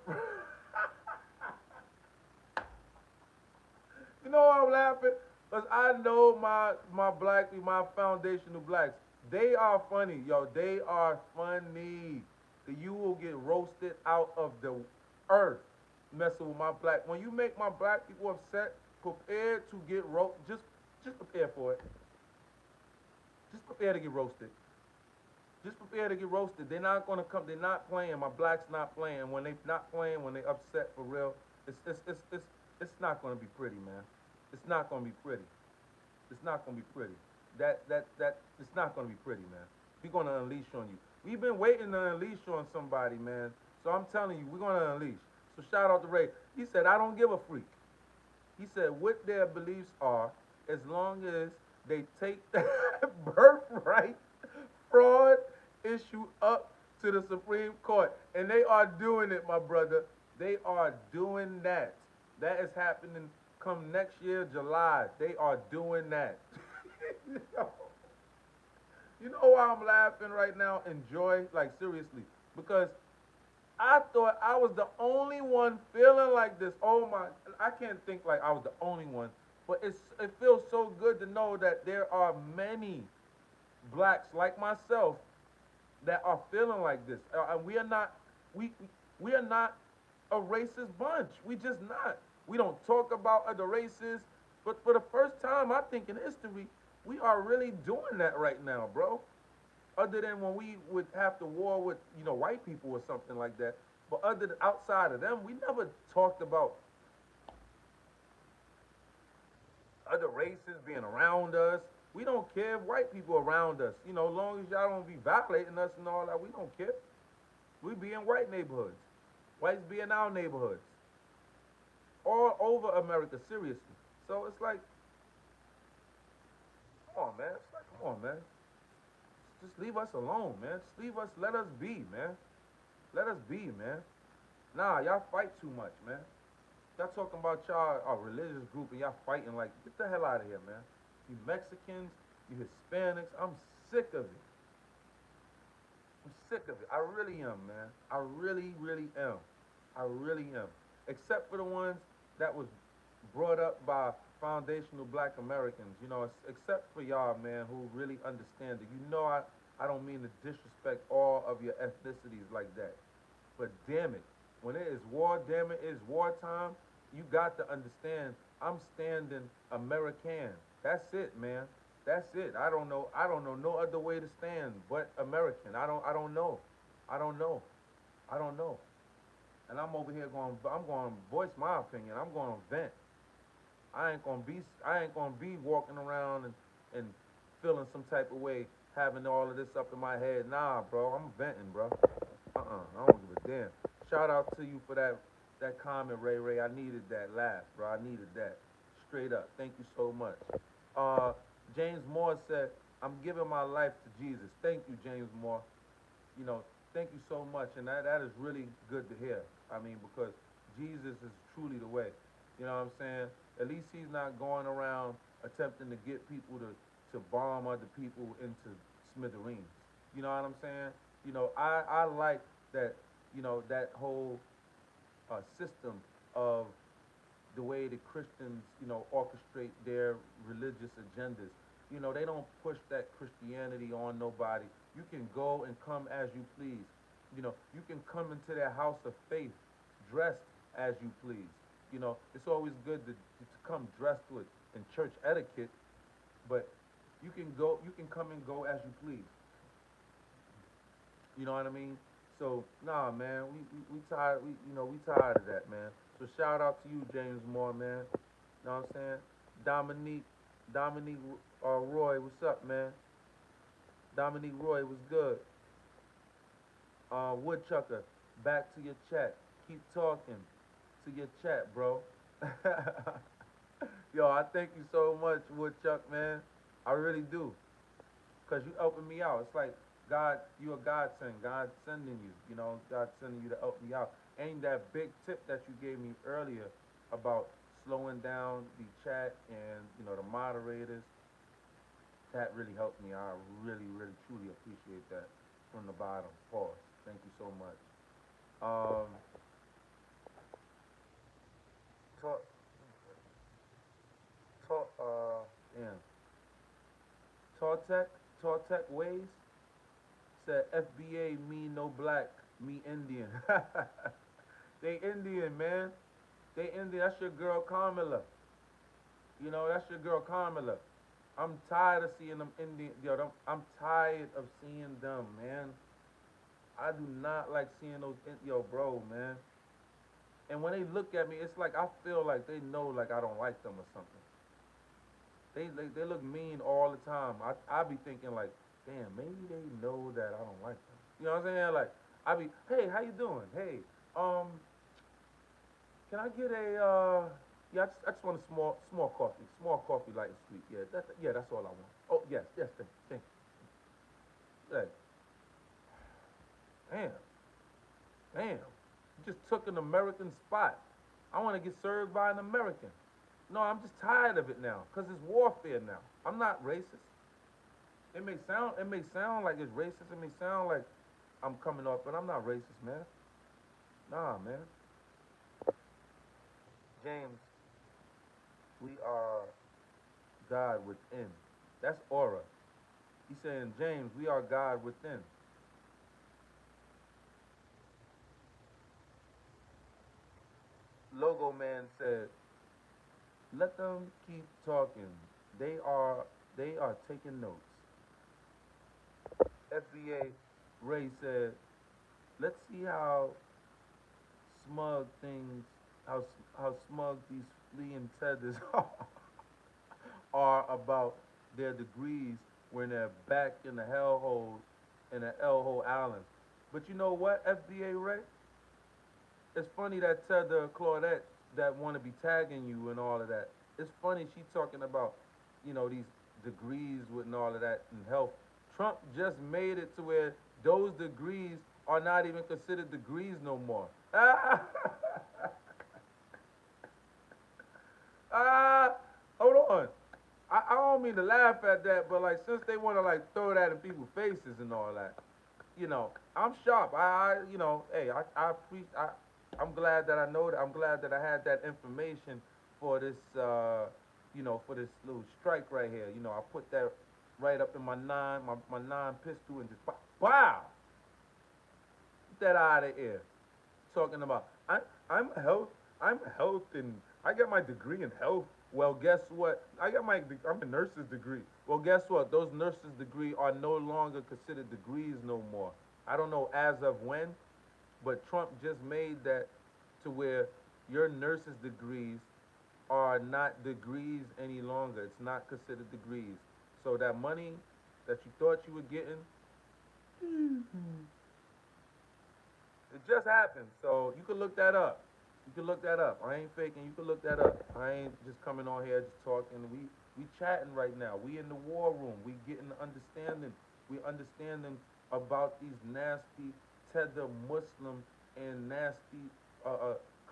You know why I'm laughing? Because I know my black, my foundational blacks. They are funny, yo. They are funny. You will get roasted out of the earth messing with my black. When you make my black people upset, prepare to get roasted. Just prepare for it. Just prepare to get roasted. Just prepare to get roasted. They're not gonna come. They're not playing. My black's not playing. When they not playing, when they upset for real, it's not gonna be pretty, man. It's not gonna be pretty. It's not gonna be pretty. That it's not gonna be pretty, man. We're gonna unleash on you. We've been waiting to unleash on somebody, man. So I'm telling you, we're gonna unleash. So shout out to Ray. He said, I don't give a freak. He said what their beliefs are, as long as they take that birthright fraud issue up to the Supreme Court. And they are doing it, my brother. They are doing that. That is happening come next year, July. They are doing that. You know why I'm laughing right now? Enjoy, like seriously. Because I thought I was the only one feeling like this. Oh my, I can't think like I was the only one. But it feels so good to know that there are many blacks like myself that are feeling like this. And we are not a racist bunch. We just not. We don't talk about other races. But for the first time, I think in history, we are really doing that right now, bro. Other than when we would have to war with, white people or something like that. But outside of them, we never talked about other races being around us. We don't care if white people around us. As long as y'all don't be violating us and all that, we don't care. We be in white neighborhoods. Whites be in our neighborhoods. All over America, seriously. So it's like, come on, man. It's like, come on, man. Just leave us alone, man. Just leave us, let us be, man. Let us be, man. Nah, y'all fight too much, man. Y'all talking about y'all a religious group and y'all fighting like, get the hell out of here, man. You Mexicans, you Hispanics, I'm sick of it. I'm sick of it. I really am, man. I really, really am. I really am. Except for the ones that was brought up by foundational black Americans, except for y'all, man, who really understand it. I don't mean to disrespect all of your ethnicities like that. But damn it, when it is war, damn it, it's wartime, you got to understand I'm standing American. That's it, man. That's it. I don't know no other way to stand but American. I don't know. I don't know. I don't know. And I'm over here I'm going to voice my opinion. I'm going to vent. I ain't gonna be walking around and feeling some type of way, having all of this up in my head. Nah, bro, I'm venting, bro. I don't give a damn. Shout out to you for that comment, Ray Ray. I needed that laugh, bro. I needed that. Straight up. Thank you so much. James Moore said, I'm giving my life to Jesus. Thank you, James Moore. Thank you so much. And that is really good to hear. I mean, because Jesus is truly the way. You know what I'm saying? At least he's not going around attempting to get people to to bomb other people into smithereens. You know what I'm saying? I like that, that whole system of the way the Christians, orchestrate their religious agendas. They don't push that Christianity on nobody. You can go and come as you please. You can come into their house of faith dressed as you please. It's always good to come dressed with in church etiquette, but you can come and go as you please. You know what I mean? So nah, man, we tired. We tired of that, man. So shout out to you, James Moore, man. You know what I'm saying? Dominique Roy, what's up, man? Dominique Roy, was good. Woodchucker, back to your chat. Keep talking to your chat, bro. Yo, I thank you so much, Woodchuck, man. I really do. Cause you helping me out. It's like God, you a godsend. God sending you. God sending you to help me out. And that big tip that you gave me earlier about slowing down the chat and the moderators, that really helped me. I really, really, truly appreciate that from the bottom. Pause. Thank you so much. Talk, talk. Damn. Tall Tech Ways said FBA me no black, me Indian. They Indian, man. They Indian. That's your girl Carmela. That's your girl Carmela. I'm tired of seeing them Indian. I'm tired of seeing them, man. I do not like seeing those. Bro, man. And when they look at me, it's like I feel like they know like I don't like them or something. They look mean all the time. I be thinking like, damn, maybe they know that I don't like them. You know what I'm saying? Like, I be, hey, how you doing? Hey, can I get a yeah, I just want a small coffee, light and sweet. Yeah, that's all I want. Oh yes, thank you. Hey, damn, you just took an American spot. I want to get served by an American. No, I'm just tired of it now, cause it's warfare now. I'm not racist. It may sound like it's racist. It may sound like I'm coming off, but I'm not racist, man. Nah, man. James, we are God within. That's aura. He's saying, James, we are God within. Logo Man said, let them keep talking. They are taking notes. FBA Ray said, let's see smug things, how smug these fleeing tethers are about their degrees when they're back in the hellhole in the hellhole islands. But you know what, FBA Ray? It's funny that Tether Claudette that want to be tagging you and all of that. It's funny she talking about, these degrees with and all of that in health. Trump just made it to where those degrees are not even considered degrees no more. Hold on. I don't mean to laugh at that, but like since they want to like throw that in people's faces and all that, I'm sharp. Hey, I'm glad that I know that. I'm glad that I had that information for this, for this little strike right here. I put that right up in my nine pistol and just wow, get that out of here. Talking about I'm health, I'm health, and I got my degree in health. Well, guess what? I'm a nurse's degree. Well, guess what? Those nurses' degree are no longer considered degrees no more. I don't know as of when, but Trump just made that to where your nurse's degrees are not degrees any longer. It's not considered degrees. So that money that you thought you were getting, it just happened. So you can look that up. You can look that up. I ain't faking. You can look that up. I ain't just coming on here just talking. We chatting right now. We in the war room. We getting understanding. We understanding about these nasty tether Muslim and nasty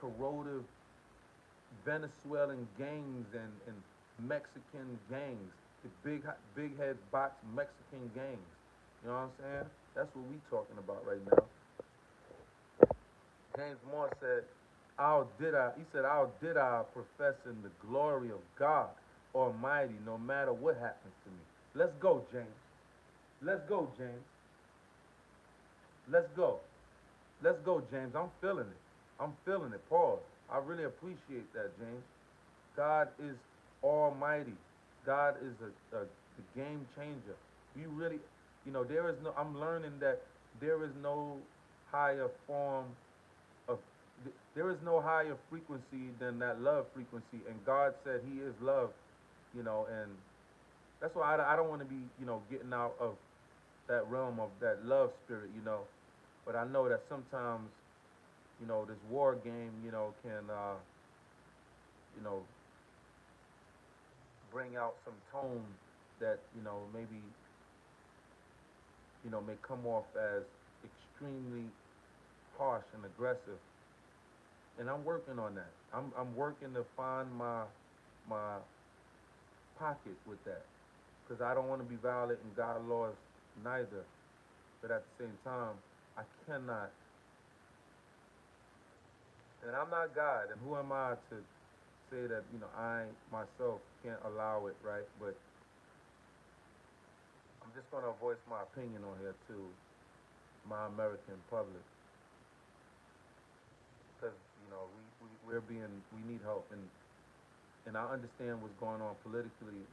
corrosive Venezuelan gangs and Mexican gangs. the big head box Mexican gangs. You know what I'm saying? That's what we talking about right now. James Moore said, he said, how did I profess in the glory of God Almighty no matter what happens to me? Let's go, James. Let's go, James. Let's go. Let's go, James. I'm feeling it. I'm feeling it. Pause. I really appreciate that, James. God is almighty. God is the game changer. You really, there is no, I'm learning that there is no higher form of, there is no higher frequency than that love frequency. And God said he is love, and that's why I don't want to be, getting out of that realm of that love spirit. But I know that sometimes, this war game, can, you know, bring out some tone that, maybe, may come off as extremely harsh and aggressive. And I'm working on that. I'm working to find my pocket with that. Because I don't want to be violating God laws neither. But at the same time, I cannot. And I'm not God. And who am I to say that, I myself can't allow it, right? But I'm just going to voice my opinion on here to my American public. Because, we need help. And I understand what's going on politically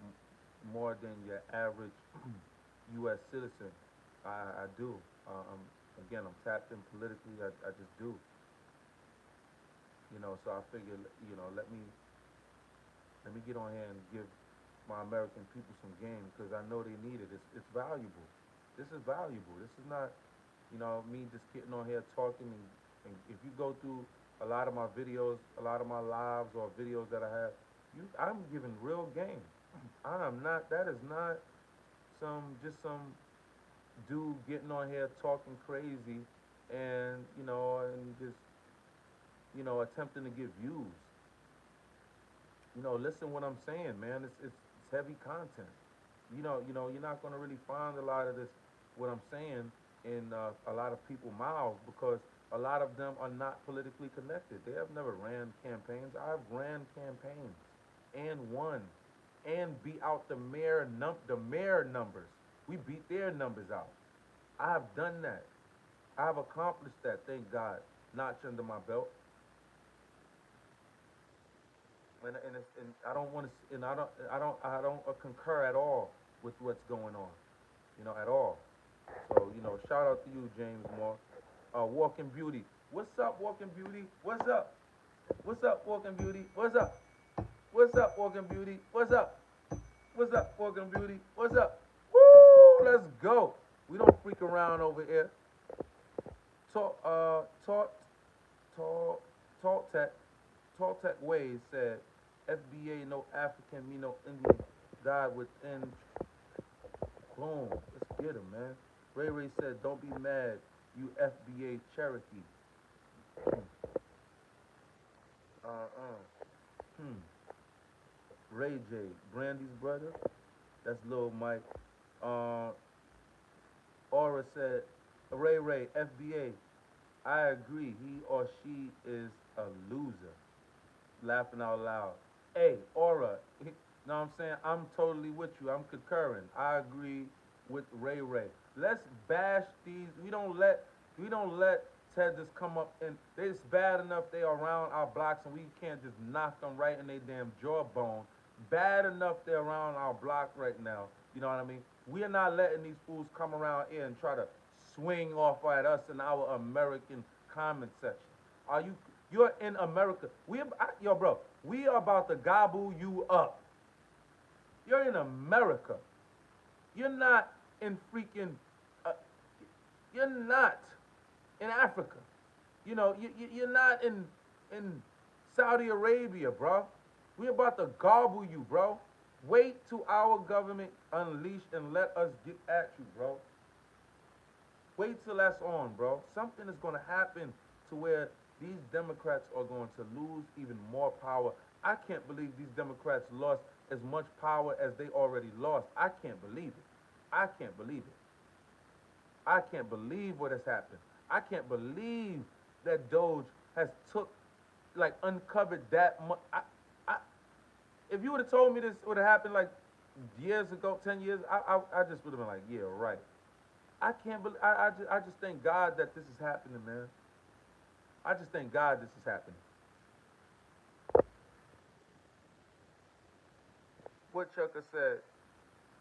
more than your average U.S. citizen. I do. I'm tapped in politically. I just do. So I figure, let me get on here and give my American people some game because I know they need it. It's valuable. This is valuable. This is not, me just getting on here talking. And if you go through a lot of my videos, a lot of my lives or videos that I have, I'm giving real game. That is not some dude getting on here talking crazy and, and just, attempting to get views. Listen what I'm saying, man. It's heavy content. You're not gonna really find a lot of this, what I'm saying, in a lot of people's mouths because a lot of them are not politically connected. They have never ran campaigns. I've ran campaigns and won and beat out the mayor numbers. We beat their numbers out. I have done that. I have accomplished that. Thank God. Notch under my belt. And I don't want to, and I don't concur at all with what's going on, at all. So, shout out to you, James Moore. Walking Beauty. What's up, Walking Beauty? What's up? What's up, Walking Beauty? What's up? What's up, Walking Beauty? What's up? What's up, Walking Beauty? What's up? Woo! Let's go. We don't freak around over here. Talk Tech Ways said, FBA, no African, me no Indian, died within. Boom. Let's get him, man. Ray Ray said, don't be mad, you FBA Cherokee. Ray J, Brandy's brother. That's Lil Mike. Aura said, Ray, FBA, I agree, he or she is a loser. Laughing out loud. Hey, Aura, know what I'm saying? I'm totally with you. I'm concurring. I agree with Ray. Let's bash these. We don't let Ted just come up and it's bad enough they are around our blocks and we can't just knock them right in their damn jawbone. Bad enough they're around our block right now. You know what I mean? We are not letting these fools come around here and try to swing off at us in our American comment section. You're in America. Bro, we are about to gobble you up. You're in America. You're not in freaking, you're not in Africa. You're not in Saudi Arabia, bro. We're about to gobble you, bro. Wait till our government unleash and let us get at you, bro. Wait till that's on, bro. Something is going to happen to where these Democrats are going to lose even more power. I can't believe these Democrats lost as much power as they already lost. I can't believe it. I can't believe it. I can't believe what has happened. I can't believe that Doge has took, like, uncovered that much. If you would have told me this would have happened like years ago, 10 years, I just would have been like, yeah, right. I can't believe. I just thank God that this is happening, man. I just thank God this is happening. Woodchucker said,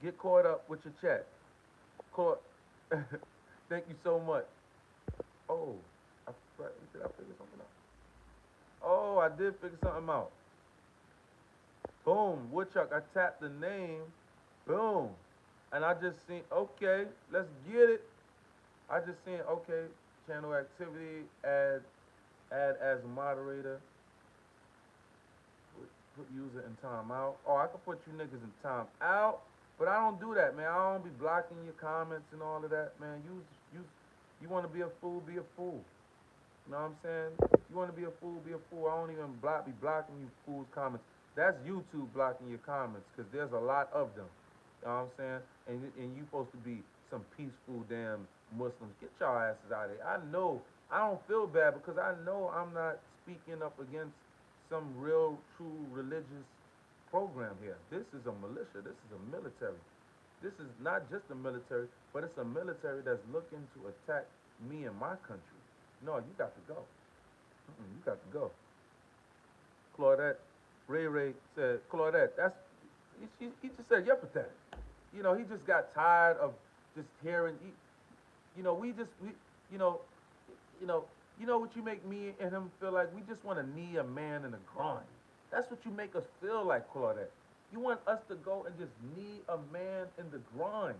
get caught up with your chat. Caught. Thank you so much. Oh, did I figure something out? Oh, I did figure something out. Boom, Woodchuck. I tapped the name. Boom. And I just seen, okay, let's get it. I just seen, okay, channel activity, add as a moderator. Put user in timeout. Oh, I can put you niggas in timeout, but I don't do that, man. I don't be blocking your comments and all of that, man. You want to be a fool, be a fool. You know what I'm saying? You want to be a fool, be a fool. I don't even be blocking you fools' comments. That's YouTube blocking your comments, because there's a lot of them. You know what I'm saying? And you supposed to be some peaceful damn Muslims. Get y'all asses out of here. I don't feel bad, because I know I'm not speaking up against some real, true religious program here. This is a militia. This is a military. This is not just a military, but it's a military that's looking to attack me and my country. No, you got to go. You got to go. Claudette, Ray said, Claudette, he just said, you're pathetic. You know, he just got tired of just hearing, you know, you know, you know what you make me and him feel like? We just want to knee a man in the groin. That's what you make us feel like, Claudette. You want us to go and just knee a man in the groin.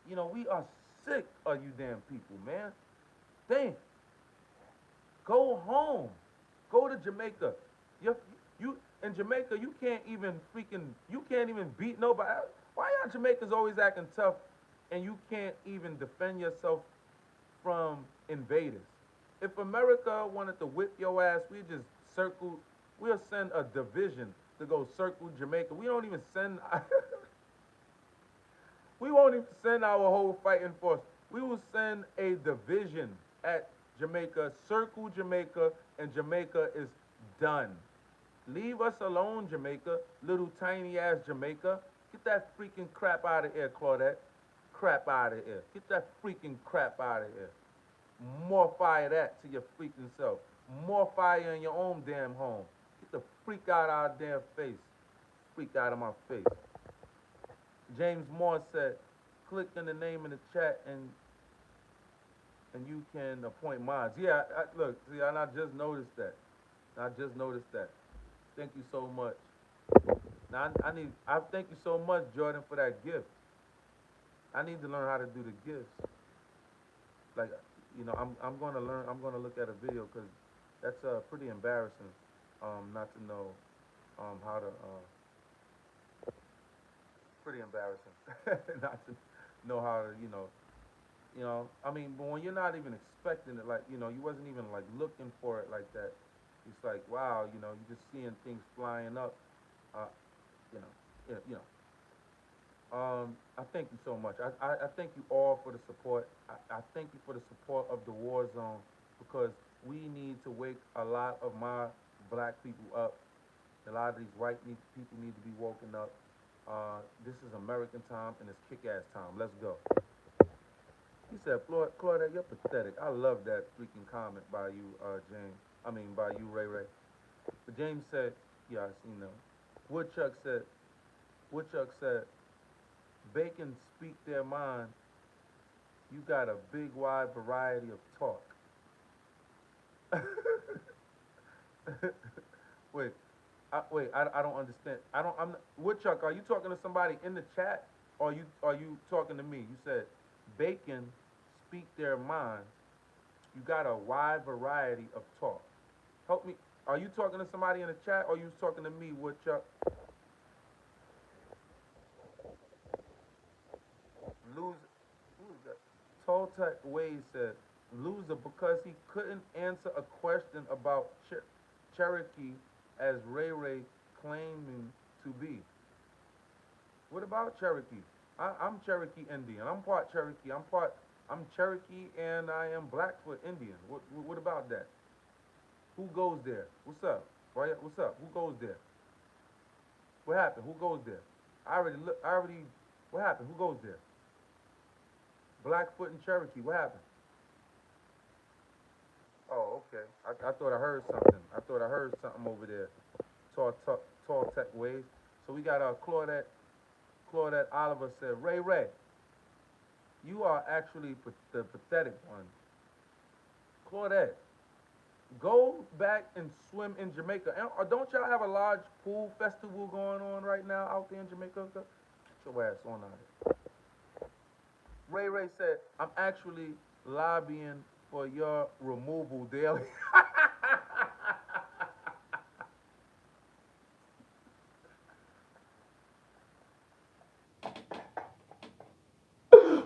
You know, we are sick of you damn people, man. Damn. Go home. Go to Jamaica. You in Jamaica, you can't even beat nobody. Why y'all Jamaicans always acting tough and you can't even defend yourself from invaders? If America wanted to whip your ass, we'll send a division to go circle Jamaica. We don't even send we won't even send our whole fighting force. We will send a division at Jamaica, circle Jamaica, and Jamaica is done. Leave us alone, Jamaica, little tiny ass Jamaica. Get that freaking crap out of here, Claudette. Crap out of here. Get that freaking crap out of here. More fire that to your freaking self. More fire in your own damn home. Get the freak out of our damn face. Freak out of my face. James Moore said, click in the name in the chat and you can appoint mods. Yeah, look, see, and I just noticed that. Thank you so much. Now I thank you so much, Jordan, for that gift. I need to learn how to do the gifts. Like, you know, I'm gonna learn. I'm gonna look at a video, because that's pretty embarrassing. Not to know how to. Pretty embarrassing. Not to know how to, I mean, but when you're not even expecting it, like, you wasn't even like looking for it like that. It's like, wow, you're just seeing things flying up. You know, I thank you so much. I thank you all for the support. I thank you for the support of the war zone, because we need to wake a lot of my black people up. A lot of these white people need to be woken up. This is American time, and it's kick-ass time. Let's go. He said, Claudette, you're pathetic. I love that freaking comment by you, James. I mean, by you, Ray Ray. But James said, yeah, I seen them. Woodchuck said, Bacon speak their mind. You got a big, wide variety of talk. Wait, I don't understand. Woodchuck, are you talking to somebody in the chat, or are you talking to me? You said, Bacon speak their mind. You got a wide variety of talk. Help me. Are you talking to somebody in the chat, or are you talking to me, Woodchuck? Who's that? Toltec Wade said, loser because he couldn't answer a question about Cherokee as Ray Ray claiming to be. What about Cherokee? I'm Cherokee Indian. I'm part Cherokee. I'm Cherokee and I am Blackfoot Indian. What about that? Who goes there? What's up? What's up? Who goes there? What happened? Who goes there? I already look. I already. What happened? Who goes there? Blackfoot and Cherokee. What happened? Oh, okay. I thought I heard something. I thought I heard something over there. Tall tech ways. So we got Claudette. Claudette Oliver said, Ray Ray, you are actually the pathetic one. Claudette, go back and swim in Jamaica. Or don't y'all have a large pool festival going on right now out there in Jamaica? Get your ass on out here. Ray Ray said, I'm actually lobbying for your removal daily.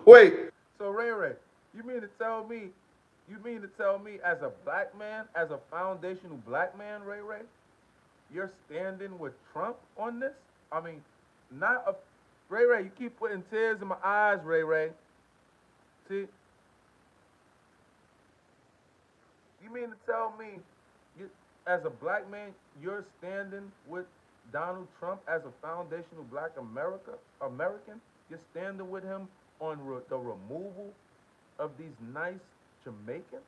Wait. So Ray Ray, you mean to tell me, as a black man, as a foundational black man, Ray Ray, you're standing with Trump on this? I mean, not a Ray Ray, you keep putting tears in my eyes, Ray Ray. See, you mean to tell me, you, as a black man, you're standing with Donald Trump as a foundational black American? You're standing with him on the removal of these nice Jamaicans?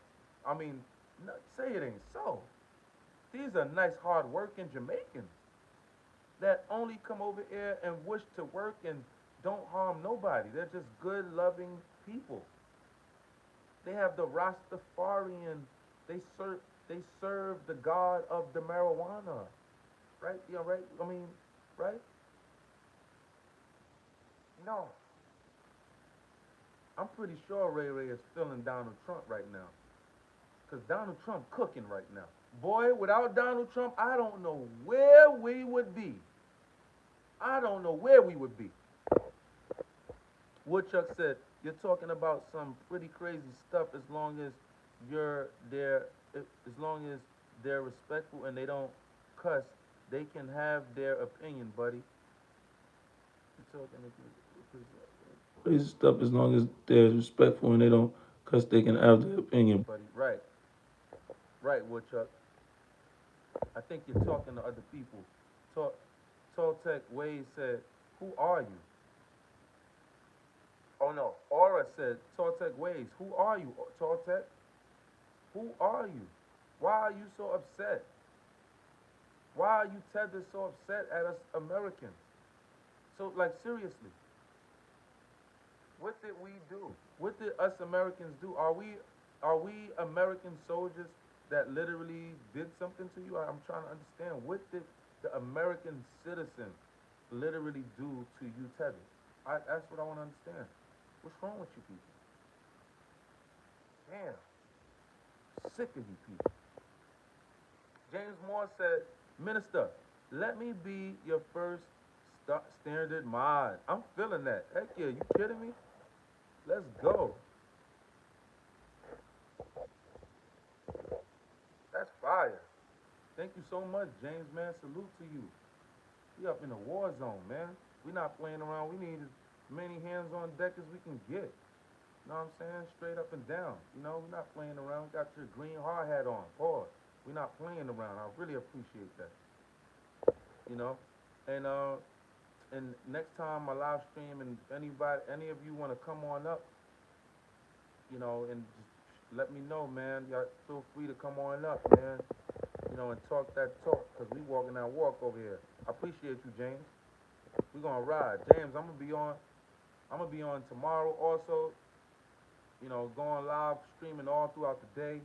I mean, no, say it ain't so. These are nice, hard-working Jamaicans that only come over here and wish to work and don't harm nobody. They're just good, loving people. They have the Rastafarian. They serve the god of the marijuana, right? Yeah, right. I mean, right? No, I'm pretty sure Ray Ray is feeling Donald Trump right now, cause Donald Trump cooking right now. Boy, without Donald Trump, I don't know where we would be. I don't know where we would be. Woodchuck said, you're talking about some pretty crazy stuff as long as you're there, as long as they're respectful and they don't cuss, they can have their opinion, buddy. You're talking crazy stuff as long as they're respectful and they don't cuss, they can have their opinion, buddy. Right. Right, Woodchuck. I think you're talking to other people. Toltec Wade said, who are you? Oh no, Aura said, Toltec Ways, who are you, Toltec? Who are you? Why are you so upset? Why are you tethered so upset at us Americans? So, like, seriously, what did we do? What did us Americans do? Are we American soldiers that literally did something to you? I'm trying to understand. What did the American citizen literally do to you, tethered? That's what I want to understand. What's wrong with you people? Damn. Sick of you people. James Moore said, Minister, let me be your first standard mod. I'm feeling that. Heck yeah, you kidding me? Let's go. That's fire. Thank you so much, James, man. Salute to you. We up in the war zone, man. We not playing around. We need as many hands on deck as we can get. You know what I'm saying? Straight up and down. You know, we're not playing around. Got your green hard hat on. Pause. We're not playing around. I really appreciate that. You know? And next time I live stream and any of you want to come on up, you know, and just let me know, man. Y'all feel free to come on up, man. You know, and talk that talk, because we walking that walk over here. I appreciate you, James. We're gonna ride. James, I'm gonna be on tomorrow also. You know, going live streaming all throughout the day.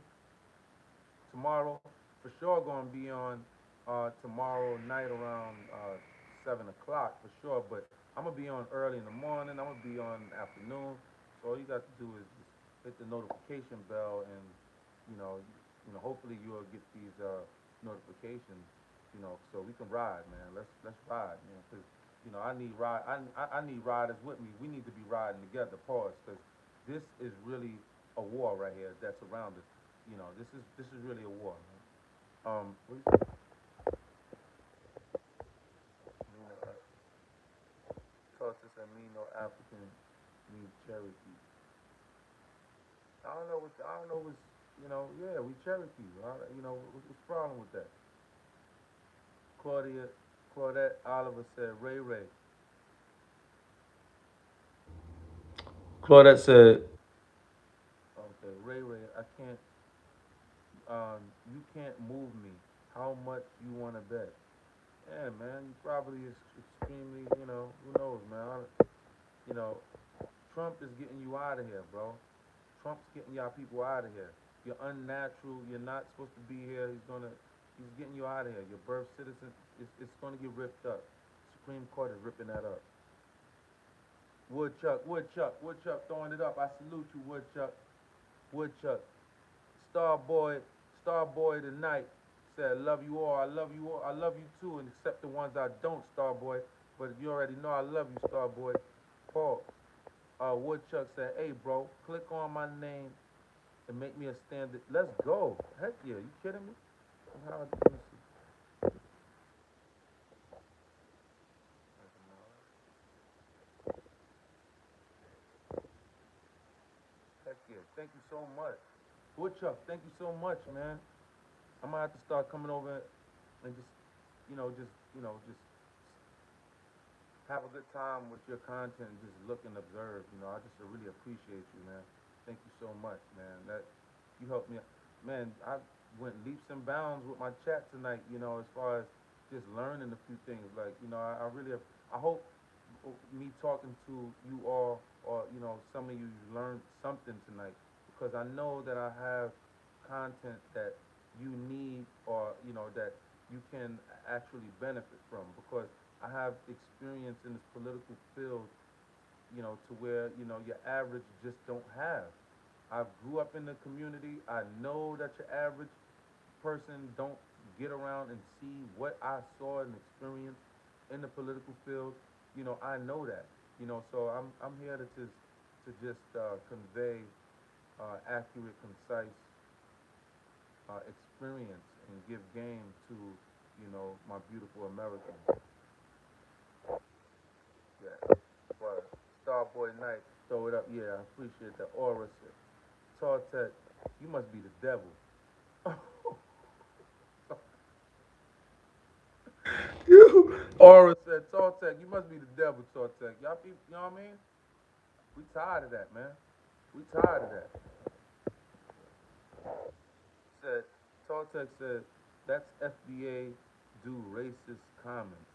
Tomorrow, for sure gonna be on tomorrow night around 7 o'clock for sure, but I'm gonna be on early in the morning, I'm gonna be on in the afternoon. So all you got to do is just hit the notification bell and hopefully you'll get these notifications, so we can ride, man. Let's ride, man, because I need riders with me. We need to be riding together, pause, because this is really a war right here that's around us. This is really a war, man. What do you think? said me no African means Cherokee. I don't know what's yeah, we Cherokee. What's the problem with that? Claudette Oliver said Ray Ray. Claudette said, okay, Ray Ray, I can't, you can't move me. How much you want to bet? Yeah, man, you probably is extremely, who knows, man. You know, Trump is getting you out of here, bro. Trump's getting y'all people out of here. You're unnatural. You're not supposed to be here. He's getting you out of here. Your birth citizen, it's gonna get ripped up. Supreme Court is ripping that up. Woodchuck throwing it up. I salute you, Woodchuck. Starboy tonight said, love you all. I love you all. I love you too, and except the ones I don't, Starboy. But you already know I love you, Starboy. Paul. Woodchuck said, hey, bro, click on my name and make me a standard. Let's go. Heck yeah. You kidding me? Let me see. Heck yeah. Thank you so much. Woodchuck, thank you so much, man. I'm gonna have to start coming over and just have a good time with your content and just look and observe. I just really appreciate you, man. Thank you so much, man. That you helped me. Man, I went leaps and bounds with my chat tonight, as far as just learning a few things. Like, I really I hope me talking to you all or, some of you learned something tonight because I know that I have content that you need or, that you can actually benefit from because I have experience in this political field, to where, your average just don't have. I grew up in the community. I know that your average person don't get around and see what I saw and experienced in the political field. I know that. So I'm here to just convey accurate, concise experience and give game to my beautiful Americans. Yeah. But Starboy Knight, throw it up. Yeah, I appreciate that. Aura said, Tartek, you must be the devil. Aura said, Tartek, you must be the devil, Tartek. Y'all people, you know what I mean? We tired of that, man. We tired of that. Said, Tartek said, that's FBA do racist comments.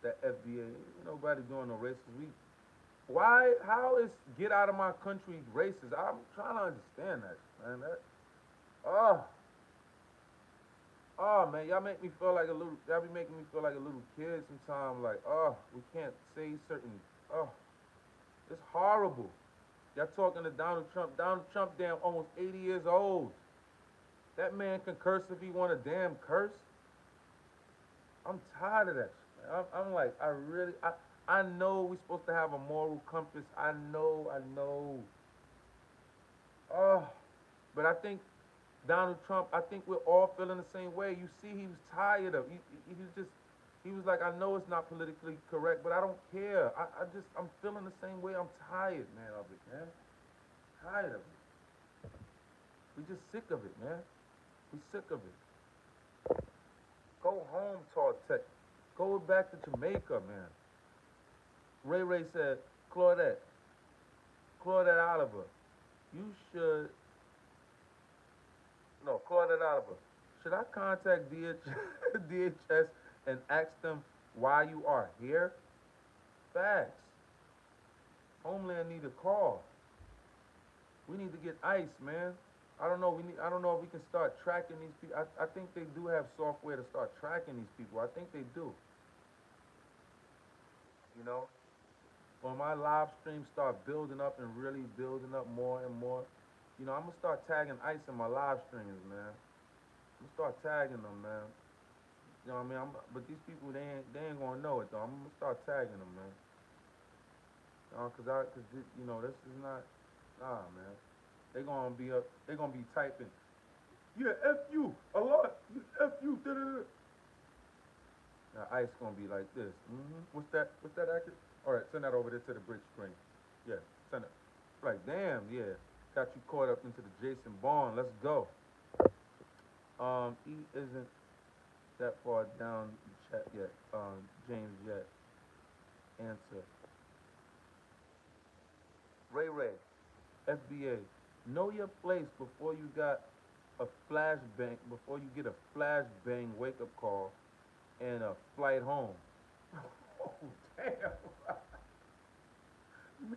That FBA, ain't nobody doing no racist. How is get out of my country racist? I'm trying to understand that, man. Oh, man, y'all make me feel like y'all be making me feel like a little kid sometimes. Like, we can't say certain, it's horrible. Y'all talking to Donald Trump. Donald Trump, damn, almost 80 years old. That man can curse if he want to damn curse. I'm tired of that shit, man. I'm like, I know we're supposed to have a moral compass. I know. But I think Donald Trump, I think we're all feeling the same way. You see, he was tired of, he was like, I know it's not politically correct, but I don't care. I'm feeling the same way. I'm tired, man, of it, man. Tired of it. We just sick of it, man. We sick of it. Go home, Tartek. Go back to Jamaica, man. Ray Ray said, Claudette Oliver, you should, no, Claudette Oliver, should I contact DHS and ask them why you are here? Facts. Homeland need a call. We need to get ICE, man. I don't know. I don't know if we can start tracking these people. I think they do have software to start tracking these people. I think they do. When my live streams start building up and really building up more and more, I'm gonna start tagging ICE in my live streams, man. I'm gonna start tagging them, man. You know what I mean? But these people, they ain't gonna know it though. I'm gonna start tagging them, man. Cause this is not, man. They gonna be typing, yeah, F you a lot, F you, da-da-da. Now ice gonna be like this. What's that? What's that actor? All right, send that over there to the bridge screen. Yeah, send it. Like, damn, yeah. Got you caught up into the Jason Bourne. Let's go. E isn't that far down the chat yet. James yet. Answer. Ray Ray. FBA. Know your place before you got a flashbang. Before you get a flashbang wake up call and a flight home. Oh damn. I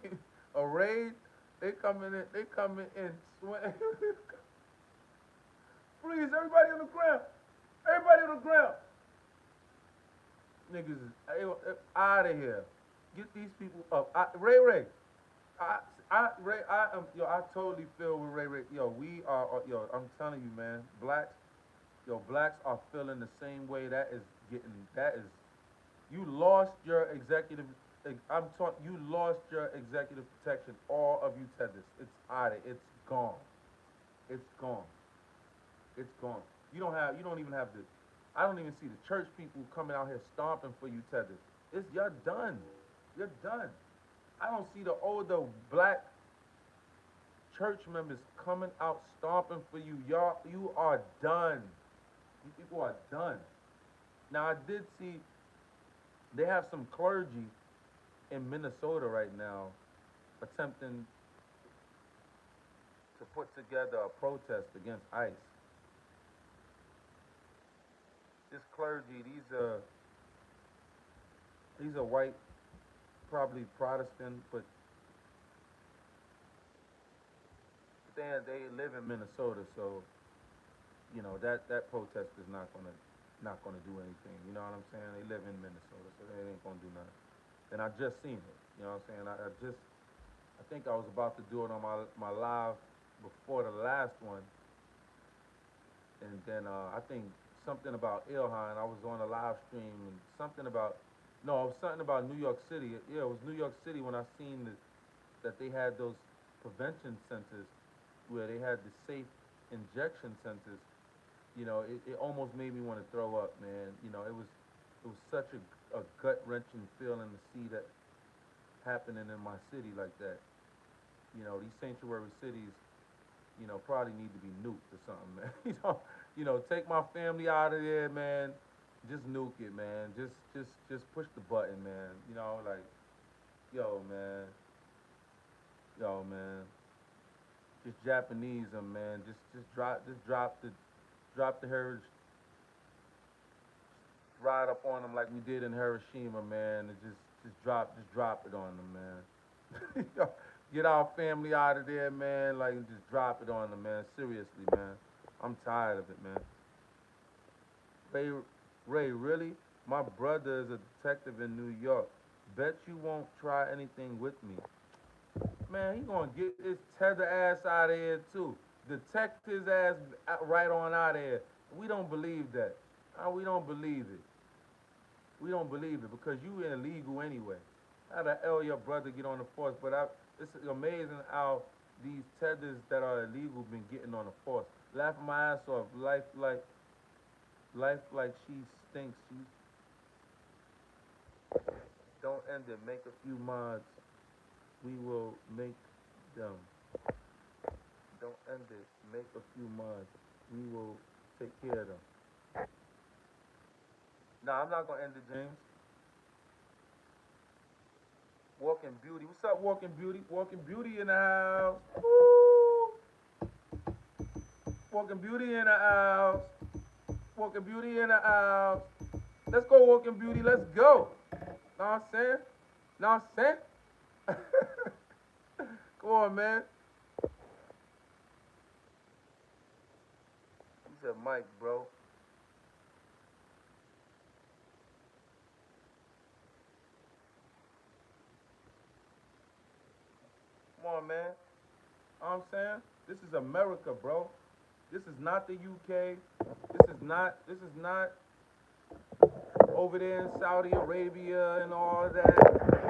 mean, a raid. They coming in. They coming in. Please, everybody on the ground. Everybody on the ground. Niggas is out of here. Get these people up. Ray Ray. Ray, I am, yo, I totally feel with Ray Ray. Yo, we are, yo, I'm telling you, man, blacks are feeling the same way. That is, you lost your executive, you lost your executive protection, all of you tethers. It's out of, it's gone. It's gone. It's gone. You don't even have the, I don't even see the church people coming out here stomping for you tethers. You're done. You're done. I don't see the older black church members coming out stomping for you. Y'all, you are done. You people are done. Now, I did see they have some clergy in Minnesota right now attempting to put together a protest against ICE. This clergy, these are white, probably Protestant, but they live in Minnesota, so you know that protest is not gonna do anything. You know what I'm saying? They live in Minnesota, so they ain't gonna do nothing. And I just seen it. You know what I'm saying? I think I was about to do it on my live before the last one, and then I think something about Ilhan. I was on a live stream and something about it was something about New York City. Yeah, it was New York City when I seen that they had those prevention centers where they had the safe injection centers. You know, it almost made me want to throw up, man. You know, it was such a gut wrenching feeling to see that happening in my city like that. You know, these sanctuary cities, you know, probably need to be nuked or something, man. Take my family out of there, man. Just nuke it, man. Just push the button, man. You know, like, yo, man. Just Japanese them, man. Just drop the heritage, ride up on them like we did in Hiroshima, man. And just drop it on them, man. Get our family out of there, man. Like, just drop it on them, man. Seriously, man. I'm tired of it, man. Ray, really? My brother is a detective in New York. Bet you won't try anything with me. Man, he gonna get his tether ass out of here too. Detect his ass right on out of here. We don't believe that. We don't believe it. We don't believe it because you illegal anyway. How the hell your brother get on the force? But it's amazing how these tethers that are illegal been getting on the force. Laughing my ass off. Life like she stinks. She don't end it. Make a few mods. We will make them. Don't end it. Make a few mods. We will take care of them. Nah, I'm not gonna end it, James. Walking Beauty. What's up, Walking Beauty? Walking Beauty in the house. Woo! Walking Beauty in the house. Walking Beauty in the house. Let's go, Walking Beauty. Let's go. Know what I'm saying? Know what I'm saying? Come on, man. He said Mike, bro. Come on, man. Know what I'm saying? This is America, bro. This is not the UK. This is not over there in Saudi Arabia and all that.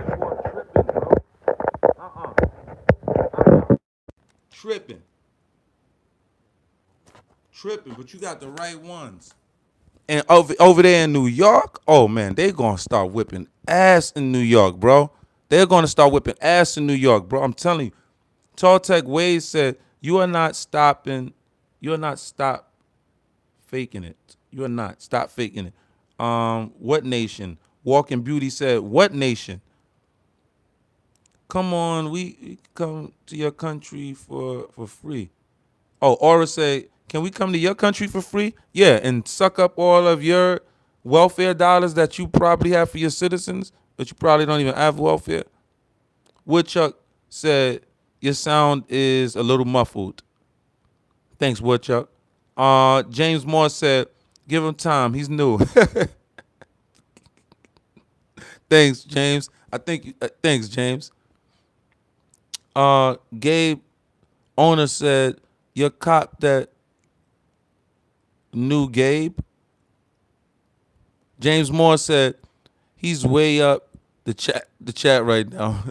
People are tripping, bro. Tripping. But you got the right ones. And over there in New York, oh man, they're gonna start whipping ass in New York, bro. They're gonna start whipping ass in New York, bro. I'm telling you. Tall Tech Wade said, "You are not stopping. You are not stop faking it. You are not stop faking it." What nation? Walking Beauty said, "What nation? Come on, we come to your country for free." Oh, Aura said, "Can we come to your country for free?" Yeah, and suck up all of your welfare dollars that you probably have for your citizens, but you probably don't even have welfare. Woodchuck said, "Your sound is a little muffled." Thanks, Woodchuck. James Moore said, "Give him time. He's new." Thanks, James. Thanks, James. Gabe Owner said, "Your cop that knew Gabe." James Moore said, "He's way up the chat right now."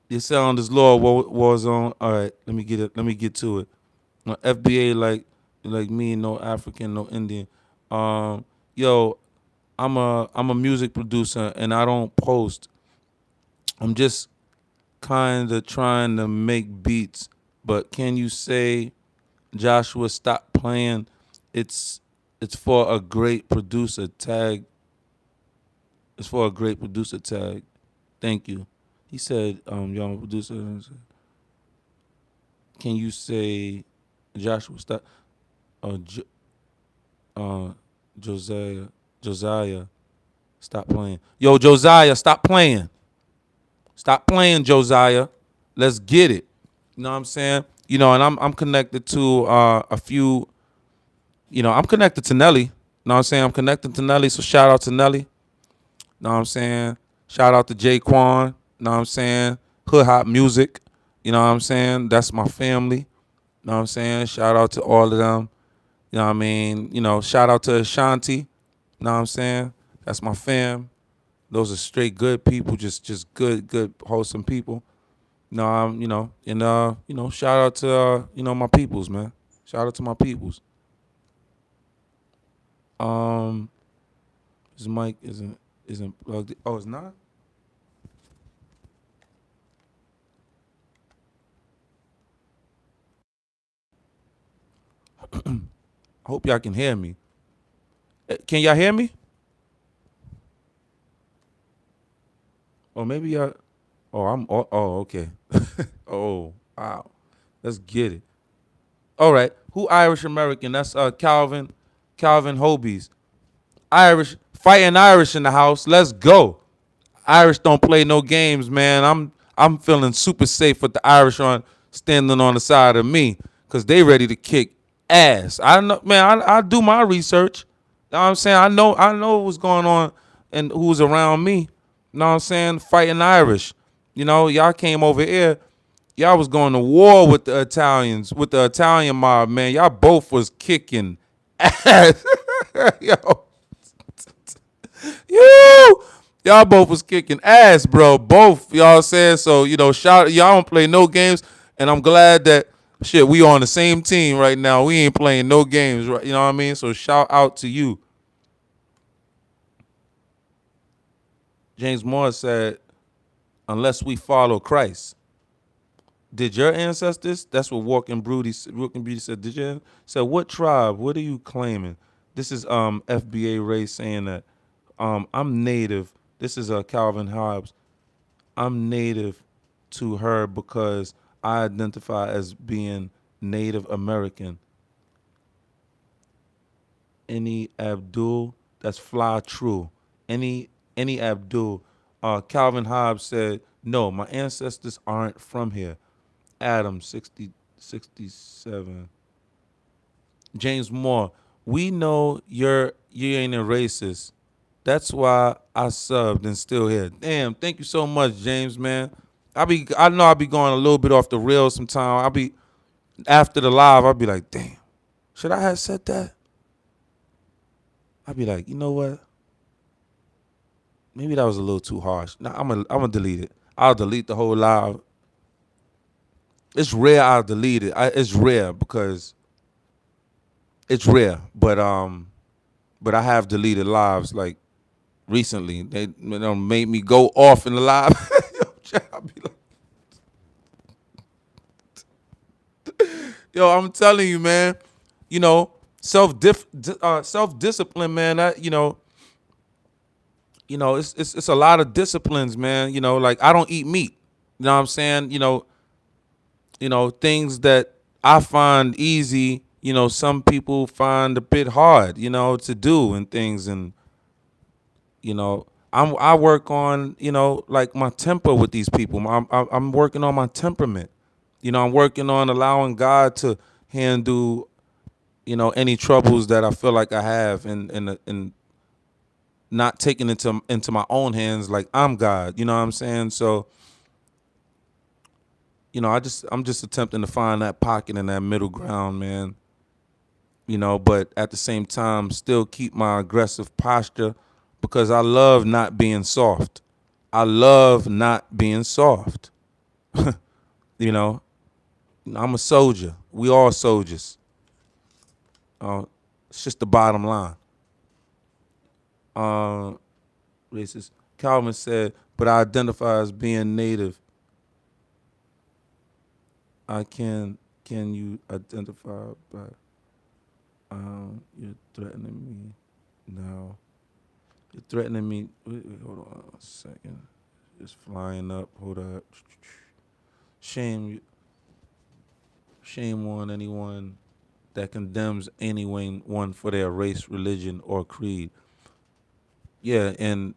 Your sound is low. Warzone. All right, let me get it. Let me get to it. FBA like me, no African, no Indian. Yo, I'm a music producer and I don't post. I'm just kind of trying to make beats. But can you say, Joshua, stop playing? It's it's for a great producer tag. It's for a great producer tag. Thank you. He said, y'all, I'm a producer. Can you say, Joshua, stop? Uh, jo- uh, Josiah, stop playing. Yo, Josiah, stop playing. Stop playing, Josiah. Let's get it. You know what I'm saying? And I'm connected to a few. I'm connected to Nelly. You know what I'm saying? I'm connected to Nelly, so shout out to Nelly. You know what I'm saying? Shout out to Jaquan. You know what I'm saying? Hood Hop Music. You know what I'm saying? That's my family. You know what I'm saying? Shout out to all of them. You know what I mean? Shout out to Ashanti. You know what I'm saying? That's my fam. Those are straight good people, just good, wholesome people. Shout out to my peoples, man. Shout out to my peoples. His mic isn't plugged in. Oh, it's not? I hope y'all can hear me. Can y'all hear me? Or maybe y'all. Okay. Oh, wow. Let's get it. All right. Who Irish American? That's Calvin Hobies. Fighting Irish in the house. Let's go. Irish don't play no games, man. I'm feeling super safe with the Irish on standing on the side of me because they ready to kick ass. I know, man. I do my research. You know what I'm saying? I know what's going on and who's around me. You know what I'm saying? Fighting Irish. Y'all came over here. Y'all was going to war with the Italians, with the Italian mob, man. Y'all both was kicking ass. Yo. You, y'all both was kicking ass, bro. Both, y'all saying so. Shout, y'all don't play no games, and I'm glad that shit we on the same team right now. We ain't playing no games, right? You know what I mean? So shout out to you. James Moore said, "Unless we follow Christ." Did your ancestors? That's what Walking Beauty said. Did you said what tribe? What are you claiming? This is FBA Ray saying that I'm native. This is Calvin Hobbs. I'm native to her because I identify as being Native American. Any Abdul, that's fly true. Any Abdul. Calvin Hobbs said, "No, my ancestors aren't from here." Adam 67. James Moore, we know you ain't a racist. That's why I subbed and still here. Damn, thank you so much, James, man. I know I'll be going a little bit off the rails sometime. I'll be after the live, I'll be like, damn, should I have said that? I'll be like, you know what? Maybe that was a little too harsh. Nah, I'm gonna delete it. I'll delete the whole live. It's rare I'll delete it. It's rare because It's rare, but I have deleted lives like recently. They made me go off in the live. I'll be like, yo, I'm telling you, man. You know, self discipline, man. It's a lot of disciplines, man. You know, like I don't eat meat. You know what I'm saying? Things that I find easy, some people find a bit hard, to do and things. And, I work on, like my temper with these people. I'm working on my temperament. I'm working on allowing God to handle, any troubles that I feel like I have, and not taking it into my own hands like I'm God. You know what I'm saying? So, I'm just attempting to find that pocket and that middle ground, man. But at the same time, still keep my aggressive posture because I love not being soft. I love not being soft. you know, I'm a soldier. We all soldiers. It's just the bottom line. Racist. Calvin said, but I identify as being native. Can you identify by you're threatening me now. You're threatening me. Wait, hold on a second. It's flying up. Hold up. Shame on anyone that condemns anyone for their race, religion, or creed. Yeah, and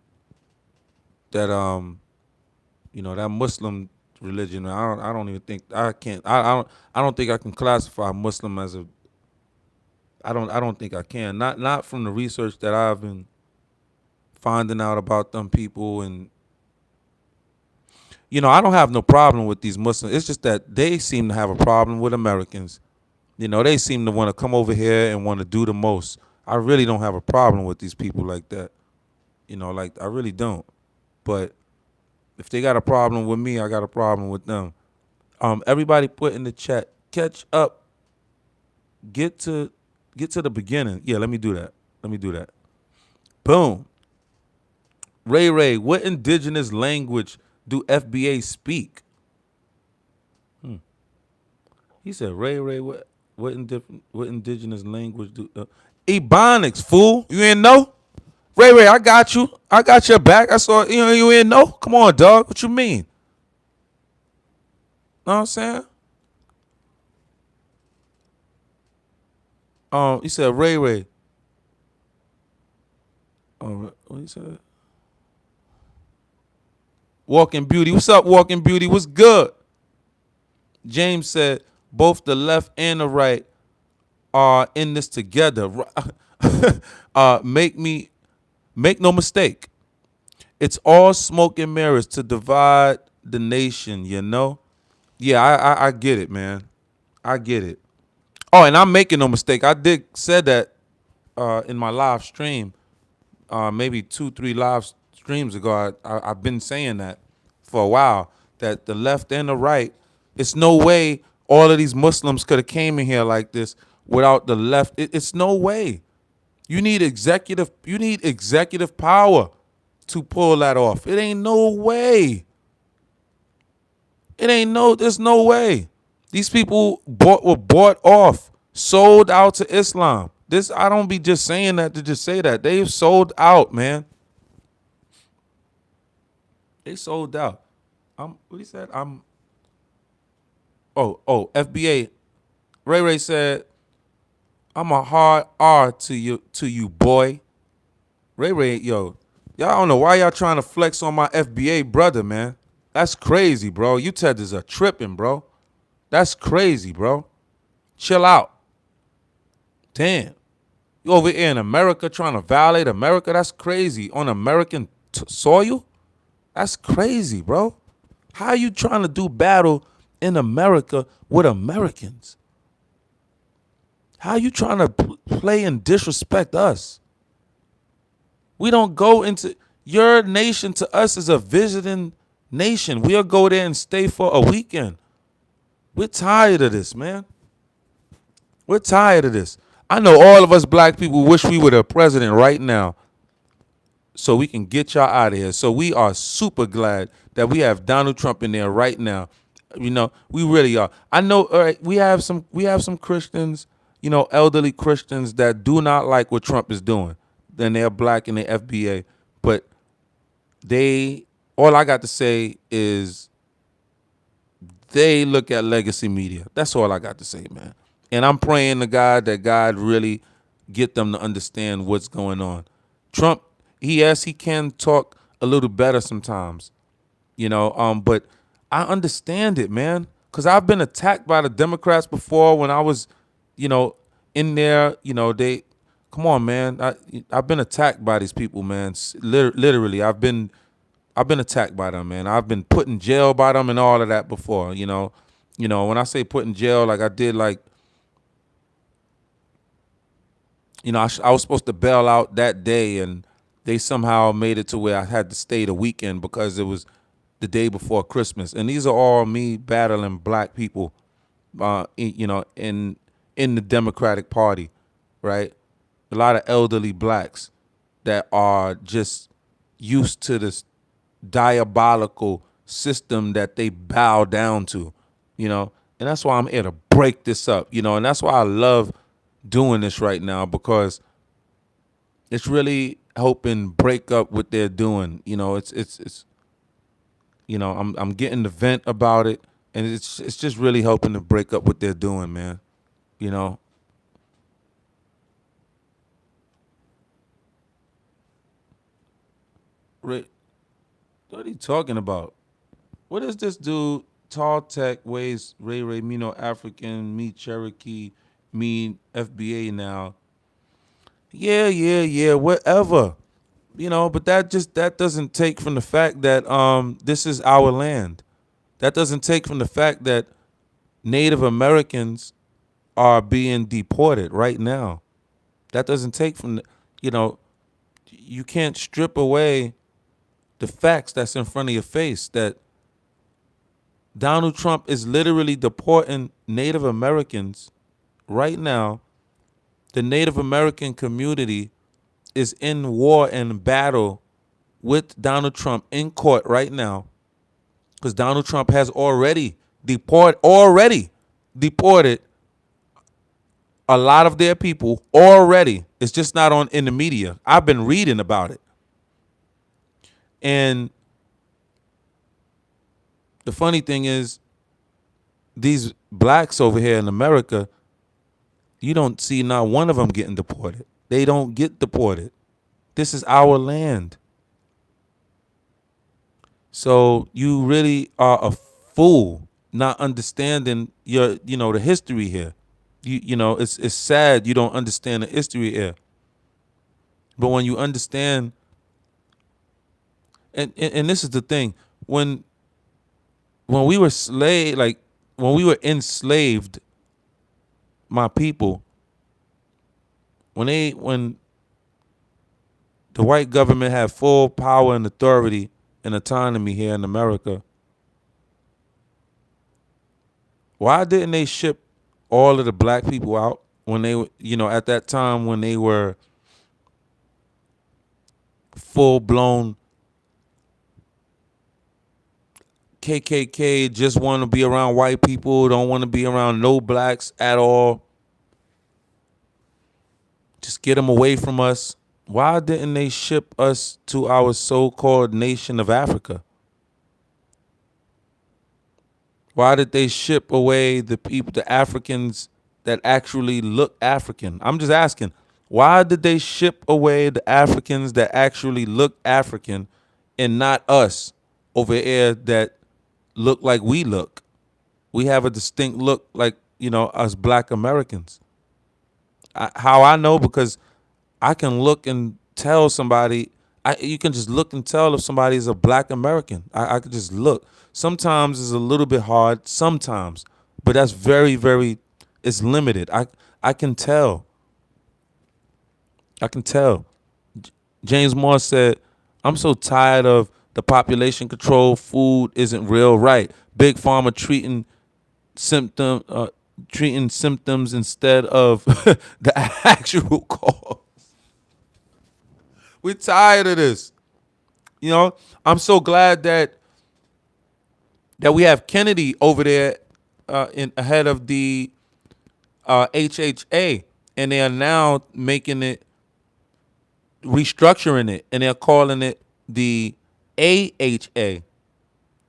that that Muslim religion. I don't even think I can't. I don't think I can classify Muslim as a. I don't think I can. Not from the research that I've been finding out about them people. And I don't have no problem with these Muslims. It's just that they seem to have a problem with Americans. They seem to want to come over here and want to do the most. I really don't have a problem with these people like that. Like I really don't. But if they got a problem with me, I got a problem with them. Everybody put in the chat, catch up. Get to the beginning. Yeah, let me do that. Boom. Ray, what indigenous language do FBA speak? He said, Ray, what indigenous language do? Ebonics, fool. You ain't know? Ray, I got you. I got your back. I saw, you ain't know? Come on, dog. What you mean? Know what I'm saying? He said, Ray. What he said? Walking Beauty. What's up, Walking Beauty? What's good? James said, both the left and the right are in this together. Make no mistake. It's all smoke and mirrors to divide the nation, Yeah, I get it, man. I get it. Oh, and I'm making no mistake. I did said that in my live stream, maybe 2-3 live streams ago. I've been saying that for a while, that the left and the right, it's no way all of these Muslims could have came in here like this without the left. It's no way. You need executive power to pull that off. It ain't no way. There's no way. These people were bought off, sold out to Islam. I don't be just saying that to just say that. They've sold out, man. They sold out. What he said? FBA. Ray said, I'm a hard R to you, boy. Ray, yo, y'all don't know why y'all trying to flex on my FBA brother, man. That's crazy, bro. You Teders are tripping, bro. That's crazy, bro. Chill out. Damn. You over here in America trying to violate America? That's crazy. On American soil? That's crazy, bro. How are you trying to do battle in America with Americans? How are you trying to play and disrespect us? We don't go into your nation. To us is a visiting nation. We'll go there and stay for a weekend. We're tired of this, man. We're tired of this. I know all of us black people wish we were the president right now so we can get y'all out of here. So we are super glad that we have Donald Trump in there right now. You know, we really are. I know, all right, we have some Christians, elderly Christians that do not like what Trump is doing. Then they're black and they're FBA. But all I got to say is they look at legacy media. That's all I got to say, man. And I'm praying to God that God really get them to understand what's going on. Trump, he can talk a little better sometimes, but I understand it, man, because I've been attacked by the Democrats before when I was, in there. Come on, man. I've been attacked by these people, man. Literally, I've been attacked by them, man. I've been put in jail by them and all of that before, when I say put in jail, like I did, like, I was supposed to bail out that day, and they somehow made it to where I had to stay the weekend because it was the day before Christmas. And these are all me battling black people, in the Democratic Party, right? A lot of elderly blacks that are just used to this diabolical system that they bow down to, and that's why I'm here to break this up, and that's why I love doing this right now, because it's really helping break up what they're doing. It's I'm getting the vent about it, and it's just really helping to break up what they're doing, man. Ray, what are you talking about? What is this dude? Tall Tech, Ways, Ray, Mino African, me Cherokee, me FBA now. Yeah, whatever. But that doesn't take from the fact that this is our land. That doesn't take from the fact that Native Americans are being deported right now. That doesn't take from you can't strip away the facts that's in front of your face, that Donald Trump is literally deporting Native Americans right now. The Native American community is in war and battle with Donald Trump in court right now, because Donald Trump has already deported a lot of their people already. It's just not on in the media. I've been reading about it. And the funny thing is, these blacks over here in America, you don't see not one of them getting deported. They don't get deported. This is our land. So you really are a fool not understanding the history here. It's sad you don't understand the history here. But when you understand, and this is the thing, when we were when we were enslaved, my people, when the white government had full power and authority and autonomy here in America, why didn't they ship all of the black people out when they were, at that time when they were full blown KKK, just want to be around white people, don't want to be around no blacks at all. Just get them away from us. Why didn't they ship us to our so-called nation of Africa? Why did they ship away the people, the Africans that actually look African? I'm just asking. Why did they ship away the Africans that actually look African and not us over here that look like we look? We have a distinct look like, us black Americans. How I know? Because I can look and tell somebody. You can just look and tell if somebody is a black American. I can just look. Sometimes it's a little bit hard, sometimes, but that's very, very, it's limited. I can tell. I can tell. James Moore said, I'm so tired of the population control. Food isn't real, right? Big Pharma treating symptom treating symptoms instead of the actual cause. We're tired of this. You know, I'm so glad that we have Kennedy over there in ahead of the HHA, and they are now making it, restructuring it, and they're calling it the AHA,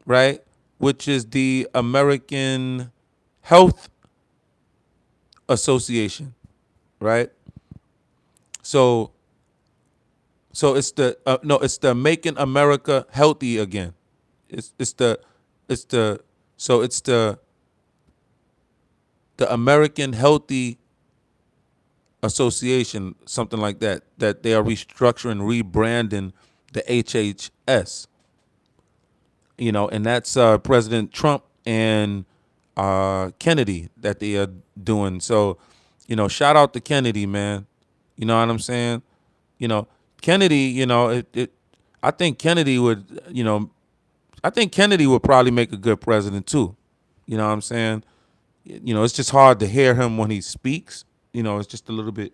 right? Which is the American Health Association, right? So it's the no, it's the Making America Healthy Again. It's the so it's the American Healthy Association, something like that. That they are restructuring, rebranding the HHS. You know, and that's President Trump and Kennedy that they are doing. So, you know, shout out to Kennedy, man. You know what I'm saying? You know, Kennedy. You know, I think Kennedy would. You know, I think Kennedy would probably make a good president too. You know what I'm saying? You know, it's just hard to hear him when he speaks. You know, it's just a little bit,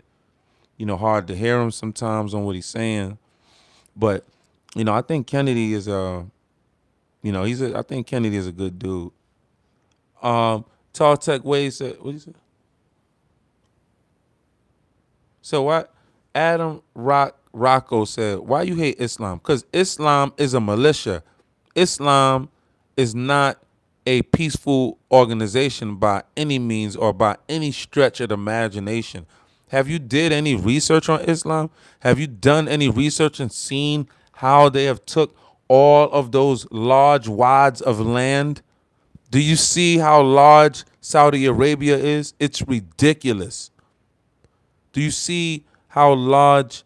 you know, hard to hear him sometimes on what he's saying. But, you know, I think Kennedy is you know, I think Kennedy is a good dude. Tall Tech Wade said, what did he say? So what? Adam Rocco said, why you hate Islam? Because Islam is a militia. Islam is not a peaceful organization by any means or by any stretch of the imagination. Have you did any research on Islam? Have you done any research and seen how they have took all of those large wads of land? Do you see how large Saudi Arabia is? It's ridiculous. Do you see how large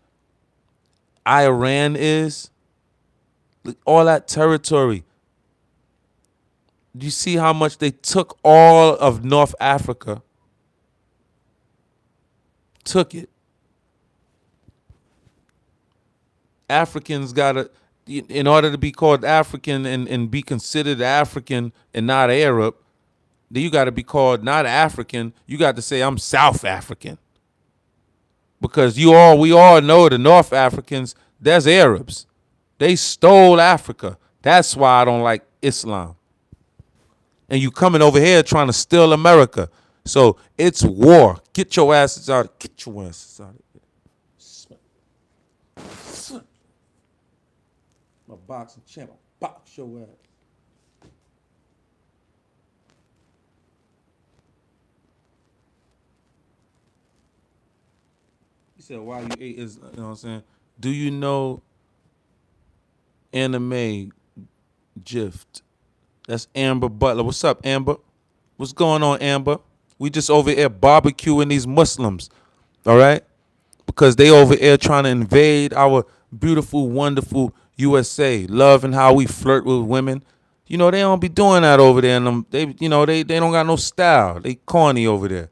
Iran is? All that territory. Do you see how much they took all of North Africa? Took it. Africans gotta, in order to be called African and be considered African and not Arab, then you gotta be called not African. You got to say I'm South African. Because we all know the North Africans, there's Arabs. They stole Africa. That's why I don't like Islam. And you coming over here trying to steal America. So it's war. Get your asses out. Get your asses out of here. My boxing champ. I'll box your ass. He said, why you ate is, you know what I'm saying? Do you know anime gift? That's Amber Butler. What's up, Amber? What's going on, Amber? We just over here barbecuing these Muslims, all right? Because they over here trying to invade our beautiful, wonderful USA, loving how we flirt with women. You know, they don't be doing that over there. And they don't got no style. They corny over there.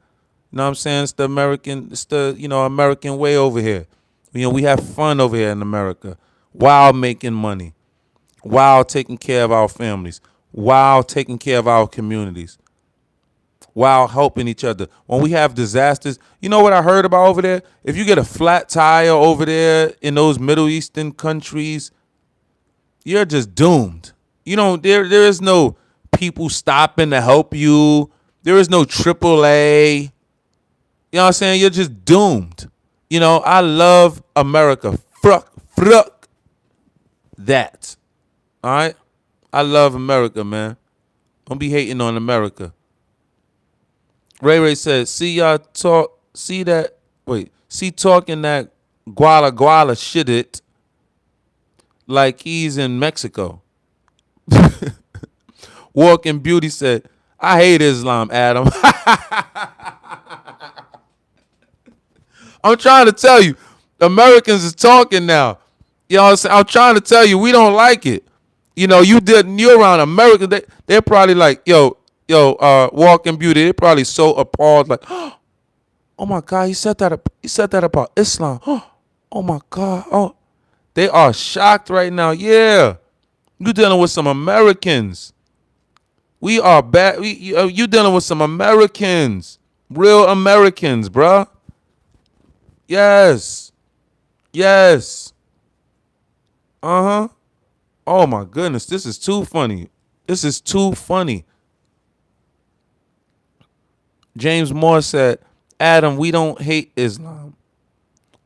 You know what I'm saying? It's the American way over here. You know, we have fun over here in America while making money, while taking care of our families, while taking care of our communities, while helping each other. When we have disasters, you know what I heard about over there? If you get a flat tire over there in those Middle Eastern countries, you're just doomed. You know, there is no people stopping to help you. There is no AAA. You know what I'm saying? You're just doomed. You know, I love America. Fuck that. All right? I love America, man. Don't be hating on America. Ray said, see talking that guala shit it like he's in Mexico. Walking Beauty said, I hate Islam, Adam. I'm trying to tell you, Americans is talking now. You know what I'm saying? I'm trying to tell you, we don't like it. You know, you're around America, they're probably like, Walking Beauty, they're probably so appalled, like, oh my God, he said that about Islam. Oh my God. Oh, they are shocked right now. Yeah. You're dealing with some Americans. We are bad. You dealing with some Americans, real Americans, bruh. Yes, yes. Uh huh. Oh my goodness, this is too funny. This is too funny. James Moore said, "Adam, we don't hate Islam.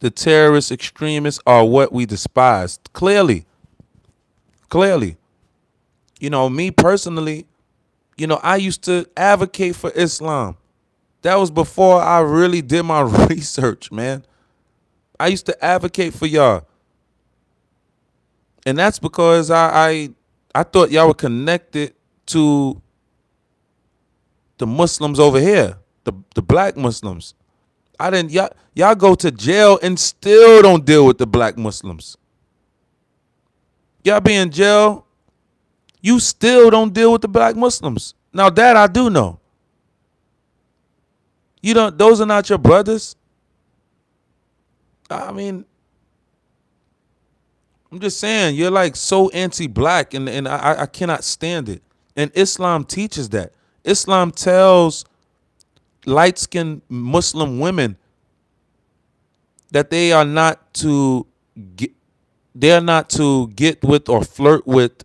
The terrorist extremists are what we despise." Clearly, clearly. Me personally, I used to advocate for Islam. That was before I really did my research, man. I used to advocate for y'all. And that's because I thought y'all were connected to the Muslims over here, the black Muslims. I didn't y'all go to jail and still don't deal with the black Muslims. Y'all be in jail, you still don't deal with the black Muslims. Now that I do know. You don't those are not your brothers. I mean, I'm just saying, you're like so anti-black, and I cannot stand it. And Islam teaches that. Islam tells light-skinned Muslim women that they're not to get with or flirt with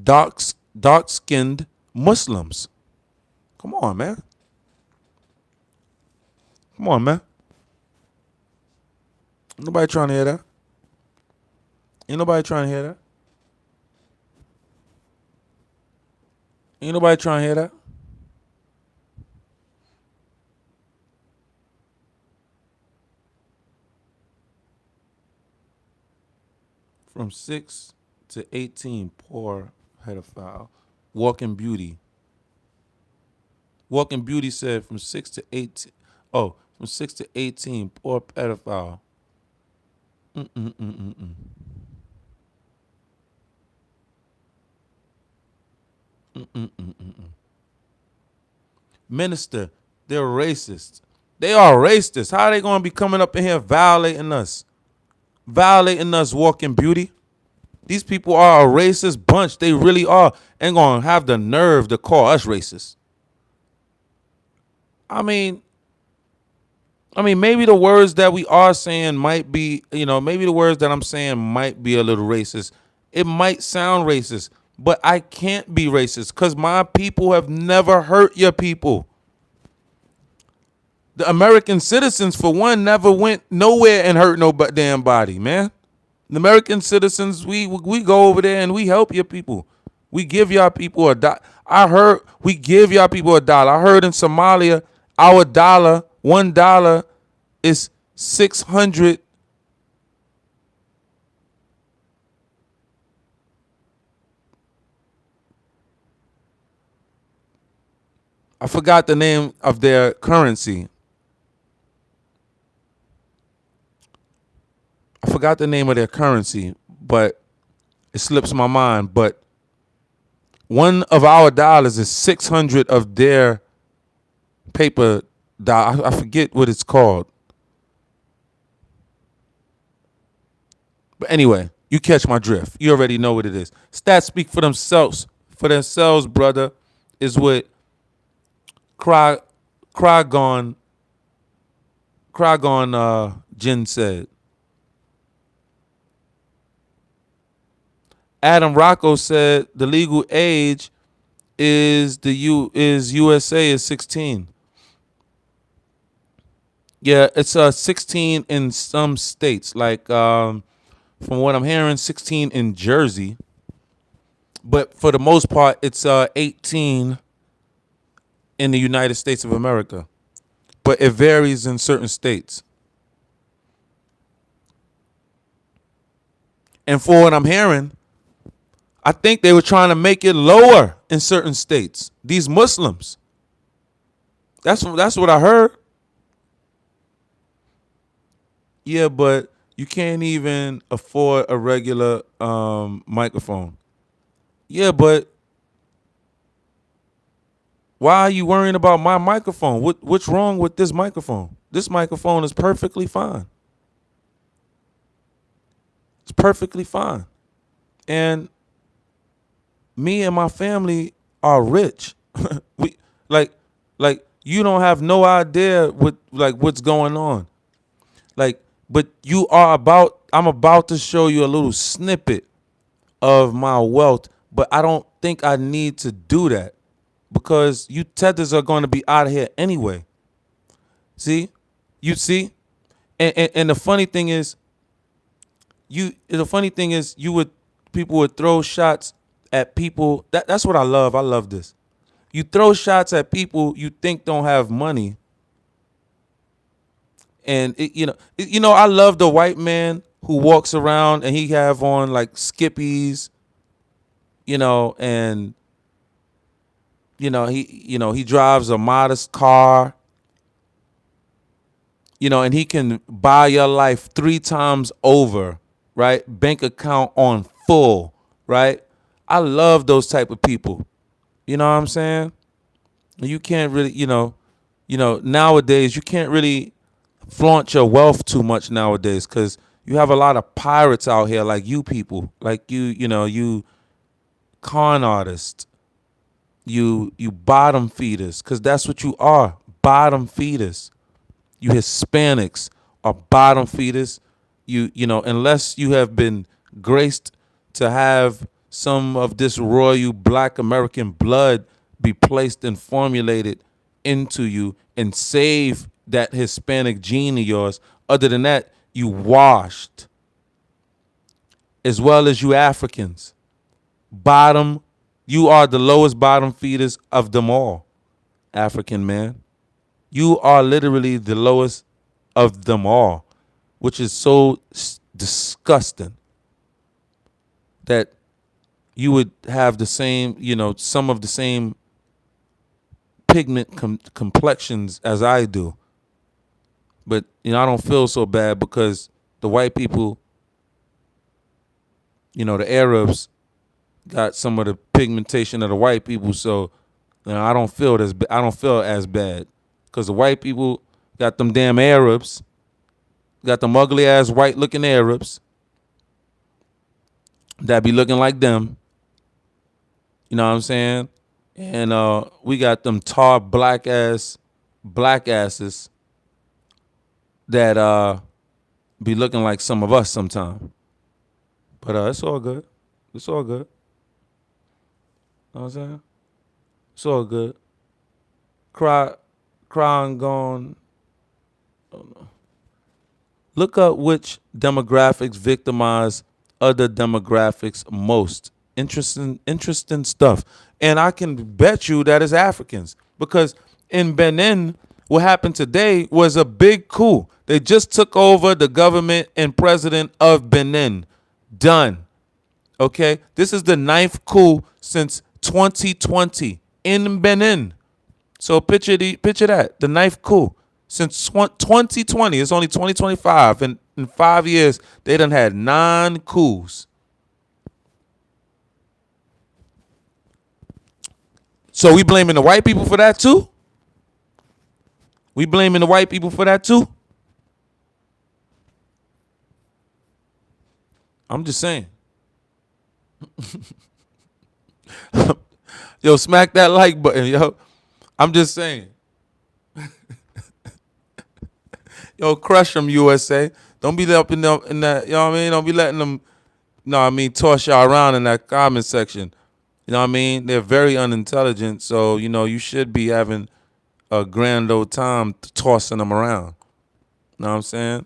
dark-skinned Muslims. Come on, man. Come on, man. Nobody trying to hear that. Ain't nobody trying to hear that. Ain't nobody trying to hear that. From 6 to 18, poor pedophile. Walking Beauty. Walking Beauty said from 6 to 18. Oh, from 6 to 18, poor pedophile. Mm-mm-mm-mm-mm. Mm-mm-mm-mm. Minister, they're racist. They are racist. How are they going to be coming up in here violating us? Violating us, Walking Beauty. These people are a racist bunch. They really are. Ain't going to have the nerve to call us racist. I mean, maybe the words that we are saying might be, maybe the words that I'm saying might be a little racist. It might sound racist, but I can't be racist because my people have never hurt your people. The American citizens, for one, never went nowhere and hurt no damn body, man. The American citizens, we go over there and we help your people. We give y'all people a dollar. I heard we give y'all people a dollar. I heard in Somalia, our dollar, $1 is 600. I forgot the name of their currency. I forgot the name of their currency, but it slips my mind. But one of our dollars is 600 of their paper dollar. I forget what it's called. But anyway, you catch my drift. You already know what it is. Stats speak for themselves. For themselves, brother, is what Crygon Jin said. Adam Rocco said the legal age is USA is 16. Yeah, it's 16 in some states. Like from what I'm hearing, 16 in Jersey. But for the most part, it's 18 in the United States of America. But it varies in certain states. And for what I'm hearing, I think they were trying to make it lower in certain states. These Muslims. That's what I heard. Yeah, but you can't even afford a regular microphone. Yeah, but why are you worrying about my microphone? What's wrong with this microphone? This microphone is perfectly fine. It's perfectly fine. And me and my family are rich. we like like you don't have no idea what's going on. Like, but I'm about to show you a little snippet of my wealth, but I don't think I need to do that because you tethers are going to be out of here anyway. See? You see? And the funny thing is, you would people would throw shots at people. That's what I love. I love this. You throw shots at people you think don't have money. And I love the white man who walks around and he have on like skippies, and he drives a modest car, and he can buy your life 3 times over, right? Bank account on full, right? I love those type of people. You know what I'm saying? You can't really, nowadays you can't really flaunt your wealth too much nowadays because you have a lot of pirates out here like you people, like you con artists, you bottom feeders, because that's what you are, bottom feeders. You Hispanics are bottom feeders. Unless you have been graced to have some of this royal black American blood be placed and formulated into you and save that Hispanic gene of yours. Other than that, you washed. As well as you Africans. Bottom, you are the lowest bottom feeders of them all, African man. You are literally the lowest of them all, which is so disgusting that you would have the same, some of the same pigment complexions as I do. But, I don't feel so bad because the white people, the Arabs got some of the pigmentation of the white people. So, I don't feel as bad because the white people got them damn Arabs, got them ugly ass white looking Arabs that be looking like them. You know what I'm saying? And we got them tar black asses that be looking like some of us sometime. But it's all good. It's all good. Know what I'm saying? It's all good. Crying gone. Oh no. Look up which demographics victimize other demographics most. Interesting stuff. And I can bet you that it's Africans. Because in Benin, what happened today was a big coup. They just took over the government and president of Benin. Done. Okay? This is the 9th coup since 2020 in Benin. So picture that, the 9th coup since 2020. It's only 2025, and in 5 years they done had 9 coups. So we blaming the white people for that too? We blaming the white people for that too? I'm just saying. Yo, smack that like button, yo. I'm just saying. Yo, crush them, USA. Don't be up in that, you know what I mean? Don't be letting them, toss y'all around in that comment section. You know what I mean? They're very unintelligent, so, you should be having a grand old time tossing them around. You know what I'm saying?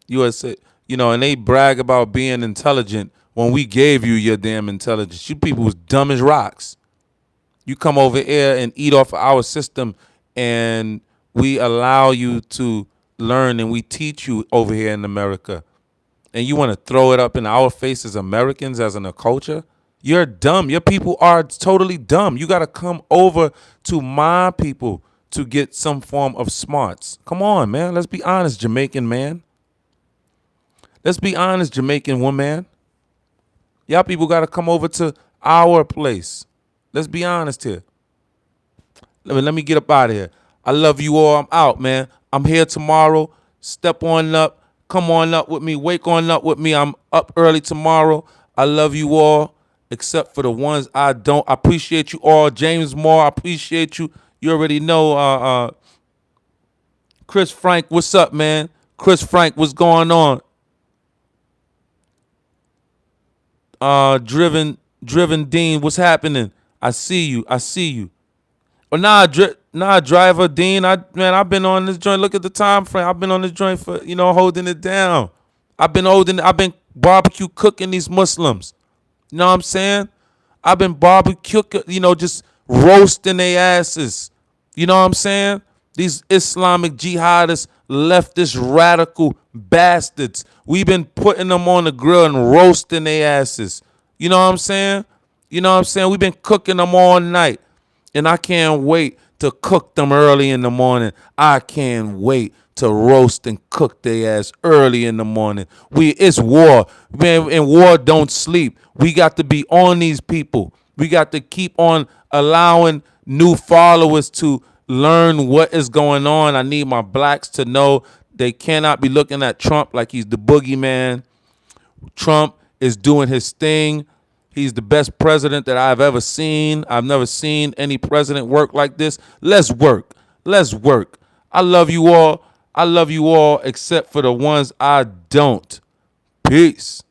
USA, and they brag about being intelligent when we gave you your damn intelligence. You people was dumb as rocks. You come over here and eat off of our system, and we allow you to learn, and we teach you over here in America. And you want to throw it up in our face as Americans, as in a culture? You're dumb. Your people are totally dumb. You got to come over to my people to get some form of smarts. Come on, man. Let's be honest, Jamaican man. Let's be honest, Jamaican woman. Y'all people got to come over to our place. Let's be honest here. Let me get up out of here. I love you all. I'm out, man. I'm here tomorrow. Step on up. Come on up with me. Wake on up with me. I'm up early tomorrow. I love you all. except for the ones I don't. I appreciate you all. James Moore, I appreciate you. You already know. Chris Frank, what's up, man? Chris Frank, what's going on? Driven Dean, what's happening? I see you. Oh, driver Dean. I've been on this joint. Look at the time frame. I've been on this joint for holding it down. I've been barbecue cooking these Muslims. You know what I'm saying? I've been barbecue, just roasting their asses. You know what I'm saying? These Islamic jihadists, leftist, radical bastards. We've been putting them on the grill and roasting their asses. You know what I'm saying? We've been cooking them all night. And I can't wait to cook them early in the morning. I can't wait to roast and cook their ass early in the morning. It's war. Man, and war don't sleep. We got to be on these people. We got to keep on allowing new followers to learn what is going on. I need my blacks to know they cannot be looking at Trump like he's the boogeyman. Trump is doing his thing. He's the best president that I've ever seen. I've never seen any president work like this. Let's work. I love you all. Except for the ones I don't. Peace.